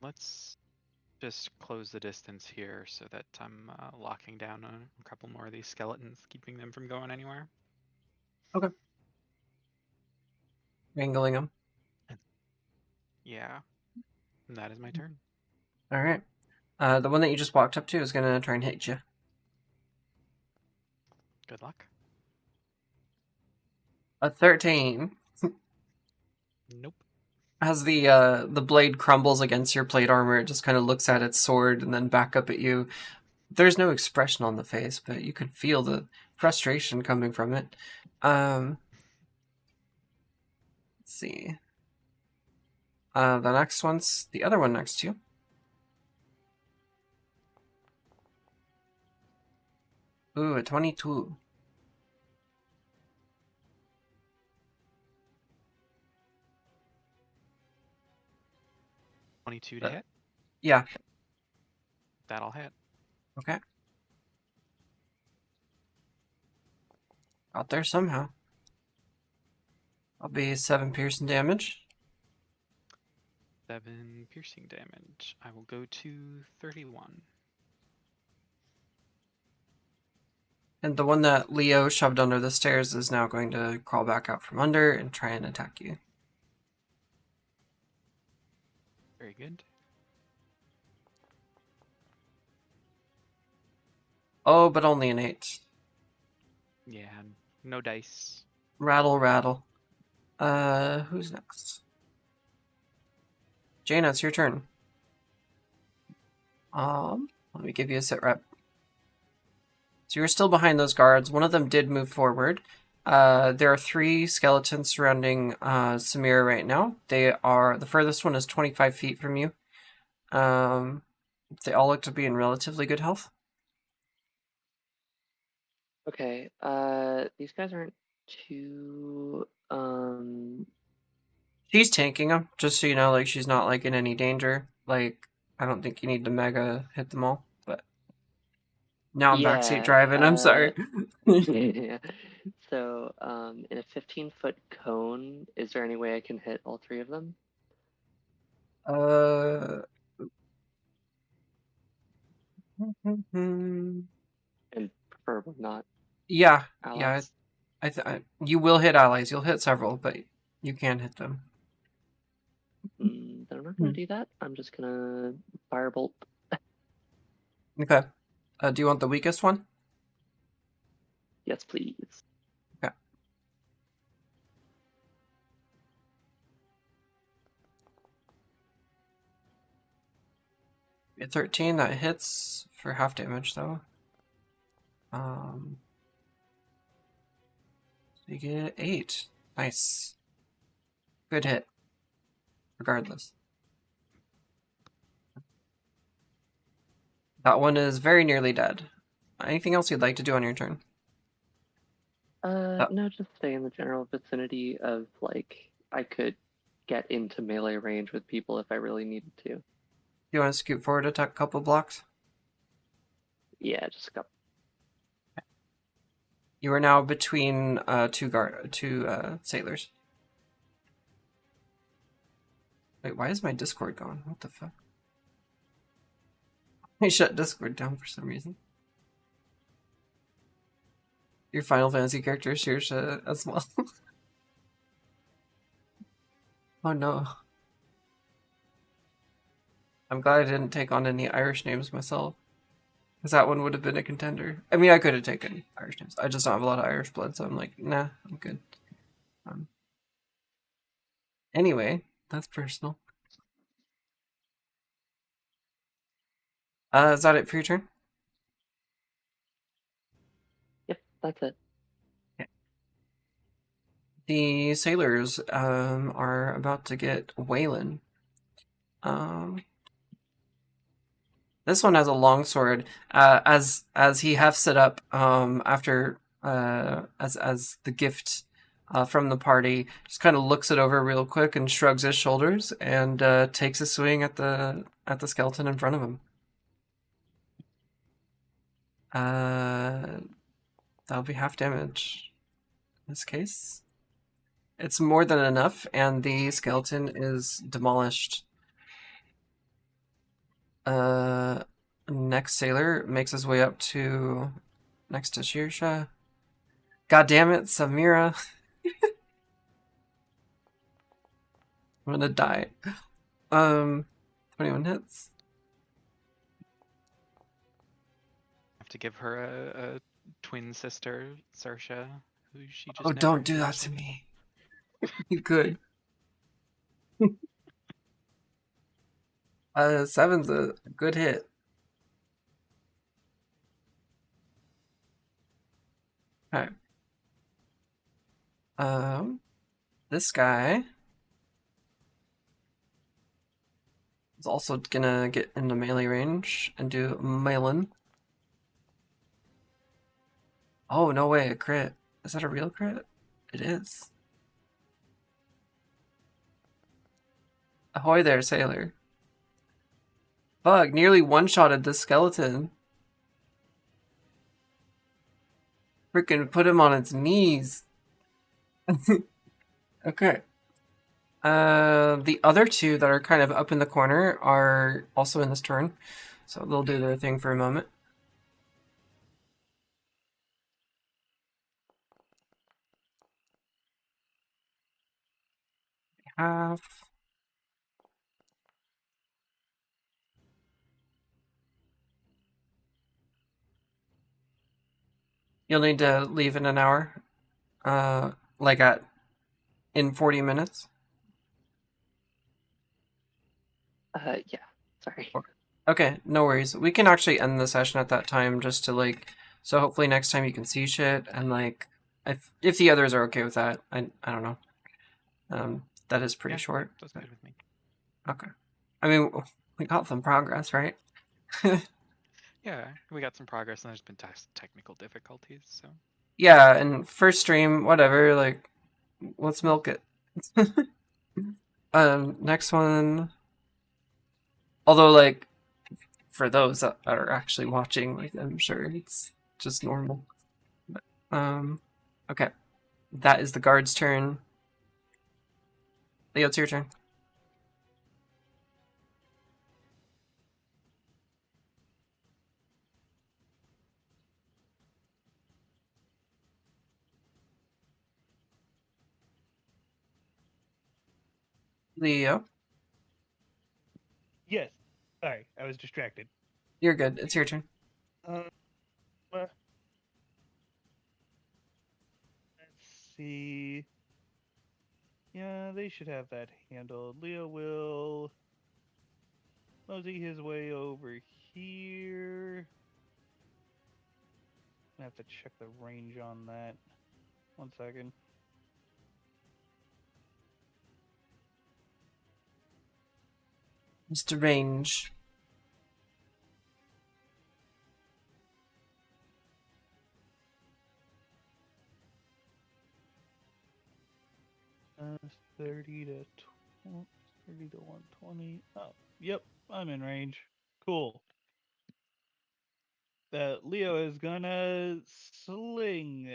Let's just close the distance here so that I'm locking down a couple more of these skeletons, keeping them from going anywhere. Okay. Wrangling them. Yeah, and that is my turn. Alright. The one that you just walked up to is going to try and hit you. Good luck. A 13. Nope. As the blade crumbles against your plate armor, it just kind of looks at its sword and then back up at you. There's no expression on the face, but you can feel the frustration coming from it. Let's see. The next one's the other one next to you. Ooh, a 22. $22 to hit. Yeah. That'll hit. Okay. Got there somehow. I'll be 7 piercing damage. 7 piercing damage. I will go to 31. And the one that Leo shoved under the stairs is now going to crawl back out from under and try and attack you. Very good. Oh, but only an 8. Yeah, no dice. Rattle, rattle. Who's next? Jaina, it's your turn. Let me give you a sit rep. So you're still behind those guards. One of them did move forward. There are 3 skeletons surrounding Samira right now. The furthest one is 25 feet from you. They all look to be in relatively good health. Okay, these guys aren't too, She's tanking them, just so you know, like, she's not, like, in any danger. Like, I don't think you need to mega hit them all, but... Now I'm backseat driving, I'm sorry. yeah. So, in a 15-foot cone, is there any way I can hit all 3 of them? And preferably not Yeah, allies? you will hit allies. You'll hit several, but you can hit them. Then I'm not going to do that. I'm just going to firebolt. Okay. Do you want the weakest one? Yes, please. Okay. A 13, that hits for half damage, though. So you get 8. Nice. Good hit. Regardless. That one is very nearly dead. Anything else you'd like to do on your turn? No, just stay in the general vicinity of, like, I could get into melee range with people if I really needed to. You want to scoot forward a couple blocks? Yeah, just a couple. You are now between two sailors. Wait, why is my Discord gone? What the fuck? I shut Discord down for some reason. Your Final Fantasy character shares as well. Oh no. I'm glad I didn't take on any Irish names myself. Because that one would have been a contender. I mean, I could have taken Irish names. I just don't have a lot of Irish blood, so I'm like, nah, I'm good. Anyway, that's personal. Is that it for your turn? Yep, that's it. The sailors are about to get Waylon. This one has a long sword. As he hefts it up after as the gift from the party, just kind of looks it over real quick and shrugs his shoulders and takes a swing at the skeleton in front of him. That'll be half damage. In this case, it's more than enough, and the skeleton is demolished. Next sailor makes his way up to next to Shirsha. God damn it, Samira. I'm gonna die. 21 hits. Have to give her a twin sister, Saoirse, who she just Oh, never don't do that hears to of. me. You could. 7's a good hit. Okay. This guy is also gonna get into melee range and do Malin. Oh, no way, a crit. Is that a real crit? It is. Ahoy there, sailor. Fuck, nearly one-shotted this skeleton. Frickin' put him on its knees. Okay. The other two that are kind of up in the corner are also in this turn. So they'll do their thing for a moment. Half. You'll need to leave in an hour. Like in 40 minutes. Yeah, sorry. Okay, no worries. We can actually end the session at that time just to so hopefully next time you can see shit and if the others are okay with that. I don't know. That is pretty short. That's good with me. Okay. I mean, we got some progress, right? Yeah, we got some progress and there's been technical difficulties, so. Yeah, and first stream, whatever, let's milk it. Next one. Although, for those that are actually watching, I'm sure it's just normal. But, okay. That is the guard's turn. Leo, it's your turn. Leo, Yes. Sorry, I was distracted. you're good. It's your turn. Uh, let's see. Yeah, they should have that handled. Leo will mosey his way over here. I have to check the range on that. 1 second. Mr. Range. Uh, 30 to 20, 30 to 120. Oh, yep, I'm in range. Cool. Leo is gonna sling.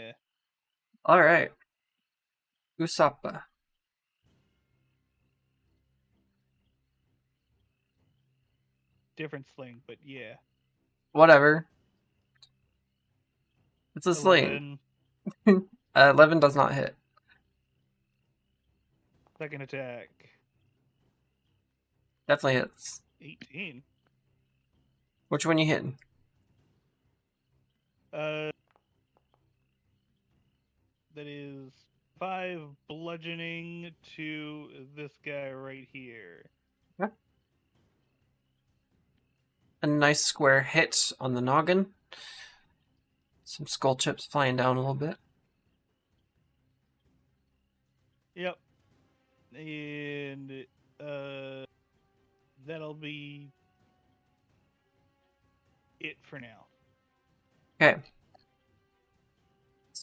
All right. Usapa. Different sling, but yeah. Whatever. It's a sling. 11. 11 does not hit. Second attack. Definitely hits. 18. Which one you hitting? That is 5 bludgeoning to this guy right here. Okay. A nice square hit on the noggin. Some skull chips flying down a little bit. Yep. And that'll be it for now. Okay.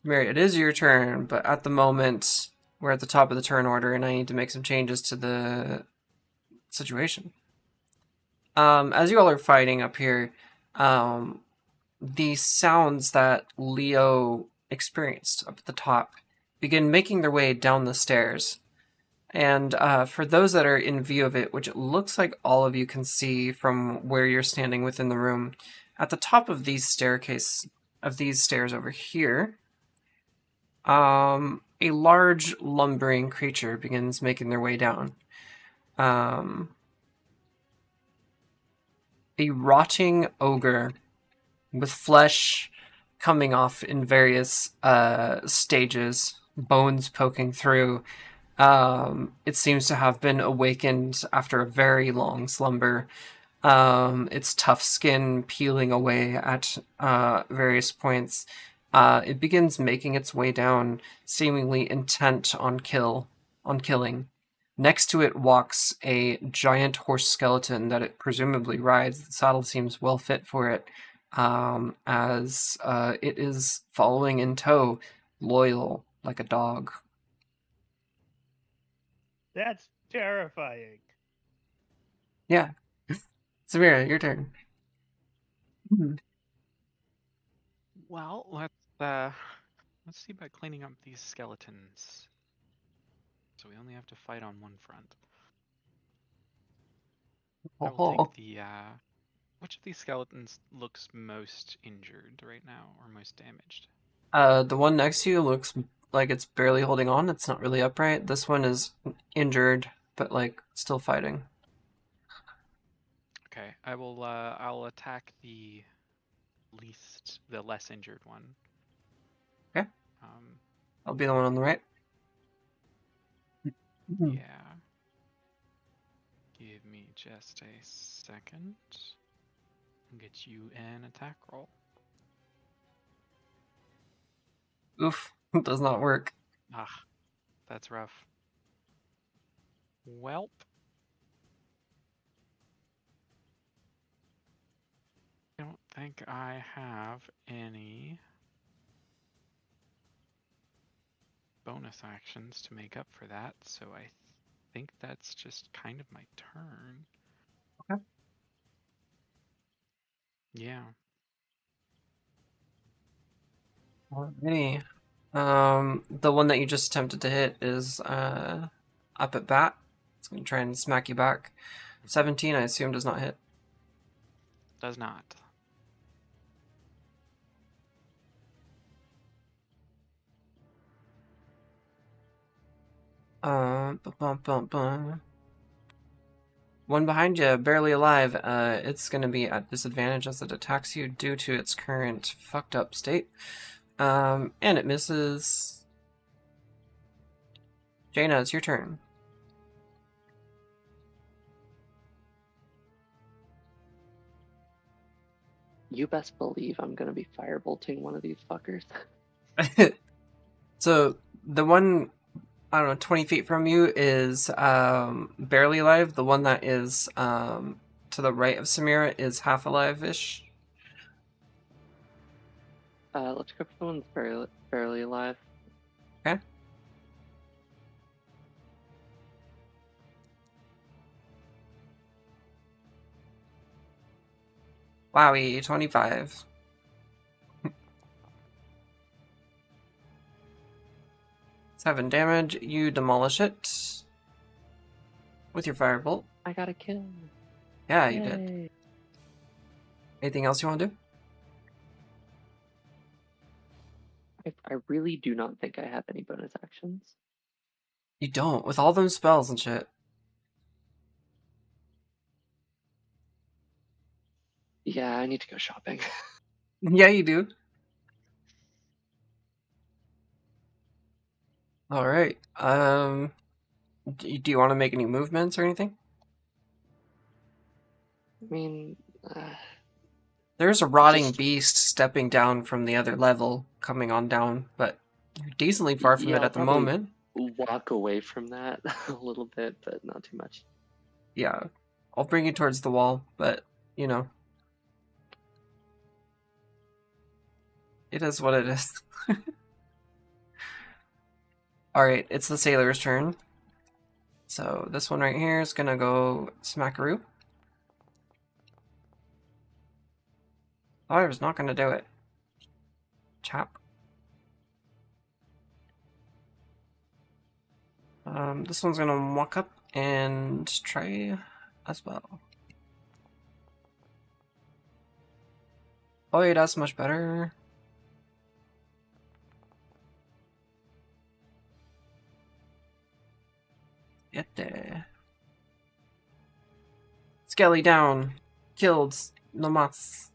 Mary, it is your turn, but at the moment, we're at the top of the turn order, and I need to make some changes to the situation. As you all are fighting up here, the sounds that Leo experienced up at the top begin making their way down the stairs. And for those that are in view of it, which it looks like all of you can see from where you're standing within the room, at the top of these stairs over here, a large lumbering creature begins making their way down. A rotting ogre with flesh coming off in various stages, bones poking through. It seems to have been awakened after a very long slumber. Its tough skin peeling away at various points. It begins making its way down, seemingly intent on killing. Next to it walks a giant horse skeleton that it presumably rides. The saddle seems well fit for it, as it is following in tow, loyal like a dog. That's terrifying. Yeah. Samira, your turn. Well, let's see about cleaning up these skeletons. So we only have to fight on one front. I will take the which of these skeletons looks most injured right now, or most damaged? The one next to you looks like it's barely holding on. It's not really upright. This one is injured, but like still fighting. Okay, I'll attack the less injured one. Okay. I'll be the one on the right. Yeah. Give me just a second. I'll get you an attack roll. Oof, does not work. Ah, that's rough. Welp. I don't think I have any bonus actions to make up for that, so I think that's just kind of my turn. Okay. Yeah. Alrighty. The one that you just attempted to hit is up at bat. It's gonna try and smack you back. 17, I assume, does not hit. Does not. Bum, bum, bum. One behind you, barely alive. It's gonna be at disadvantage as it attacks you due to its current fucked up state. And it misses. Jaina, it's your turn. You best believe I'm gonna be firebolting one of these fuckers. So the one, I don't know, 20 feet from you is barely alive. The one that is to the right of Samira is half alive-ish. Let's go for the one that's barely alive. Okay. Wowie, 25. 7 damage. You demolish it with your firebolt. I got a kill. Yeah, you did. Yay. Anything else you want to do? I really do not think I have any bonus actions. You don't, with all those spells and shit. Yeah, I need to go shopping. Yeah, you do. All right. Do you want to make any movements or anything? I mean, There's a rotting Just- beast stepping down from the other level, coming on down, but you're decently far from yeah, it I'll at the probably moment. walk away from that a little bit, but not too much. Yeah, I'll bring you towards the wall, but you know, it is what it is. All right, it's the sailor's turn. So this one right here is gonna go smackaroo. Oh, I was not gonna do it. Chap. This one's gonna walk up and try as well. Oh, yeah, that's much better. Get there. Skelly down. Killed. No mas.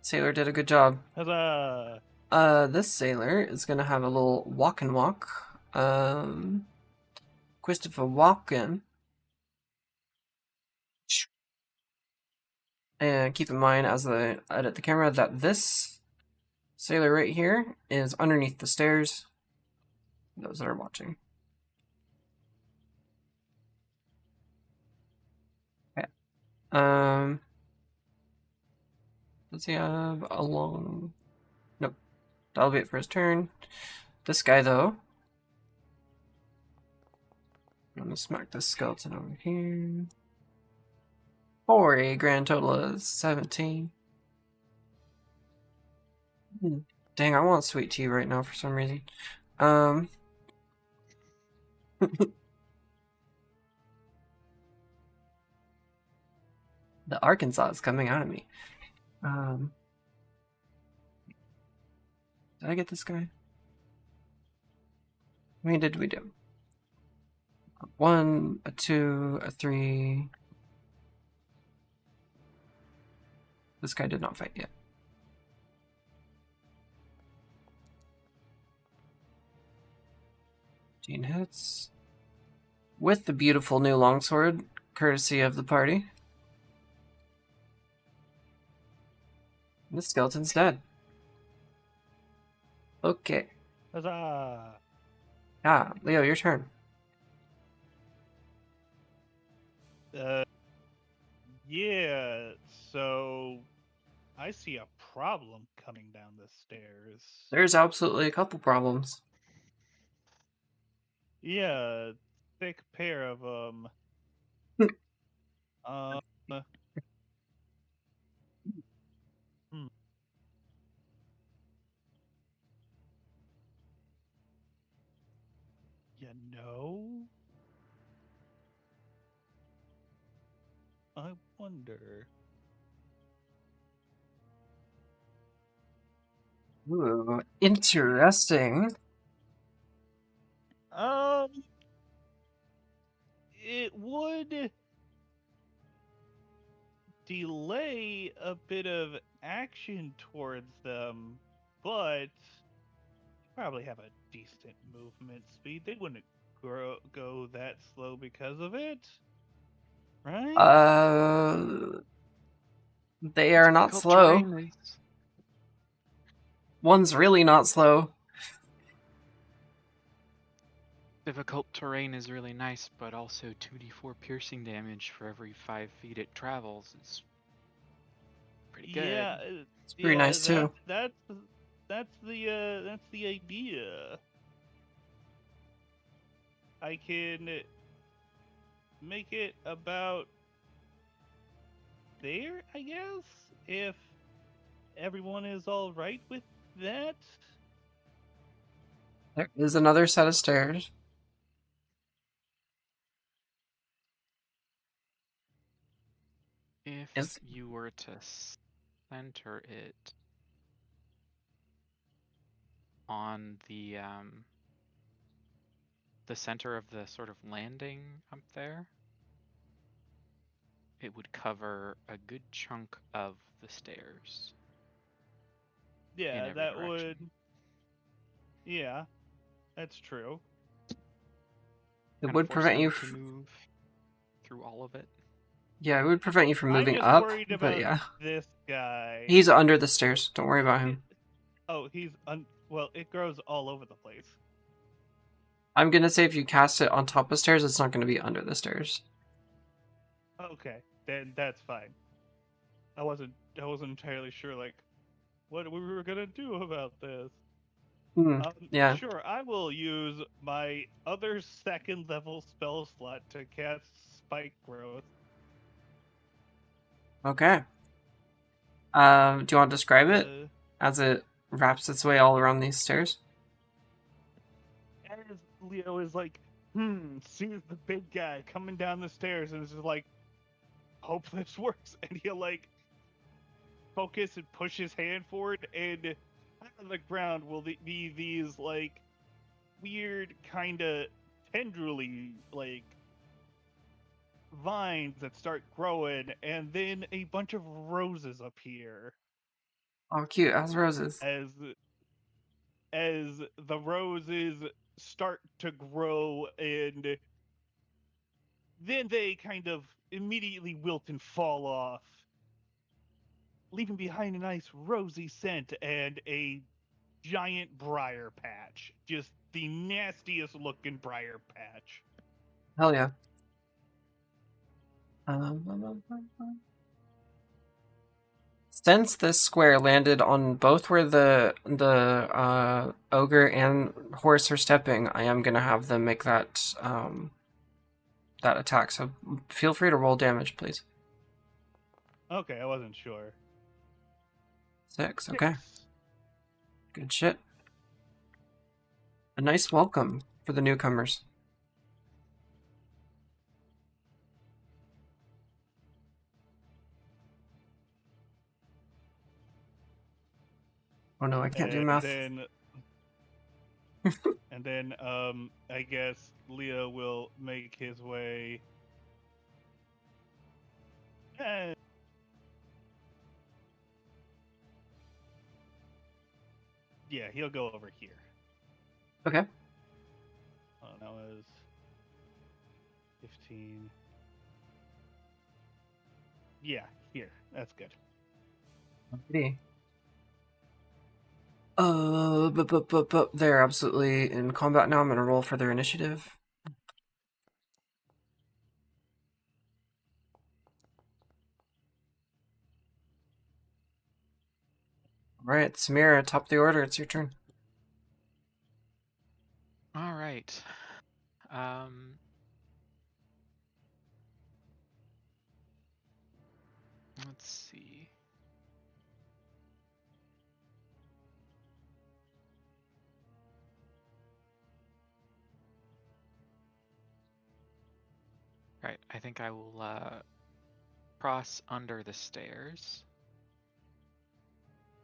Sailor did a good job. Huzzah! This sailor is gonna have a little walk and walk. Christopher Walken. And keep in mind as I edit the camera that this sailor right here is underneath the stairs. Those that are watching. Okay. Does he have a long? Nope. That'll be it for his turn. This guy though. I'm gonna smack this skeleton over here. For a grand total of 17. Dang, I want sweet tea right now for some reason. The Arkansas is coming out of me. Did I get this guy? How many did we do? 1, a 2, a 3. This guy did not fight yet. Gene hits. With the beautiful new longsword, courtesy of the party. The skeleton's dead. Okay. Huzzah! Leo, your turn. Yeah, so I see a problem coming down the stairs. There's absolutely a couple problems. Yeah, thick pair of them. Um, hmm. You know, I wonder. Ooh, interesting. It would delay a bit of action towards them, but probably have a decent movement speed. They wouldn't go that slow because of it, right? They are not Difficult slow. terrain is- One's really not slow. Difficult terrain is really nice, but also 2d4 piercing damage for every 5 feet it travels is pretty good. Yeah, It's pretty nice too. That's the idea. I can make it about there, I guess, if everyone is all right with that. There is another set of stairs. If Yes. you were to center it on the center of the sort of landing up there, it would cover a good chunk of the stairs in Yeah, every that direction. would. Yeah, that's true. It Kind of would force prevent you. him to move through all of it. Yeah, it would prevent you from I'm moving just up. worried But about yeah, this guy. he's under the stairs. Don't worry about him. Oh, well, it grows all over the place. I'm gonna say if you cast it on top of stairs, it's not gonna be under the stairs. Okay, then that's fine. I wasn't entirely sure like what we were gonna do about this. Yeah. Sure, I will use my other second level spell slot to cast Spike Growth. Okay. Do you want to describe it Uh, as it wraps its way all around these stairs? as Leo is like, sees the big guy coming down the stairs and is just like, hope this works. And he'll like focus and push his hand forward, and on the ground will be these like weird kind of tendrily like vines that start growing, and then a bunch of roses appear Oh, cute. As roses. as the roses start to grow, and then they kind of immediately wilt and fall off, leaving behind a nice rosy scent and a giant briar patch. Just the nastiest looking briar patch. Hell yeah. Since this square landed on both where the ogre and horse are stepping, I am gonna have them make that that attack. So feel free to roll damage, please. Okay, I wasn't sure. 6. Okay. 6. Good shit. A nice welcome for the newcomers. Oh no, I can't do And math. then and then I guess Leo will make his way eh, yeah, he'll go over here. Okay. Oh, that was 15. Yeah, here. That's good. Alrighty. But they're absolutely in combat now. I'm gonna roll for their initiative. Alright, Samira, top of the order, it's your turn. All right. Let's see. Right, I think I will cross under the stairs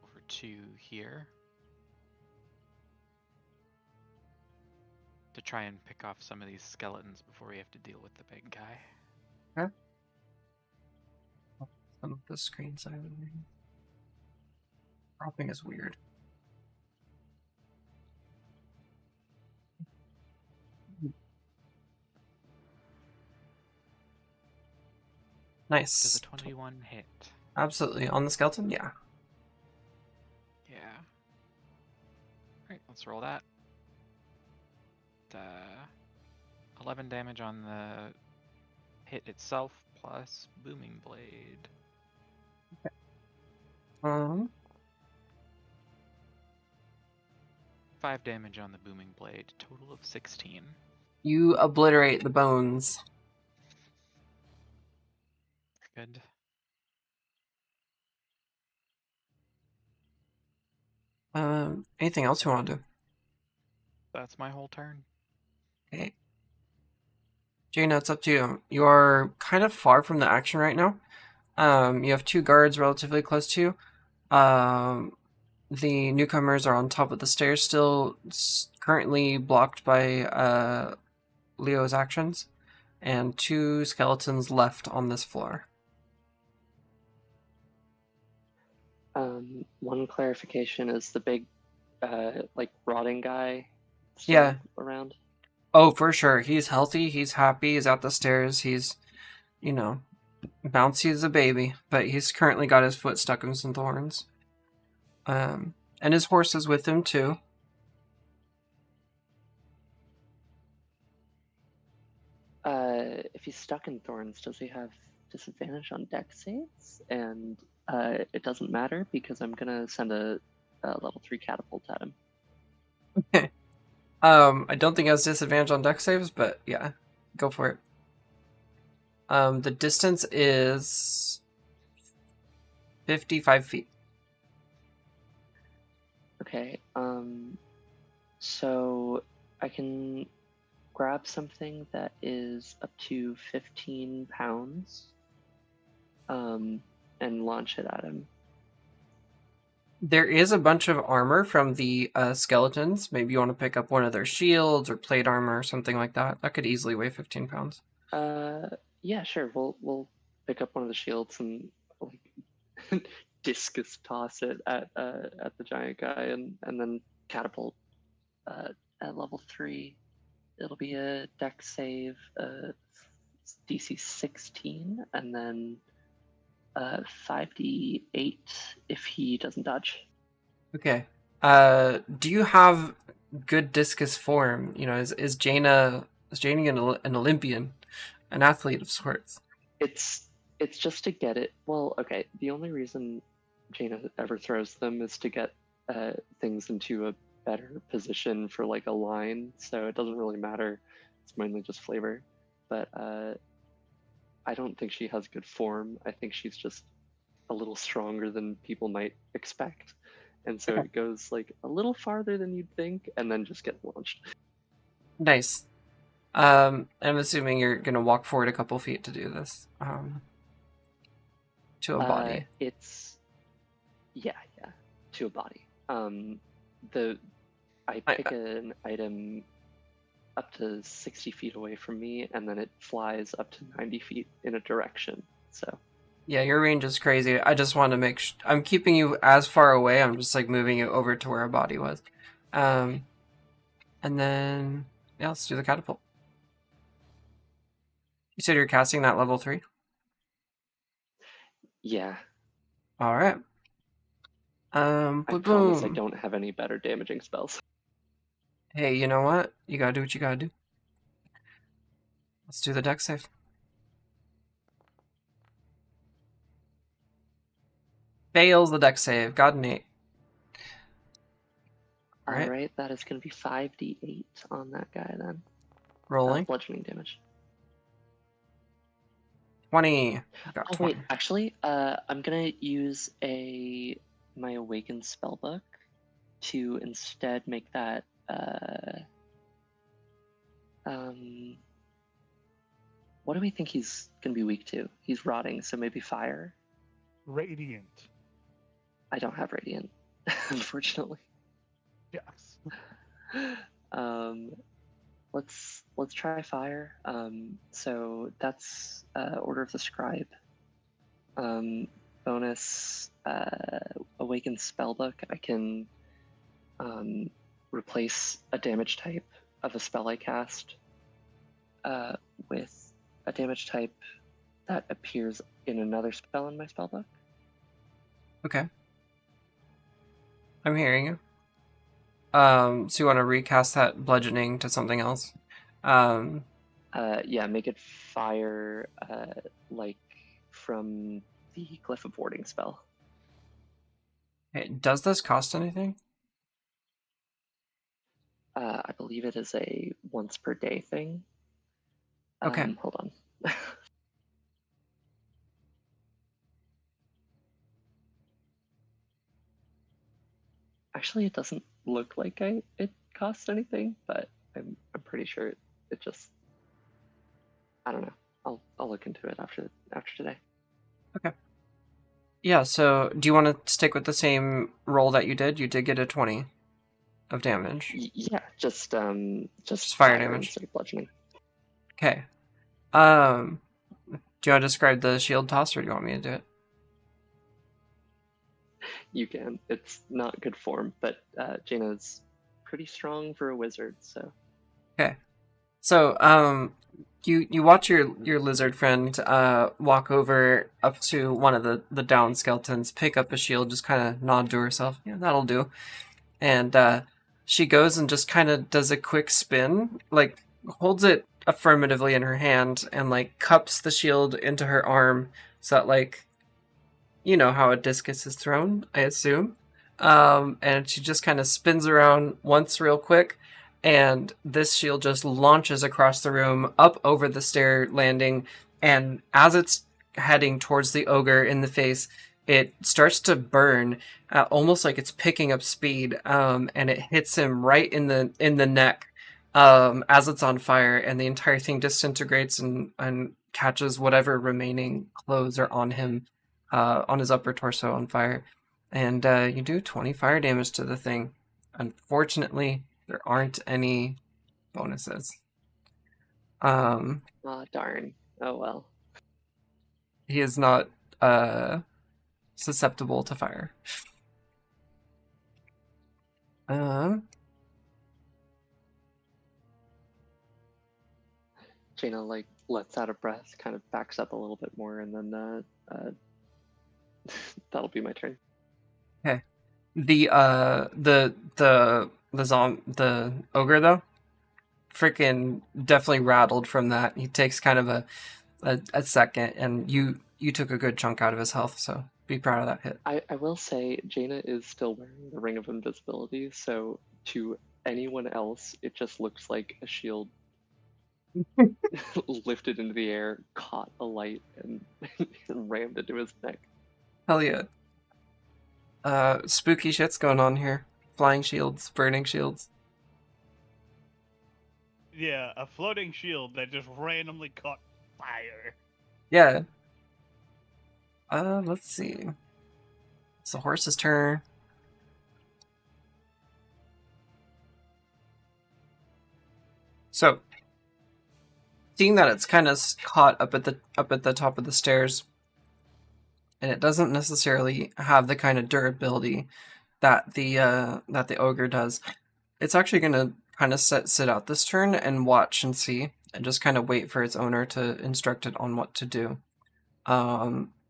over to here to try and pick off some of these skeletons before we have to deal with the big guy. Okay. Some of the screen side of me. Dropping is weird. Nice. Does a 21 hit? Absolutely. On the skeleton? Yeah. Yeah. Alright, let's roll that. 11 damage on the hit itself plus booming blade. Um, 5 damage on the booming blade, total of 16. you obliterate the bones. Good. Anything else you want to do? That's my whole turn. Okay. Jaina, it's up to you. You are kind of far from the action right now. You have two guards relatively close to you. The newcomers are on top of the stairs, still currently blocked by Leo's actions, and two skeletons left on this floor. One clarification is the big, like, rotting guy still Yeah. around? Oh, for sure. He's healthy. He's happy. He's out the stairs. He's, bouncy as a baby, but he's currently got his foot stuck in some thorns. And his horse is with him too. If he's stuck in thorns, does he have disadvantage on deck saves? And it doesn't matter because I'm gonna send a level 3 catapult at him. Okay. I don't think he has disadvantage on deck saves, but yeah, go for it. The distance is 55 feet. Okay. So I can grab something that is up to 15 pounds, and launch it at him. There is a bunch of armor from the skeletons. Maybe you want to pick up one of their shields or plate armor or something like that. That could easily weigh 15 pounds. Yeah, sure. We'll pick up one of the shields and like discus toss it at the giant guy, and then catapult at level 3. It'll be a deck save, DC 16, and then 5d8 if he doesn't dodge. Okay. Do you have good discus form? Is Jaina an Olympian, an athlete of sorts? It's just to get it. Well, okay. The only reason Jaina ever throws them is to get things into a better position for like a line, so it doesn't really matter. It's mainly just flavor. But I don't think she has good form. I think she's just a little stronger than people might expect. And so it goes like a little farther than you'd think and then just gets launched. Nice. I'm assuming you're gonna walk forward a couple feet to do this. To a body. Yeah, to a body. I pick an item up to 60 feet away from me, and then it flies up to 90 feet in a direction. So Yeah, your range is crazy. I just want to make I'm keeping you as far away. I'm just like moving you over to where a body was. And then yeah, let's do the catapult. You said you're casting that level 3? yeah. All right. I boom. promise I don't have any better damaging spells. Hey, you know what? You gotta do what you gotta do. Let's do the deck save. Fails the deck save. Got an 8. All right, that is going to be 5d8 on that guy then. Rolling. Bludgeoning damage. 20. Got 20. Wait, actually, I'm gonna use my awakened spellbook to instead make that what do we think he's gonna be weak to? He's rotting, so maybe fire. Radiant. I don't have radiant, unfortunately. Yes. Let's try fire. So that's Order of the Scribe. Bonus Awakened Spellbook. I can replace a damage type of a spell I cast with a damage type that appears in another spell in my spellbook. Okay. I'm hearing you. So you want to recast that bludgeoning to something else? Yeah, make it fire, like from the Glyph of Warding spell. Hey, does this cost anything? I believe it is a once per day thing. Okay. Hold on. Actually, it doesn't look like it costs anything, but I'm pretty sure it just, I don't know. I'll look into it after today. Yeah, so do you want to stick with the same roll that you did? You did get a 20 of damage. Yeah, just Just fire damage. instead of bludgeoning. Okay. Do you want to describe the shield toss, or do you want me to do it? You can. It's not good form, but Jaina's pretty strong for a wizard, so. Okay. So, you watch your lizard friend walk over up to one of the down skeletons, pick up a shield, just kind of nod to herself. Yeah, that'll do. And she goes and just kind of does a quick spin, like holds it affirmatively in her hand and like cups the shield into her arm so that, like, you know how a discus is thrown, I assume. And she just kind of spins around once real quick, and this shield just launches across the room, up over the stair landing, and as it's heading towards the ogre in the face, it starts to burn, almost like it's picking up speed, and it hits him right in the neck as it's on fire, and the entire thing disintegrates and catches whatever remaining clothes are on him, on his upper torso on fire. And you do 20 fire damage to the thing. Unfortunately, there aren't any bonuses. Aw, darn. Oh well. He is not susceptible to fire. Jaina like lets out a breath, kind of backs up a little bit more, and then that'll be my turn. Okay. The ogre though, freaking definitely rattled from that. He takes kind of a second, and you took a good chunk out of his health, so be proud of that hit. I will say Jaina is still wearing the Ring of Invisibility, so to anyone else, it just looks like a shield lifted into the air, caught a light, and rammed into his neck. Hell yeah. Spooky shit's going on here. Flying shields, burning shields. Yeah, a floating shield that just randomly caught fire. Yeah. Let's see. It's the horse's turn. So, seeing that it's kind of caught up at the top of the stairs, and it doesn't necessarily have the kind of durability that the ogre does, it's actually gonna kind of sit out this turn and watch and see, and just kind of wait for its owner to instruct it on what to do.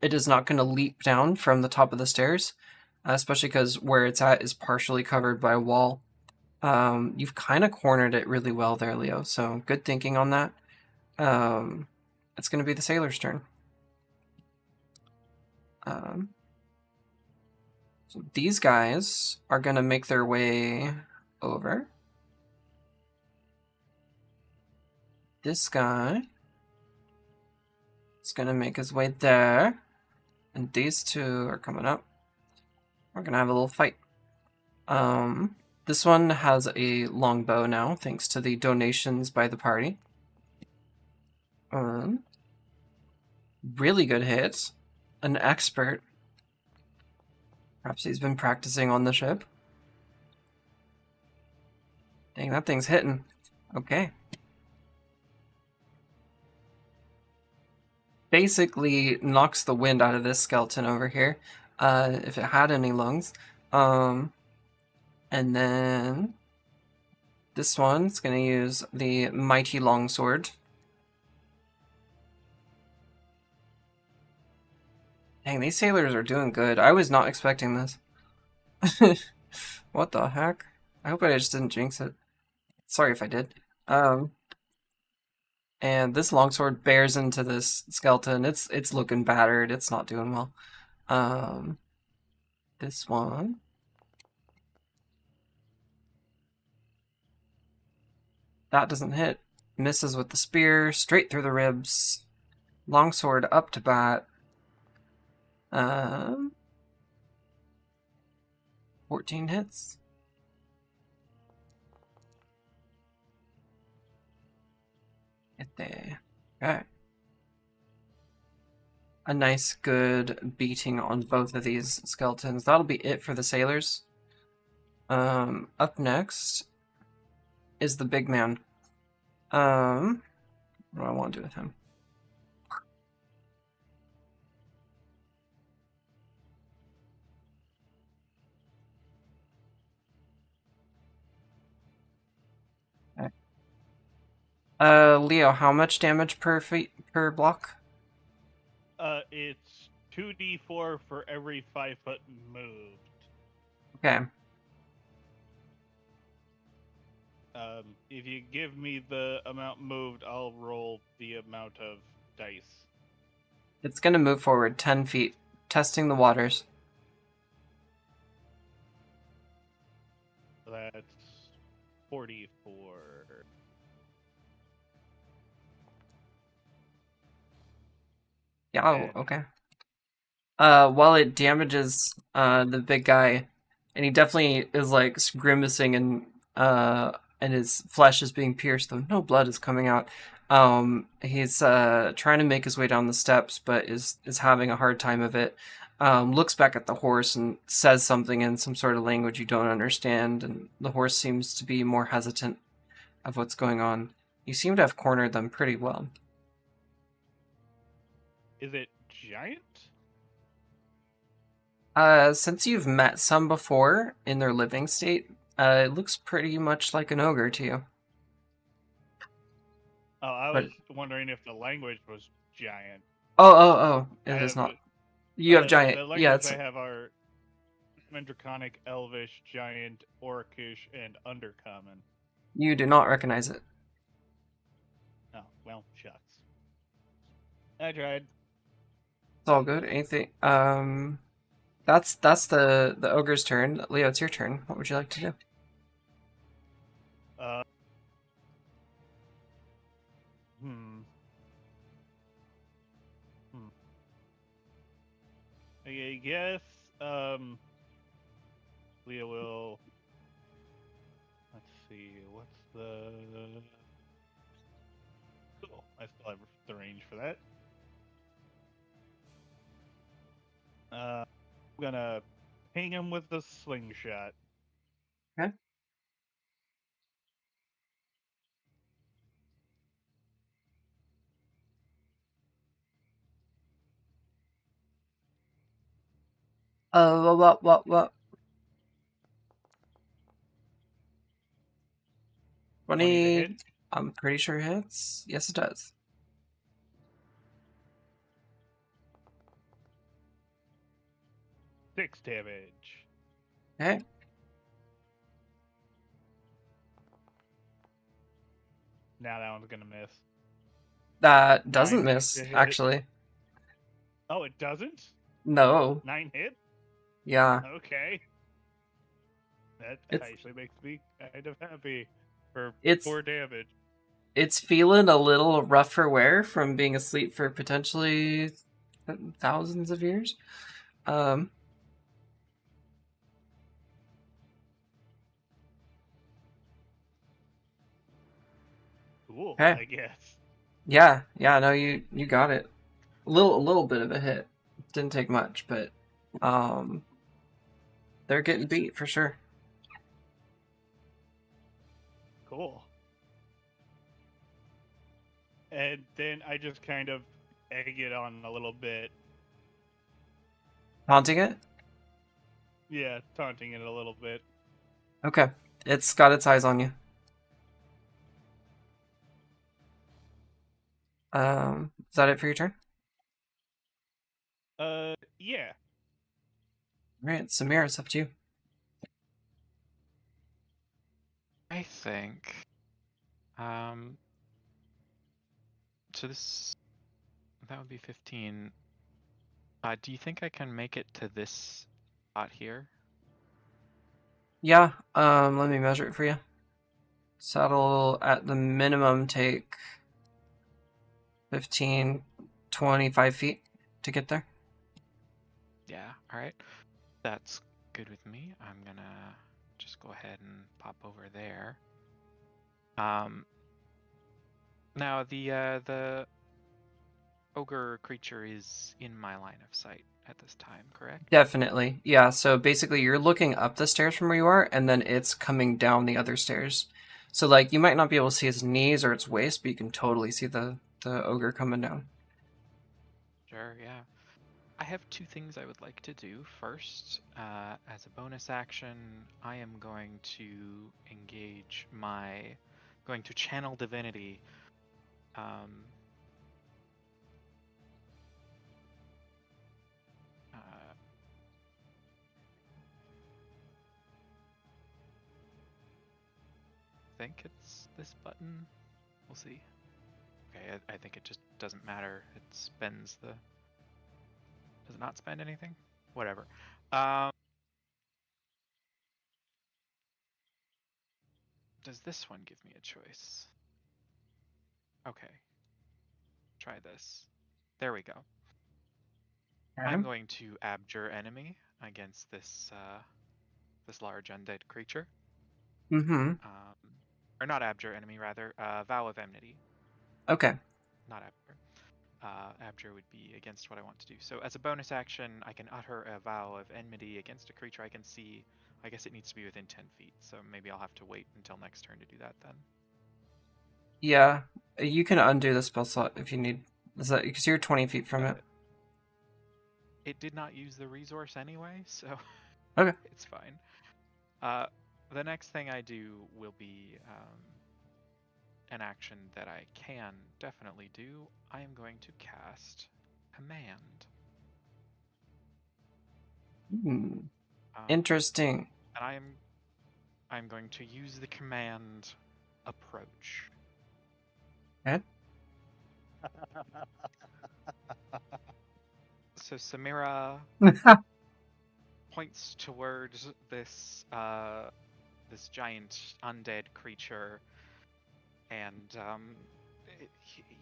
It is not going to leap down from the top of the stairs, especially because where it's at is partially covered by a wall. You've kind of cornered it really well there, Leo, so good thinking on that. It's going to be the sailor's turn. So these guys are going to make their way over. This guy is going to make his way there. And these two are coming up. We're going to have a little fight. This one has a longbow now, thanks to the donations by the party. Really good hit. An expert. Perhaps he's been practicing on the ship. Dang, that thing's hitting. Okay. Basically knocks the wind out of this skeleton over here, if it had any lungs. And then this one's gonna use the mighty longsword. Dang, these sailors are doing good. I was not expecting this. What the heck? I hope I just didn't jinx it. Sorry if I did. And this longsword bears into this skeleton. It's looking battered. It's not doing well. This one. That doesn't hit. Misses with the spear, straight through the ribs. Longsword up to bat. 14 hits. Get there. Okay. A nice, good beating on both of these skeletons. That'll be it for the sailors. Up next is the big man. What do I want to do with him? Okay. Leo, how much damage per feet per block? It's 2d4 for every 5 foot moved. Okay. If you give me the amount moved, I'll roll the amount of dice. It's gonna move forward 10 feet, testing the waters. That's 44. Yeah, oh, okay. While it damages the big guy, and he definitely is like grimacing and his flesh is being pierced, though no blood is coming out. He's trying to make his way down the steps, but is having a hard time of it. Looks back at the horse and says something in some sort of language you don't understand, and the horse seems to be more hesitant of what's going on. You seem to have cornered them pretty well. Is it giant? Since you've met some before in their living state, it looks pretty much like an ogre to you. Oh, I But- was wondering if the language was giant. Oh, I it is have not. the- You have The giant. language Yeah, it's I have are Draconic, Elvish, Giant, Orcish, and Undercommon. you do not recognize it. Oh, well, shucks. I tried. It's all good. Anything. That's the ogre's turn. Leo, it's your turn. What would you like to do? Uh, hmm. I guess, Leah will... Let's see, what's the... Oh, I still have the range for that. I'm gonna ping him with the slingshot. Okay. What? 20 to 20. hit. I'm pretty sure it hits. Yes, it does. 6 damage. Okay. Now that one's gonna miss. That doesn't 9 miss, to hit. actually. Oh, it doesn't? No. 9 hit? Yeah. Okay. That It's- actually makes me kind of happy for It's- 4 damage. It's feeling a little rough for wear from being asleep for potentially thousands of years. Cool, Okay. I guess. Yeah, no, you got it. A little bit of a hit. Didn't take much, but they're getting beat for sure. Cool. And then I just kind of egg it on a little bit. Taunting it? Yeah, taunting it a little bit. Okay. It's got its eyes on you. Is that it for your turn? Yeah. Alright, Samir, it's up to you. I think. So that would be 15. Do you think I can make it to this spot here? Yeah, let me measure it for you. So that'll at the minimum take 15, 25 feet to get there. Yeah, alright. That's good with me. I'm gonna just go ahead and pop over there. Now the ogre creature is in my line of sight at this time, correct? Definitely. Yeah, so basically you're looking up the stairs from where you are, and then it's coming down the other stairs. So like you might not be able to see its knees or its waist, but you can totally see the ogre coming down. Sure, yeah. I have two things I would like to do. First, as a bonus action, I am going to going to channel divinity. Uh, think it's this button. We'll see. Okay, I think it just doesn't matter. It spends the. Does it not spend anything? Whatever. Does this one give me a choice? Okay. Try this. There we go. I'm going to abjure enemy against this this large undead creature. Mm-hmm. Or not abjure enemy, rather. Vow of enmity. Okay. Not abjure. Abjure would be against what I want to do. So as a bonus action, I can utter a vow of enmity against a creature I can see. I guess it needs to be within 10 feet, so maybe I'll have to wait until next turn to do that then. Yeah, you can undo the spell slot if you need. Is that because you're 20 feet from Got it? It did not use the resource anyway, so Okay. it's fine. The next thing I do will be an action that I can definitely do. I am going to cast Command. Interesting. And I'm going to use the command Approach. Okay. So Samira points towards this this giant undead creature, and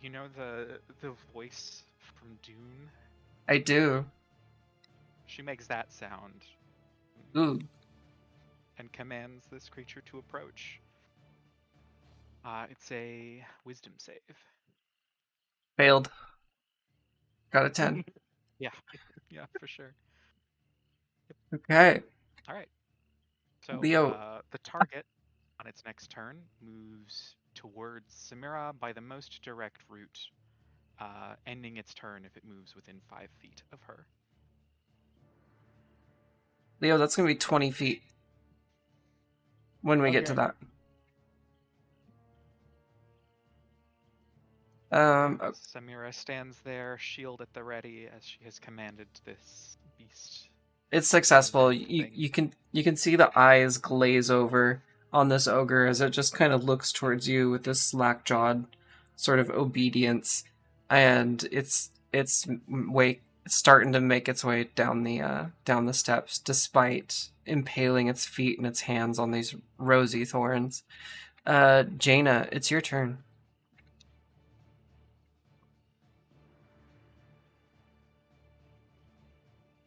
you know the voice from Dune? I do. She makes that sound. Ooh. And commands this creature to approach. It's a wisdom save. Failed. Got a 10. Yeah, for sure. Okay. All right. So Leo. the target on its next turn moves towards Samira by the most direct route, ending its turn if it moves within 5 feet of her. Leo, that's going to be 20 feet when we get to that. Samira stands there, shield at the ready, as she has commanded this beast. It's successful. You can see the eyes glaze over on this ogre as it just kind of looks towards you with this slack-jawed sort of obedience, and it's starting to make its way down the steps, despite impaling its feet and its hands on these rosy thorns. Jaina, it's your turn.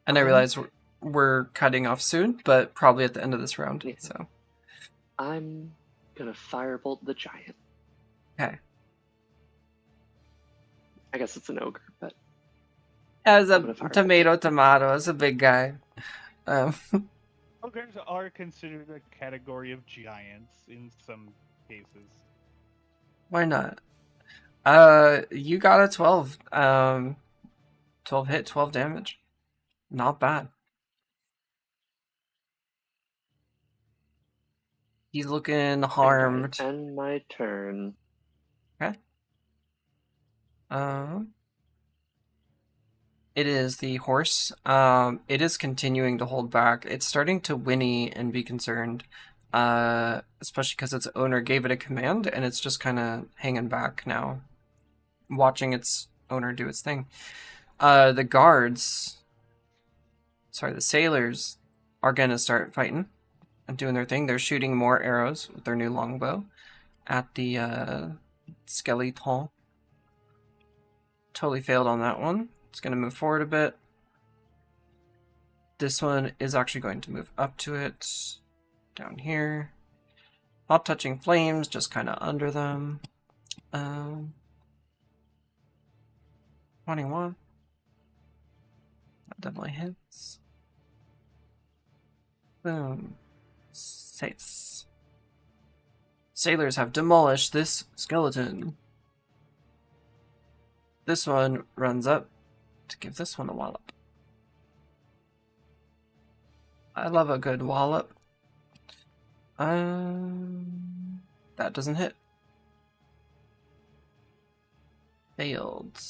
And I realize we're cutting off soon, but probably at the end of this round. Yeah. So I'm gonna firebolt the giant. Okay. I guess it's an ogre, but as a tomato, it's a big guy. Ogres are considered a category of giants in some cases. Why not? You got a 12. 12 hit, 12 damage. Not bad. He's looking harmed. And my turn. Okay. It is the horse. It is continuing to hold back. It's starting to whinny and be concerned. Especially because its owner gave it a command, and it's just kind of hanging back now, watching its owner do its thing. The sailors are gonna start fighting and doing their thing. They're shooting more arrows with their new longbow at the skeleton. Totally failed on that one. It's gonna move forward a bit. This one is actually going to move up to it, down here. Not touching flames, just kind of under them. 21. That definitely hits. Boom. 6. Sailors have demolished this skeleton. This one runs up to give this one a wallop. I love a good wallop. That doesn't hit. Failed.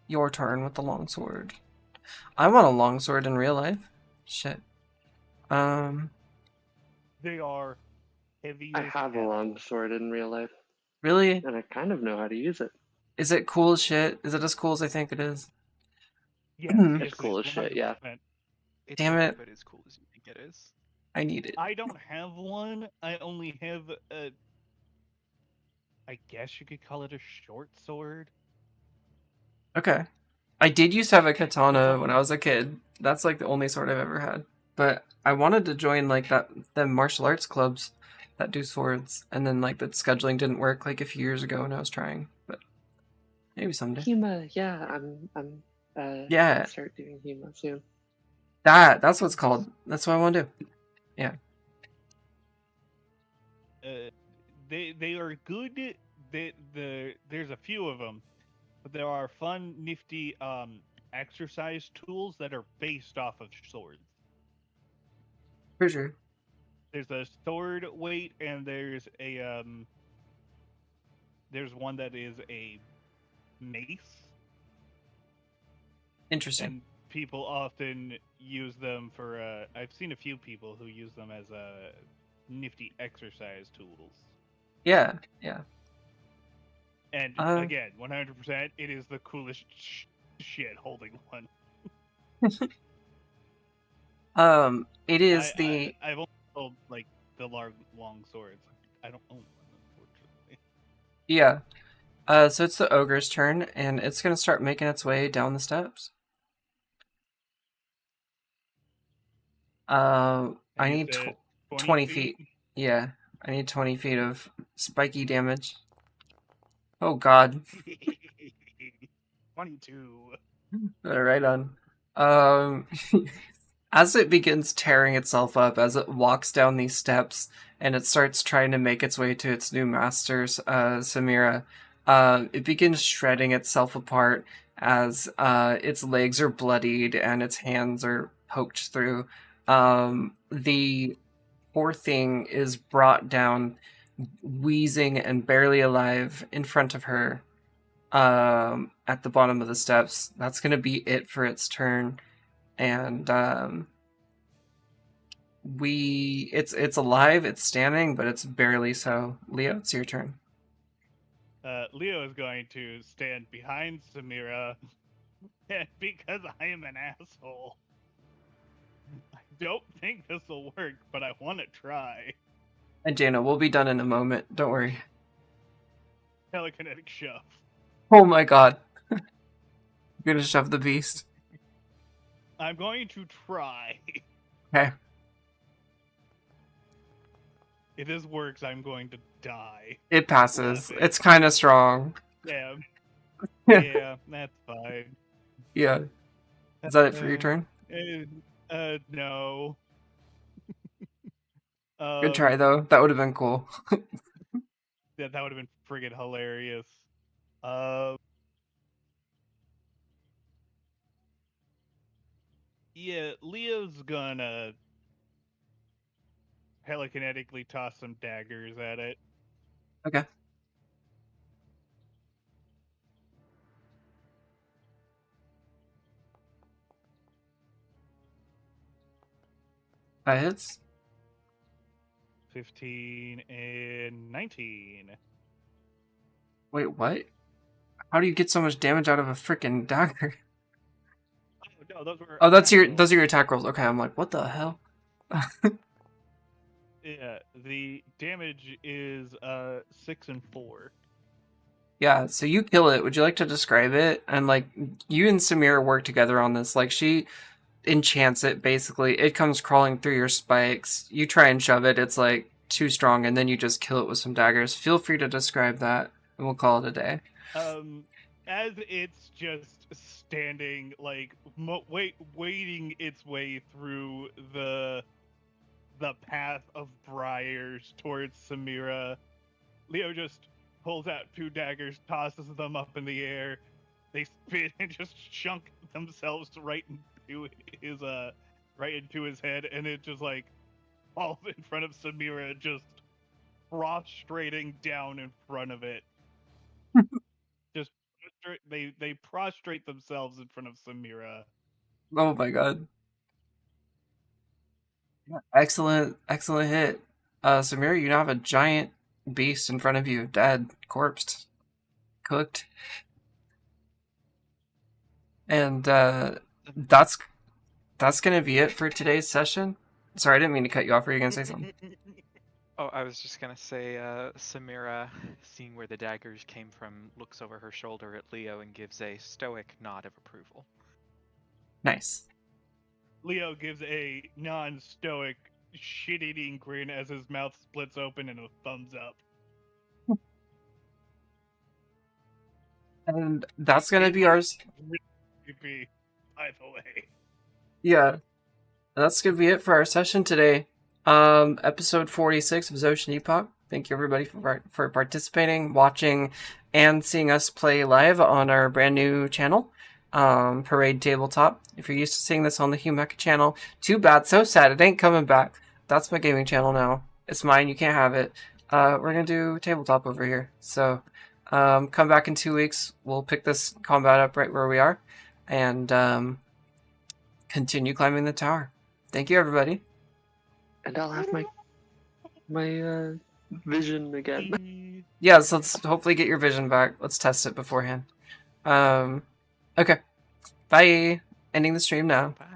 Your turn with the longsword. I want a longsword in real life. Shit. They are heavy. I have a long sword in real life, Really? and I kind of know how to use it. Is it cool as shit? Is it as cool as I think it is? Yes, It's yes, cool it as is, shit, yeah. 100%. It's Damn every it. bit as cool as you think it is. I need it. I don't have one. I only have a. I guess you could call it a short sword. Okay. I did used to have a katana when I was a kid. That's like the only sword I've ever had. But I wanted to join like the martial arts clubs that do swords, and then like the scheduling didn't work like a few years ago when I was trying. But maybe someday. Hema, yeah, I'm Yeah. gonna start doing Hema soon. That's what's called. That's what I want to do. Yeah. They are good. There's a few of them, but there are fun, nifty exercise tools that are based off of swords. For sure. There's a sword weight, and there's one that is a mace, Interesting. and people often use them for. I've seen a few people who use them as nifty exercise tools. Yeah. Yeah. And again, 100%, it is the coolest shit holding one. It is the. I've only sold like the long swords. I don't own one, unfortunately. Yeah. So it's the ogre's turn, and it's gonna start making its way down the steps. I And you need said 20 feet. Yeah, I need 20 feet of spiky damage. Oh god. 22. Right on. As it begins tearing itself up, as it walks down these steps, and it starts trying to make its way to its new masters, Samira, it begins shredding itself apart as its legs are bloodied and its hands are poked through. The poor thing is brought down, wheezing and barely alive, in front of her, at the bottom of the steps. That's gonna be it for its turn, and it's alive, it's standing, but it's barely so. Leo, it's your turn. Leo is going to stand behind Samira because I am an asshole. I don't think this will work, but I want to try. And Jaina, we'll be done in a moment. Don't worry. Telekinetic shove. Oh my god. I'm gonna shove the beast. I'm going to try. Okay. If this works, I'm going to die. It passes. It's kind of strong. Yeah. Yeah, that's fine. Yeah. Is that it for your turn? No. Good try, though. That would have been cool. That would have been friggin' hilarious. Yeah, Leo's gonna telekinetically toss some daggers at it. Okay. That hits. 15 and 19. Wait, what? How do you get so much damage out of a freaking dagger? Oh no, those were. Oh, attack rolls. those are your attack rolls. Okay, I'm like, what the hell? Yeah, the damage is 6 and 4. Yeah, so you kill it. Would you like to describe it? And like, you and Samira work together on this. Like, she enchants it, basically. It comes crawling through your spikes. You try and shove it. It's like too strong, and then you just kill it with some daggers. Feel free to describe that. and we'll call it a day. As it's just standing, like wading its way through the path of briars towards Samira, Leo just pulls out 2 daggers, tosses them up in the air. They spin and just chunk themselves right into his head, and it just like falls in front of Samira, just prostrating down in front of it. Just they prostrate themselves in front of Samira. Oh my god. Excellent hit. Samira, you now have a giant beast in front of you, dead, corpsed, cooked. And that's gonna be it for today's session. Sorry, I didn't mean to cut you off. Were you gonna say something? Oh, I was just gonna say, Samira, seeing where the daggers came from, looks over her shoulder at Leo and gives a stoic nod of approval. Nice. Leo gives a non-stoic, shit-eating grin as his mouth splits open and a thumbs up. And that's gonna be ours. Creepy, by the way. Yeah, that's gonna be it for our session today. Episode 46 of Zotian Epoch. Thank you everybody for participating, watching, and seeing us play live on our brand new channel, Parade Tabletop. If you're used to seeing this on the Humeca channel, too bad, so sad, it ain't coming back. That's my gaming channel now. It's mine, you can't have it. We're gonna do tabletop over here. So, come back in 2 weeks. We'll pick this combat up right where we are, and continue climbing the tower. Thank you, everybody. And I'll have my vision again. Yeah, so let's hopefully get your vision back. Let's test it beforehand. Okay. Bye. Ending the stream now. Bye.